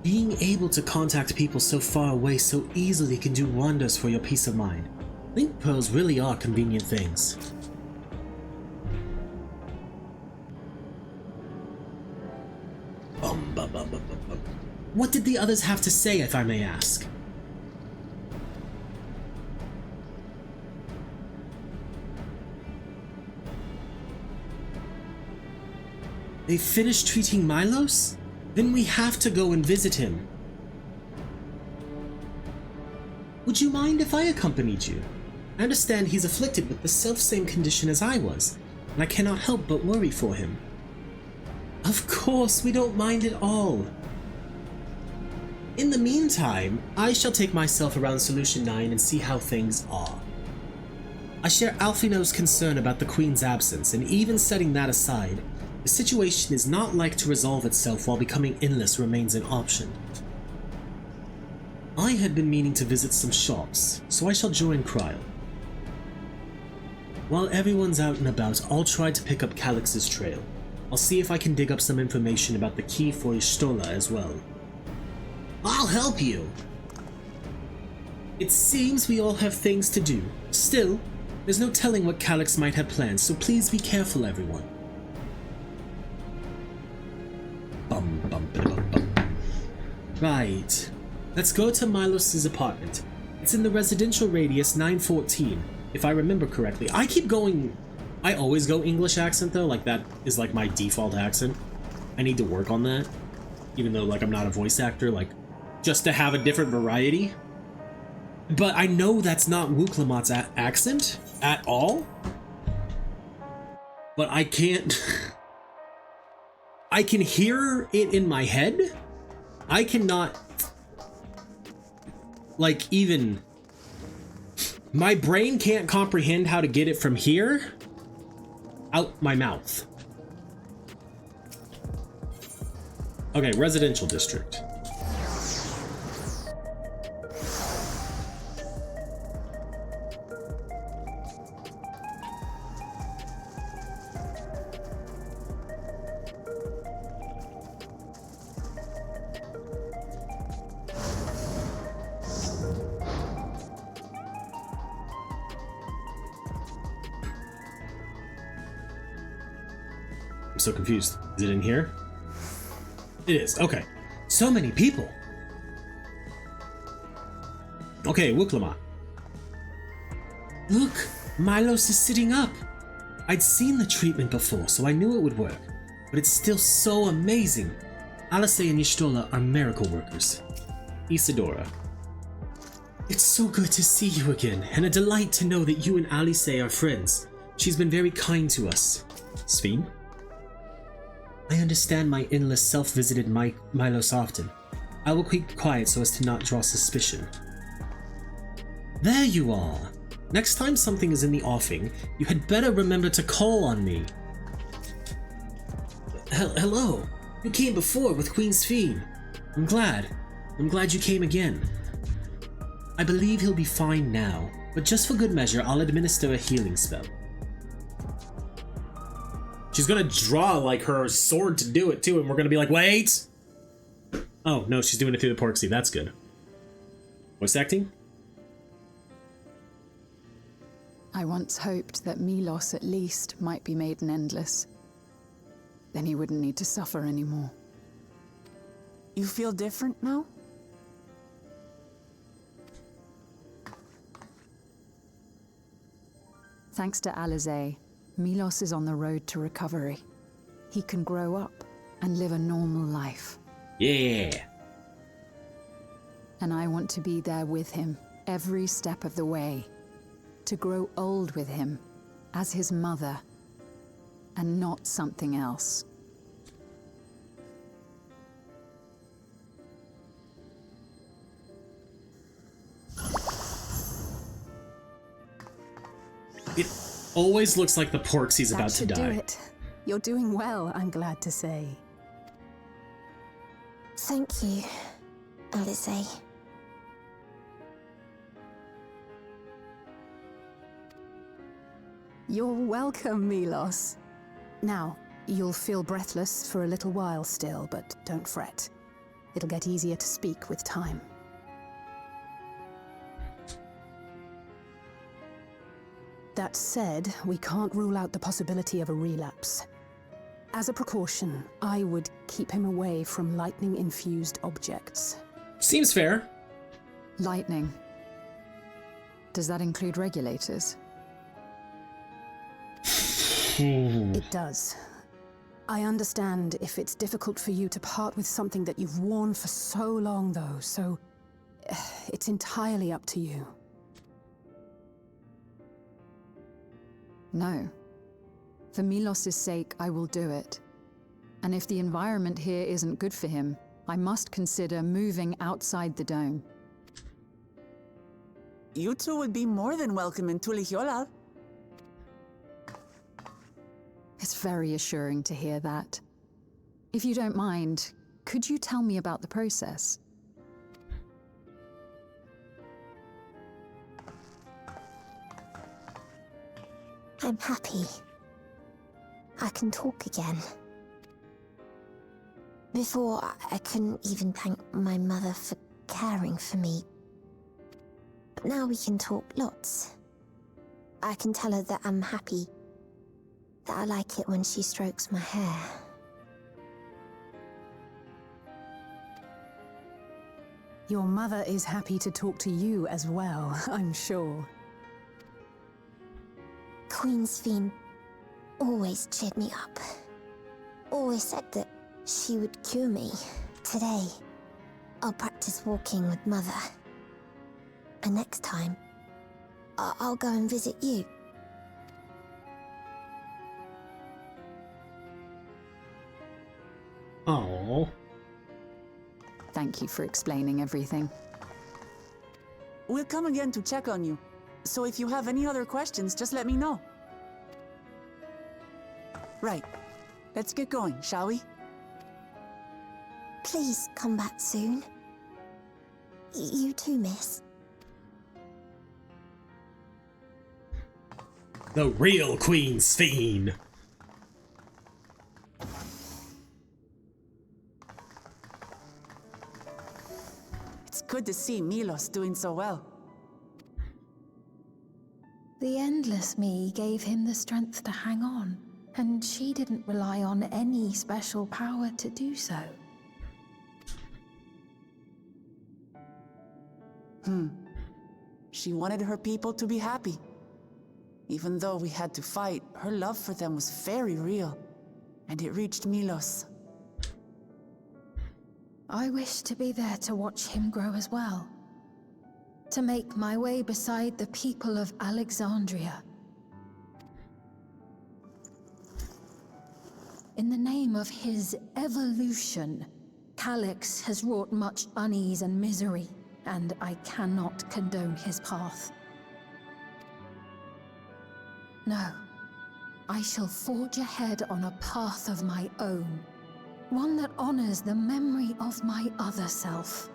Being able to contact people so far away so easily can do wonders for your peace of mind. Link pearls really are convenient things. What did the others have to say, if I may ask? They finished treating Milos? Then we have to go and visit him. Would you mind if I accompanied you? I understand he's afflicted with the self-same condition as I was, and I cannot help but worry for him. Of course, we don't mind at all. In the meantime, I shall take myself around Solution 9 and see how things are. I share Alfino's concern about the Queen's absence, and even setting that aside, the situation is not like to resolve itself while becoming endless remains an option. I had been meaning to visit some shops, so I shall join Cryle. While everyone's out and about, I'll try to pick up Calyx's trail. I'll see if I can dig up some information about the key for Y'shtola as well. I'll help you! It seems we all have things to do. Still, there's no telling what Calyx might have planned, so please be careful, everyone. Right. Let's go to Milos' apartment. It's in the residential radius 914, if I remember correctly. I always go English accent though, like that is like my default accent. I need to work on that, even though like I'm not a voice actor, like just to have a different variety. But I know that's not Wuklamot's accent at all. But I can't... I can hear it in my head. I cannot... like even... my brain can't comprehend how to get it from here out my mouth. Okay, residential district. I'm so confused. Is it in here? It is. Okay. So many people. Okay, Wuklamot. Look, Milos is sitting up. I'd seen the treatment before, so I knew it would work. But it's still so amazing. Alice and Y'shtola are miracle workers. Isadora. It's so good to see you again, and a delight to know that you and Alice are friends. She's been very kind to us. Sveen? I understand my endless self-visited Milos often. I will keep quiet so as to not draw suspicion. There you are! Next time something is in the offing, you had better remember to call on me. Hello. You came before with Queen Sphene. I'm glad. I'm glad you came again. I believe he'll be fine now, but just for good measure, I'll administer a healing spell. She's gonna draw, like, her sword to do it, too, and we're gonna be like, wait! Oh, no, she's doing it through the pork seed. That's good. Voice acting? I once hoped that Milos at least might be made an endless. Then he wouldn't need to suffer anymore. You feel different now? Thanks to Alizé, Milos is on the road to recovery. He can grow up and live a normal life. Yeah. And I want to be there with him every step of the way. To grow old with him as his mother and not something else. It always looks like the Porksy's about to die. That should do it. You're doing well, I'm glad to say. Thank you, Alizé. You're welcome, Milos. Now, you'll feel breathless for a little while still, but don't fret. It'll get easier to speak with time. That said, we can't rule out the possibility of a relapse. As a precaution, I would keep him away from lightning-infused objects. Seems fair. Lightning. Does that include regulators? It does. I understand if it's difficult for you to part with something that you've worn for so long, though, so it's entirely up to you. No. For Milos' sake, I will do it. And if the environment here isn't good for him, I must consider moving outside the dome. You two would be more than welcome in Tulihyolal. It's very assuring to hear that. If you don't mind, could you tell me about the process? I'm happy. I can talk again. Before, I couldn't even thank my mother for caring for me. But now we can talk lots. I can tell her that I'm happy. That I like it when she strokes my hair. Your mother is happy to talk to you as well, I'm sure. Queen Sphene always cheered me up. Always said that she would cure me. Today, I'll practice walking with Mother. And next time, I'll go and visit you. Oh. Thank you for explaining everything. We'll come again to check on you. So if you have any other questions, just let me know. Right. Let's get going, shall we? Please come back soon. You too, miss. The real Queen Sphene. It's good to see Milos doing so well. The Endless Me gave him the strength to hang on, and she didn't rely on any special power to do so. She wanted her people to be happy. Even though we had to fight, her love for them was very real, and it reached Milos. I wish to be there to watch him grow as well. To make my way beside the people of Alexandria. In the name of his evolution, Calyx has wrought much unease and misery, and I cannot condone his path. No, I shall forge ahead on a path of my own, one that honors the memory of my other self,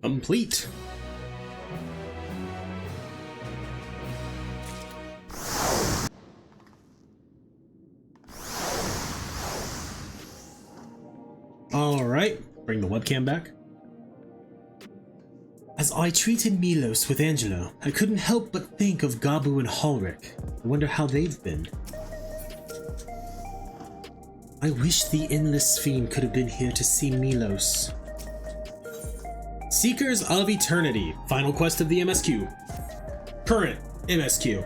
Complete. Alright, bring the webcam back. As I treated Milos with Angelo, I couldn't help but think of Gabu and Halric. I wonder how they've been. I wish the Endless Fiend could have been here to see Milos. Seekers of Eternity, final quest of the MSQ. Current MSQ.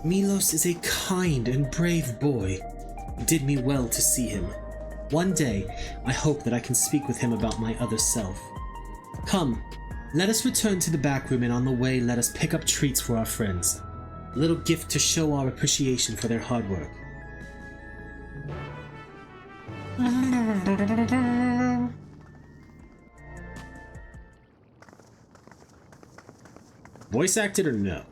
Milos is a kind and brave boy. It did me well to see him. One day, I hope that I can speak with him about my other self. Come, let us return to the back room, and on the way let us pick up treats for our friends. A little gift to show our appreciation for their hard work. Voice acted or no?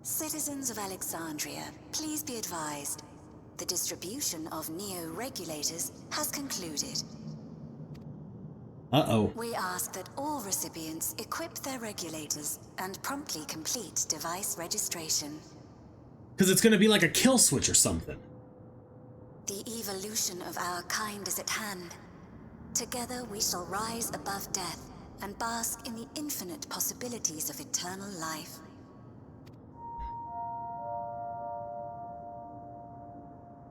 Citizens of Alexandria, please be advised. The distribution of neo-regulators has concluded. Uh-oh. We ask that all recipients equip their regulators and promptly complete device registration. Because it's going to be like a kill switch or something. The evolution of our kind is at hand. Together we shall rise above death and bask in the infinite possibilities of eternal life.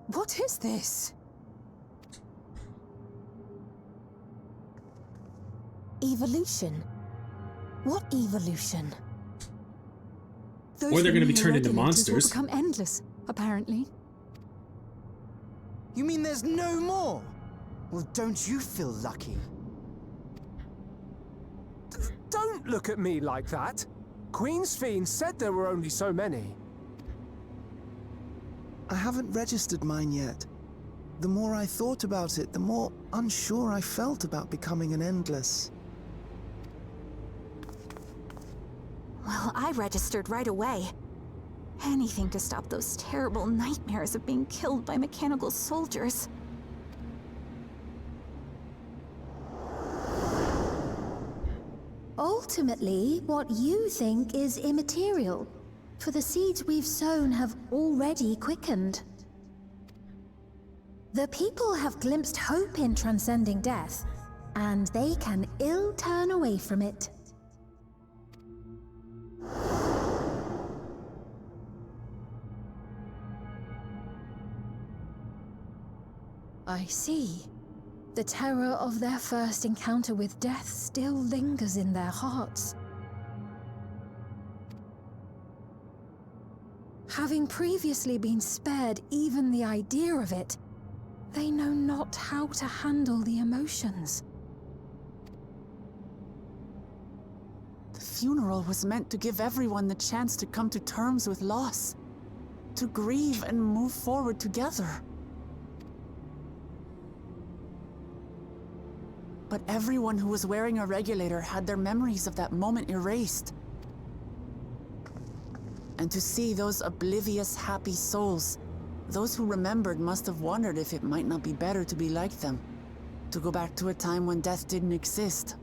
What is this? Evolution? What evolution? Or they're going to be turned into monsters. Will become endless, apparently. You mean there's no more? Well, don't you feel lucky? Don't look at me like that. Queen's Fiend said there were only so many. I haven't registered mine yet. The more I thought about it, the more unsure I felt about becoming an Endless. Well, I registered right away. Anything to stop those terrible nightmares of being killed by mechanical soldiers. Ultimately, what you think is immaterial, for the seeds we've sown have already quickened. The people have glimpsed hope in transcending death, and they can ill turn away from it. I see. The terror of their first encounter with death still lingers in their hearts. Having previously been spared even the idea of it, they know not how to handle the emotions. The funeral was meant to give everyone the chance to come to terms with loss, to grieve and move forward together. But everyone who was wearing a regulator had their memories of that moment erased. And to see those oblivious, happy souls, those who remembered must have wondered if it might not be better to be like them, to go back to a time when death didn't exist.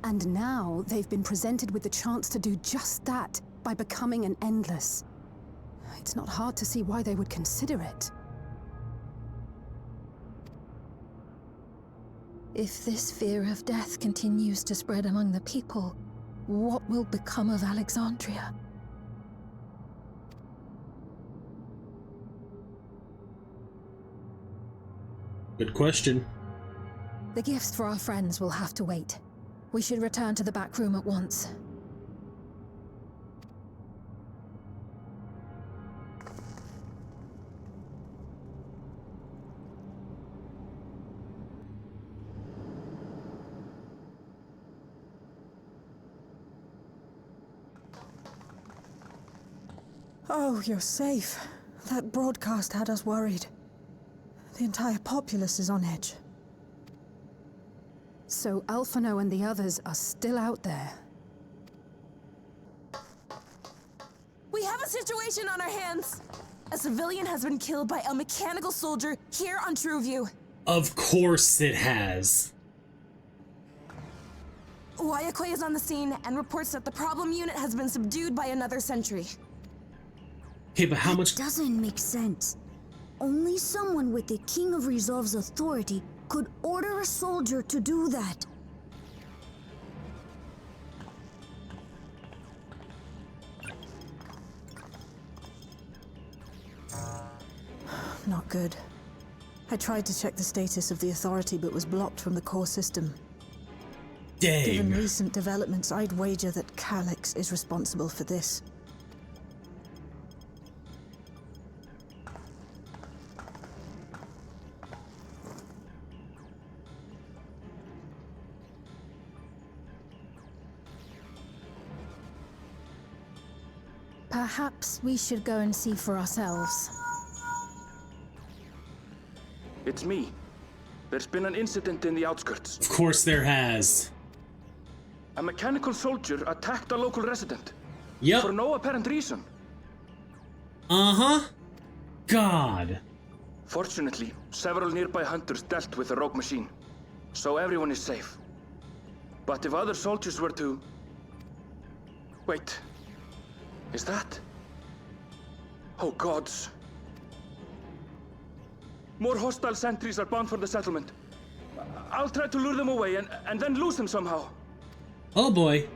And now they've been presented with the chance to do just that by becoming an Endless. It's not hard to see why they would consider it. If this fear of death continues to spread among the people, what will become of Alexandria? Good question. The gifts for our friends will have to wait. We should return to the back room at once. Oh, you're safe. That broadcast had us worried. The entire populace is on edge. So Alphano and the others are still out there. situation on our hands. A civilian has been killed by a mechanical soldier here on Trueview. Of course it has. Wayakwe is on the scene and reports that the problem unit has been subdued by another sentry. Okay, but how much... Doesn't make sense. Only someone with the King of Resolve's authority could order a soldier to do that. Not good. I tried to check the status of the authority but was blocked from the core system. Dang. Given recent developments, I'd wager that Calyx is responsible for this. Perhaps we should go and see for ourselves. It's me. There's been an incident in the outskirts. Of course there has. A mechanical soldier attacked a local resident. Yep. For no apparent reason. Uh-huh. God. Fortunately, several nearby hunters dealt with the rogue machine, so everyone is safe. But if other soldiers were to... Wait. Is that... Oh gods. More hostile sentries are bound for the settlement. I'll try to lure them away and then lose them somehow. Oh boy.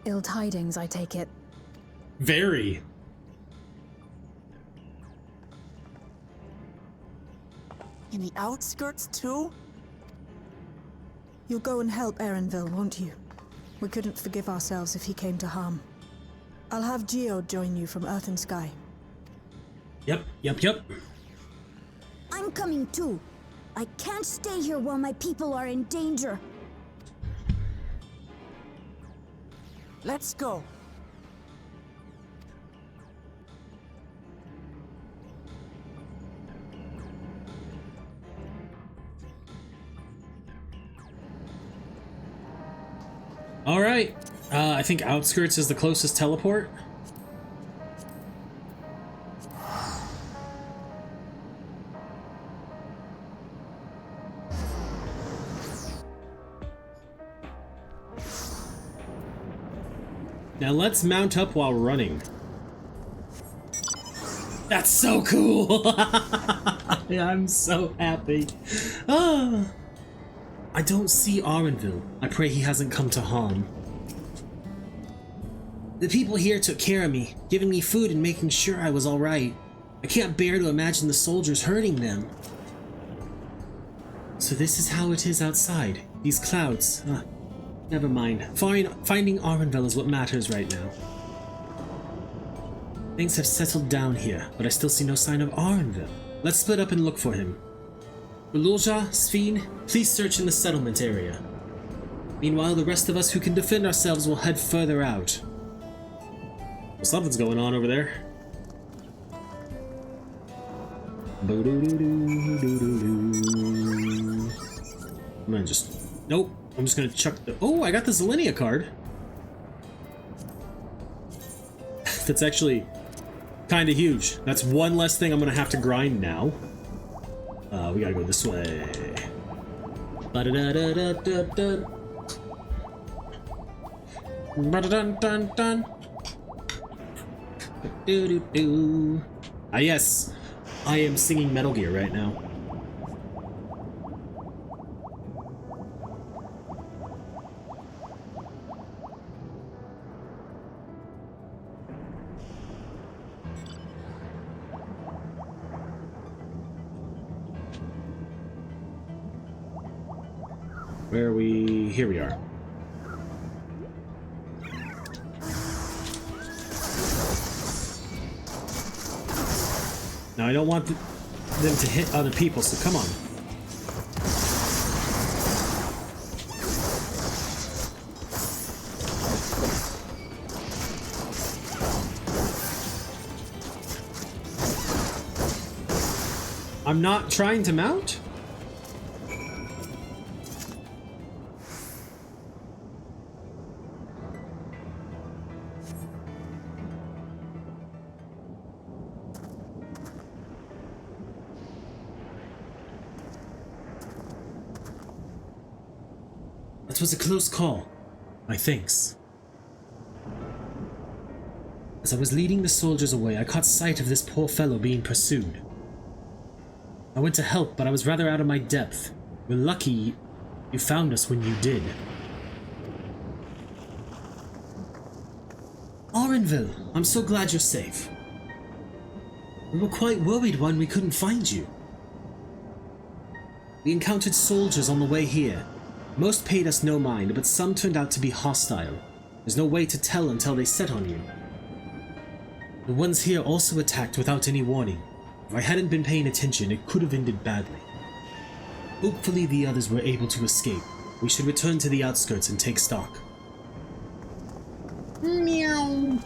Ill tidings, I take it. Very. In the outskirts, too? You'll go and help Erenville, won't you? We couldn't forgive ourselves if he came to harm. I'll have Geo join you from Earth and Sky. Yep. I'm coming too. I can't stay here while my people are in danger. Let's go. All right. I think outskirts is the closest teleport. Now let's mount up while running. That's so cool! I'm so happy. Ah. I don't see Arenville. I pray he hasn't come to harm. The people here took care of me, giving me food and making sure I was alright. I can't bear to imagine the soldiers hurting them. So this is how it is outside. These clouds. Never mind. Finding Arenville is what matters right now. Things have settled down here, but I still see no sign of Arenville. Let's split up and look for him. Ululja, Sphene, please search in the settlement area. Meanwhile, the rest of us who can defend ourselves will head further out. Well, something's going on over there. I'm gonna just... Nope. I'm just gonna chuck the... Oh, I got the Zelenia card. That's actually kind of huge. That's one less thing I'm gonna have to grind now. We gotta go this way. Ba-da-da-da-da-da-da. Ba-da-dun-dun-dun. Do-do-do. Ah, yes. I am singing Metal Gear right now. Where are we? Here we are. Now I don't want them to hit other people, so come on. I'm not trying to mount? That was a close call. My thanks. As I was leading the soldiers away, I caught sight of this poor fellow being pursued. I went to help, but I was rather out of my depth. We're lucky you found us when you did. Orenville, I'm so glad you're safe. We were quite worried when we couldn't find you. We encountered soldiers on the way here. Most paid us no mind, but some turned out to be hostile. There's no way to tell until they set on you. The ones here also attacked without any warning. If I hadn't been paying attention, it could have ended badly. Hopefully the others were able to escape. We should return to the outskirts and take stock. Meow.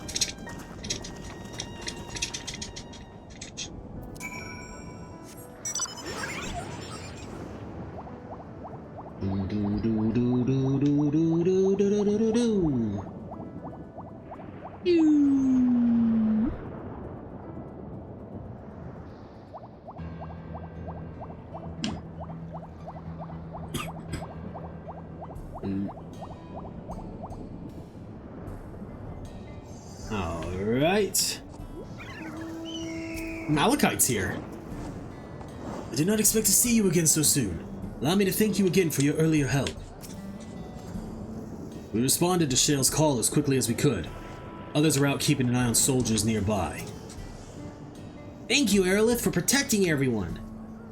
Alright. Malachite's here. I did not expect to see you again so soon. Allow me to thank you again for your earlier help. We responded to Shale's call as quickly as we could. Others are out keeping an eye on soldiers nearby. Thank you, Arilith, for protecting everyone.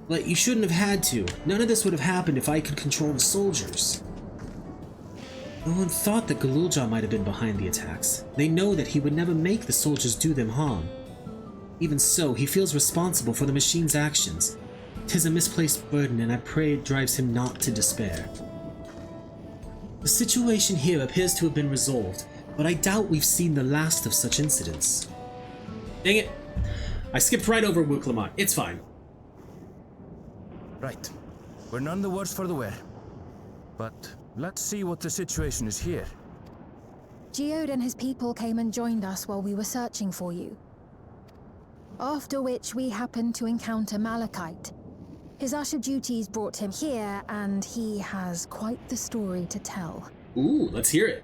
But you shouldn't have had to. None of this would have happened if I could control the soldiers. No one thought that Galulja might have been behind the attacks. They know that he would never make the soldiers do them harm. Even so, he feels responsible for the machine's actions. 'Tis a misplaced burden, and I pray it drives him not to despair. The situation here appears to have been resolved, but I doubt we've seen the last of such incidents. Dang it! I skipped right over Wuklamot. It's fine. Right. We're none the worse for the wear. But let's see what the situation is here. Geode and his people came and joined us while we were searching for you. After which we happened to encounter Malachite. His usher duties brought him here, and he has quite the story to tell. Ooh, let's hear it.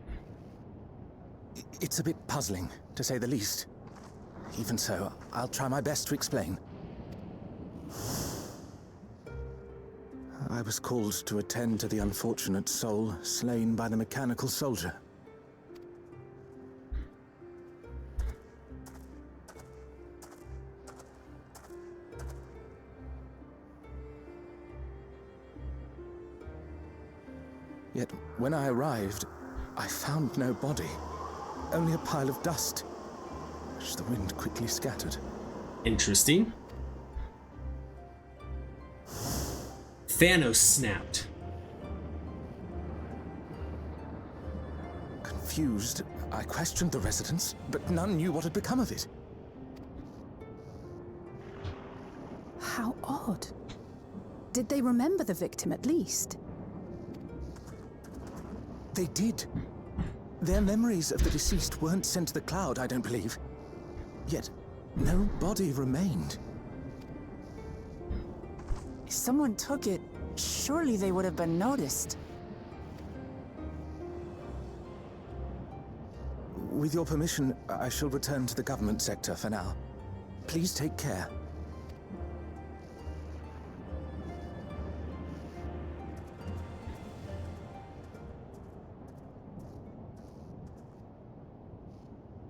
It's a bit puzzling, to say the least. Even so, I'll try my best to explain. I was called to attend to the unfortunate soul slain by the mechanical soldier. Yet, when I arrived, I found no body, only a pile of dust, which the wind quickly scattered. Interesting. Thanos snapped. Confused, I questioned the residents, but none knew what had become of it. How odd. Did they remember the victim at least? They did. Their memories of the deceased weren't sent to the cloud, I don't believe. Yet, no body remained. If someone took it, surely they would have been noticed. With your permission, I shall return to the government sector for now. Please take care.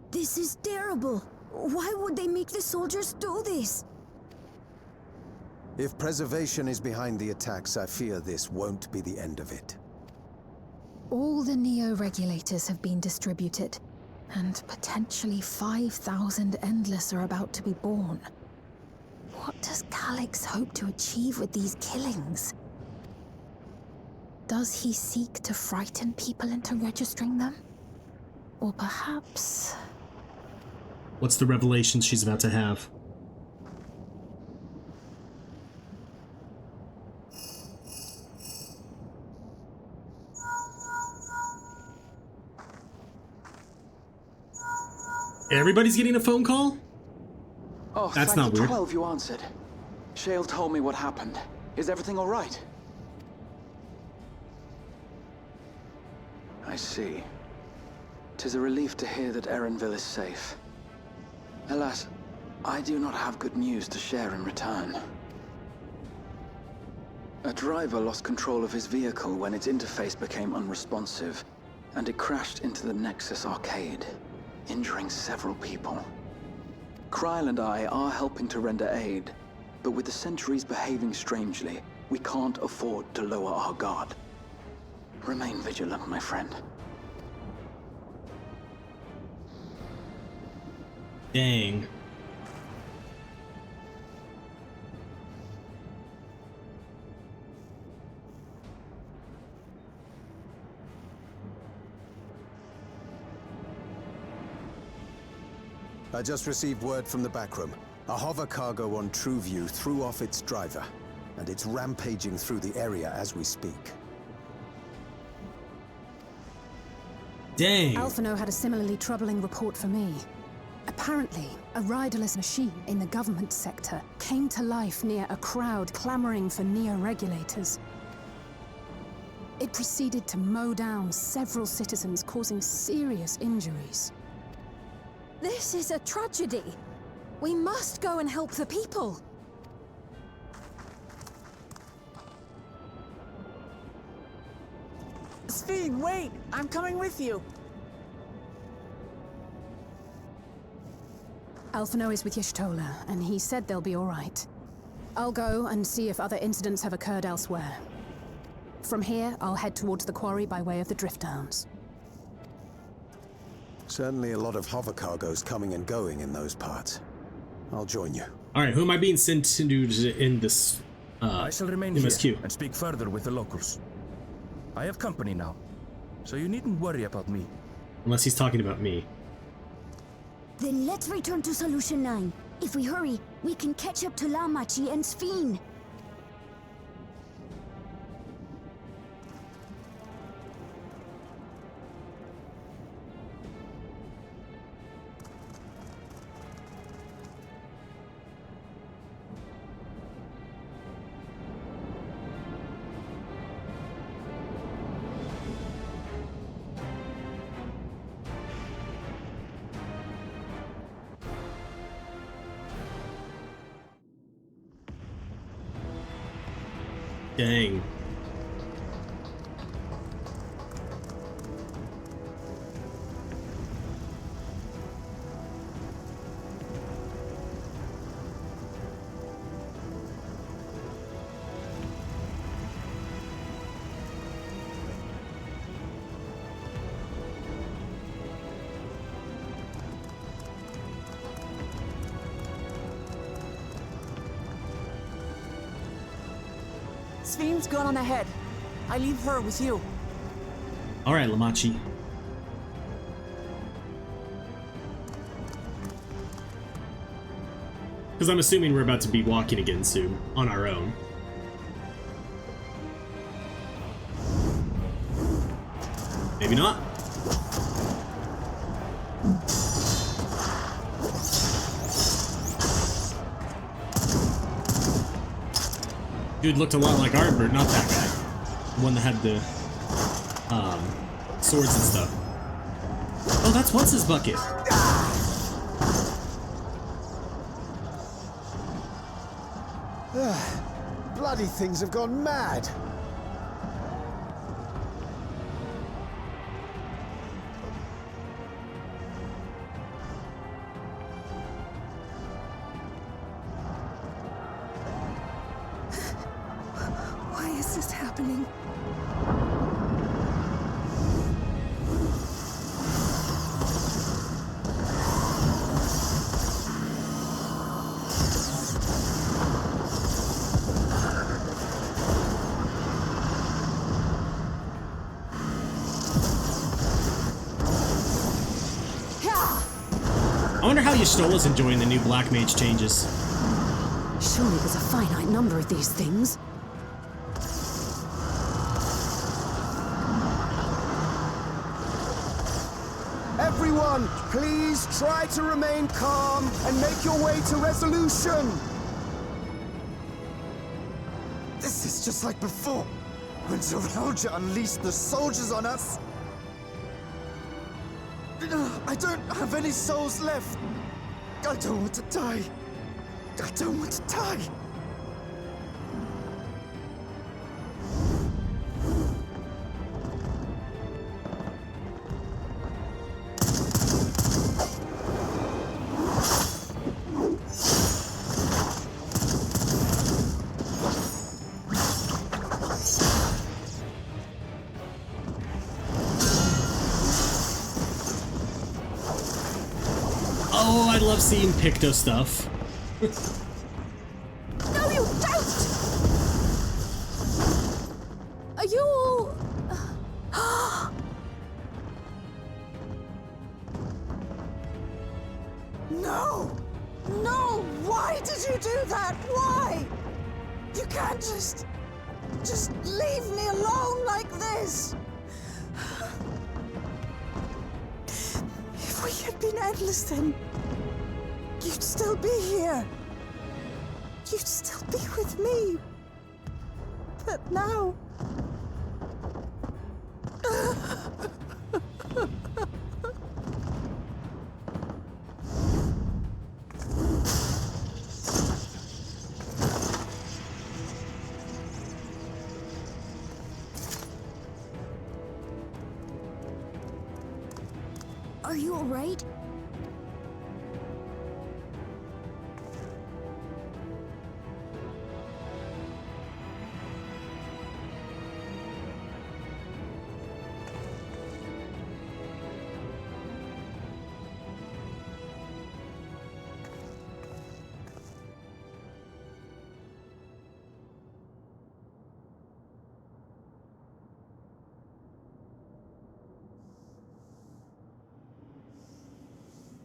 This is terrible. Why would they make the soldiers do this? If preservation is behind the attacks, I fear this won't be the end of it. All the Neo-regulators have been distributed, and potentially 5,000 Endless are about to be born. What does Calyx hope to achieve with these killings? Does he seek to frighten people into registering them? Or perhaps... What's the revelation she's about to have? Everybody's getting a phone call? Oh, that's not weird. 12 you answered. Shale told me what happened. Is everything all right? see. 'Tis a relief to hear that Erenville is safe. Alas, I do not have good news to share in return. A driver lost control of his vehicle when its interface became unresponsive, and it crashed into the Nexus arcade, injuring several people. Kryl and I are helping to render aid, but with the sentries behaving strangely, we can't afford to lower our guard. Remain vigilant, my friend. Dang. I just received word from the backroom. A hover cargo on TrueView threw off its driver, and it's rampaging through the area as we speak. Dang. Alphino had a similarly troubling report for me. Apparently, a riderless machine in the government sector came to life near a crowd clamoring for neo-regulators. It proceeded to mow down several citizens, causing serious injuries. This is a tragedy. We must go and help the people. Sphene, wait! I'm coming with you! Alphino is with Y'shtola, and he said they'll be all right. I'll go and see if other incidents have occurred elsewhere. From here, I'll head towards the quarry by way of the Drift Downs. Certainly a lot of hover cargoes coming and going in those parts. I'll join you. Alright, who am I being sent to do in this I shall remain MSQ? here and speak further with the locals. I have company now, so you needn't worry about me. Unless he's talking about me. Then let's return to Solution 9. If we hurry, we can catch up to Lamachi and Sphene. Dang. Sphene's gone on ahead. I leave her with you. Alright, Lamachi. Because I'm assuming we're about to be walking again soon, on our own. Maybe not. Dude looked a lot like Artbird, not that guy. The one that had the swords and stuff. Oh, that's what's his bucket. Bloody things have gone mad. Why is this happening? I wonder how Y'shtola's enjoying the new Black Mage changes. Surely there's a finite number of these things. Everyone, please try to remain calm and make your way to resolution. This is just like before, when Zerelja unleashed the soldiers on us. I don't have any souls left. I don't want to die. I don't want to die. Oh, I love seeing Picto stuff. No, you don't! Are you all... No! No! Why did you do that? Why? You can't just leave me alone like this! If we had been endless, then you'd still be here. You'd still be with me. But now... Are you alright?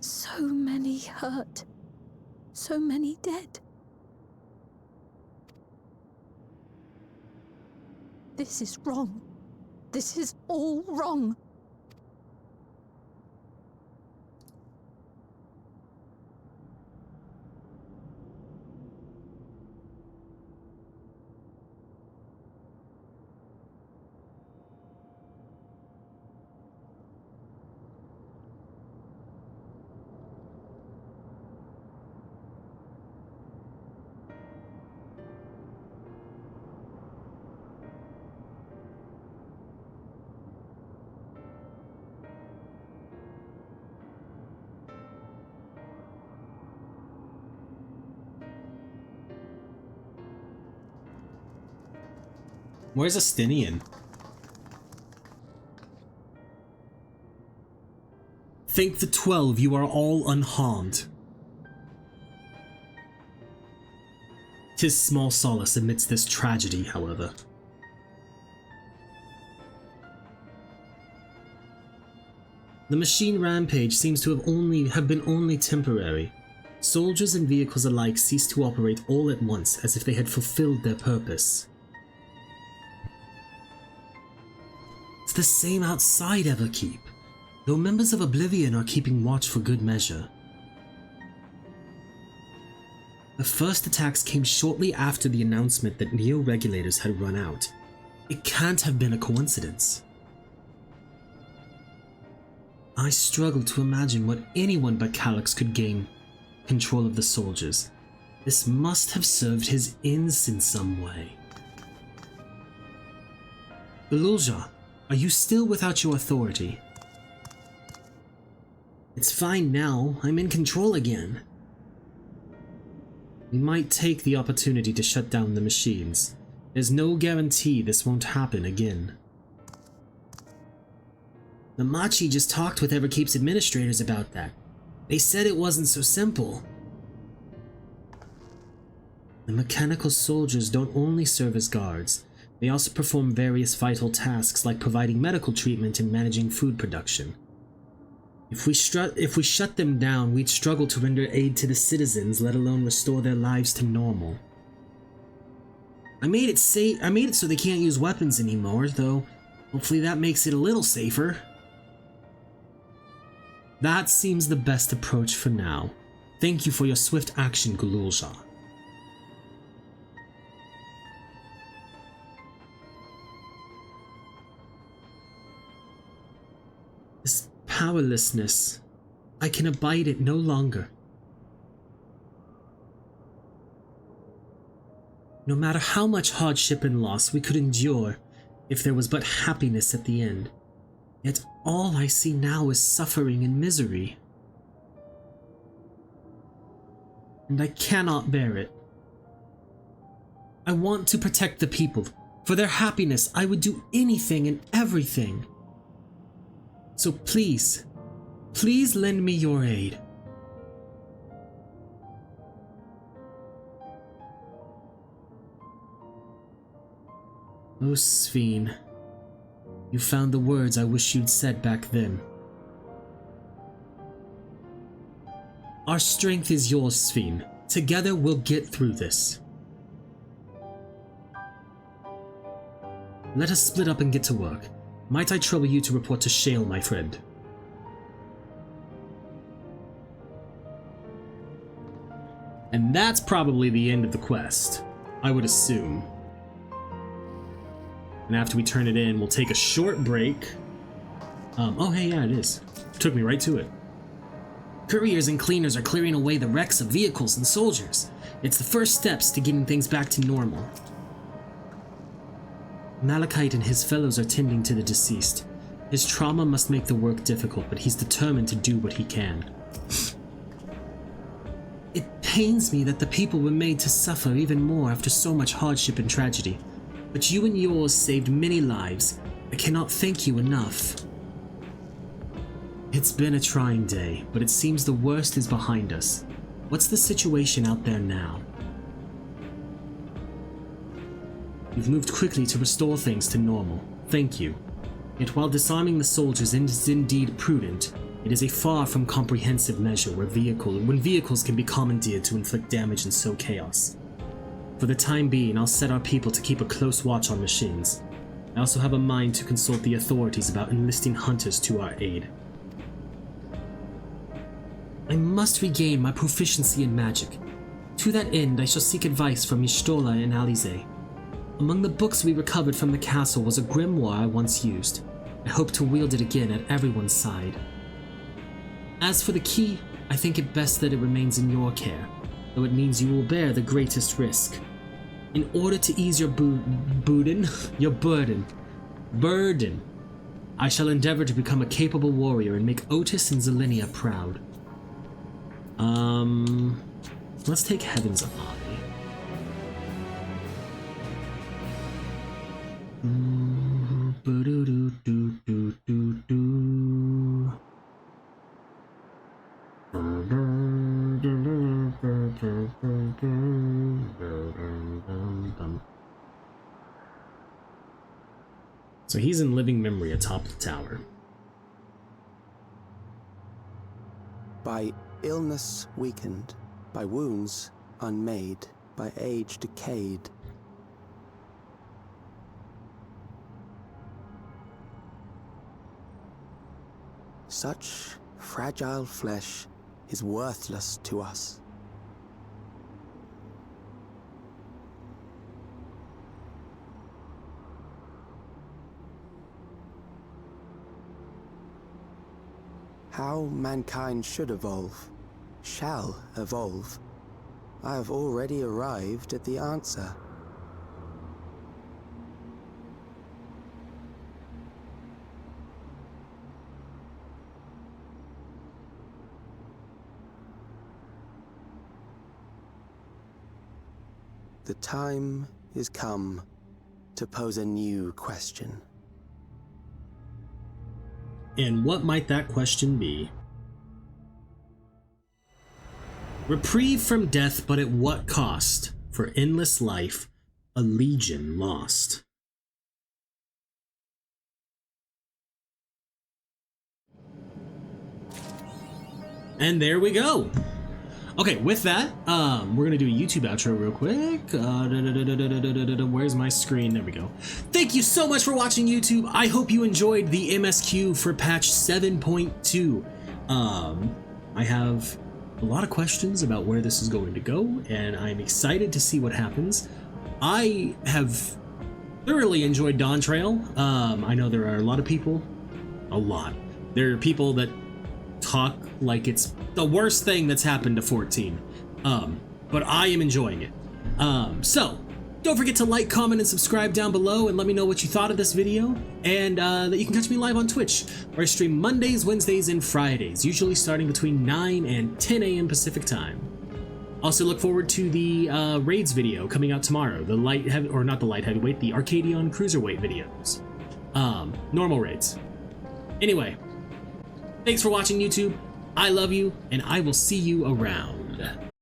So many hurt. So many dead. This is wrong. This is all wrong. Where's Astinian? Thank the 12, you are all unharmed. 'Tis small solace amidst this tragedy, however. The machine rampage seems to have been only temporary. Soldiers and vehicles alike ceased to operate all at once, as if they had fulfilled their purpose. It's the same outside Everkeep, though members of Oblivion are keeping watch for good measure. The first attacks came shortly after the announcement that neo-regulators had run out. It can't have been a coincidence. I struggle to imagine what anyone but Calyx could gain control of the soldiers. This must have served his ends in some way. Belulja, are you still without your authority? It's fine now. I'm in control again. We might take the opportunity to shut down the machines. There's no guarantee this won't happen again. The Machi just talked with Everkeep's administrators about that. They said it wasn't so simple. The mechanical soldiers don't only serve as guards. They also perform various vital tasks like providing medical treatment and managing food production. If we shut them down, we'd struggle to render aid to the citizens, let alone restore their lives to normal. I made it so they can't use weapons anymore, though hopefully that makes it a little safer. That seems the best approach for now. Thank you for your swift action, Gululja. powerlessness. I can abide it no longer. No matter how much hardship and loss we could endure, if there was but happiness at the end, yet all I see now is suffering and misery. And I cannot bear it. I want to protect the people. For their happiness, I would do anything and everything. So please, please lend me your aid. Oh, Sphene, you found the words I wish you'd said back then. Our strength is yours, Sphene. Together we'll get through this. Let us split up and get to work. Might I trouble you to report to Shale, my friend? And that's probably the end of the quest, I would assume. And after we turn it in, we'll take a short break. Oh hey, yeah, it is. Took me right to it. Couriers and cleaners are clearing away the wrecks of vehicles and soldiers. It's the first steps to getting things back to normal. Malachite and his fellows are tending to the deceased. His trauma must make the work difficult, but he's determined to do what he can. It pains me that the people were made to suffer even more after so much hardship and tragedy. But you and yours saved many lives. I cannot thank you enough. It's been a trying day, but it seems the worst is behind us. What's the situation out there now? You've moved quickly to restore things to normal. Thank you. Yet while disarming the soldiers is indeed prudent, it is a far from comprehensive measure when vehicles can be commandeered to inflict damage and sow chaos. For the time being, I'll set our people to keep a close watch on machines. I also have a mind to consult the authorities about enlisting hunters to our aid. I must regain my proficiency in magic. To that end, I shall seek advice from Y'shtola and Alize. Among the books we recovered from the castle was a grimoire I once used. I hope to wield it again at everyone's side. As for the key, I think it best that it remains in your care, though it means you will bear the greatest risk. In order to ease your burden, I shall endeavor to become a capable warrior and make Otis and Zelenia proud. Let's take Heaven's Eye. So he's in living memory atop the tower. By illness weakened, by wounds unmade, by age decayed. Such fragile flesh is worthless to us. How mankind should evolve, shall evolve, I have already arrived at the answer. The time is come to pose a new question. And what might that question be? Reprieve from death, but at what cost? For endless life, a legion lost. And there we go. Okay, with that, we're gonna do a YouTube outro real quick. Where's my screen? There we go. Thank you so much for watching, YouTube. I hope you enjoyed the MSQ for patch 7.2. I have a lot of questions about where this is going to go, and I'm excited to see what happens. I have thoroughly enjoyed Dawn Trail. I know there are a lot of people, There are people that talk like it's the worst thing that's happened to 14. But I am enjoying it. So don't forget to like, comment, and subscribe down below and let me know what you thought of this video. And that you can catch me live on Twitch, where I stream Mondays, Wednesdays, and Fridays, usually starting between 9 and 10 a.m. Pacific time. Also look forward to the raids video coming out tomorrow. The the Arcadion Cruiserweight videos. Normal raids. Anyway, thanks for watching, YouTube. I love you, and I will see you around.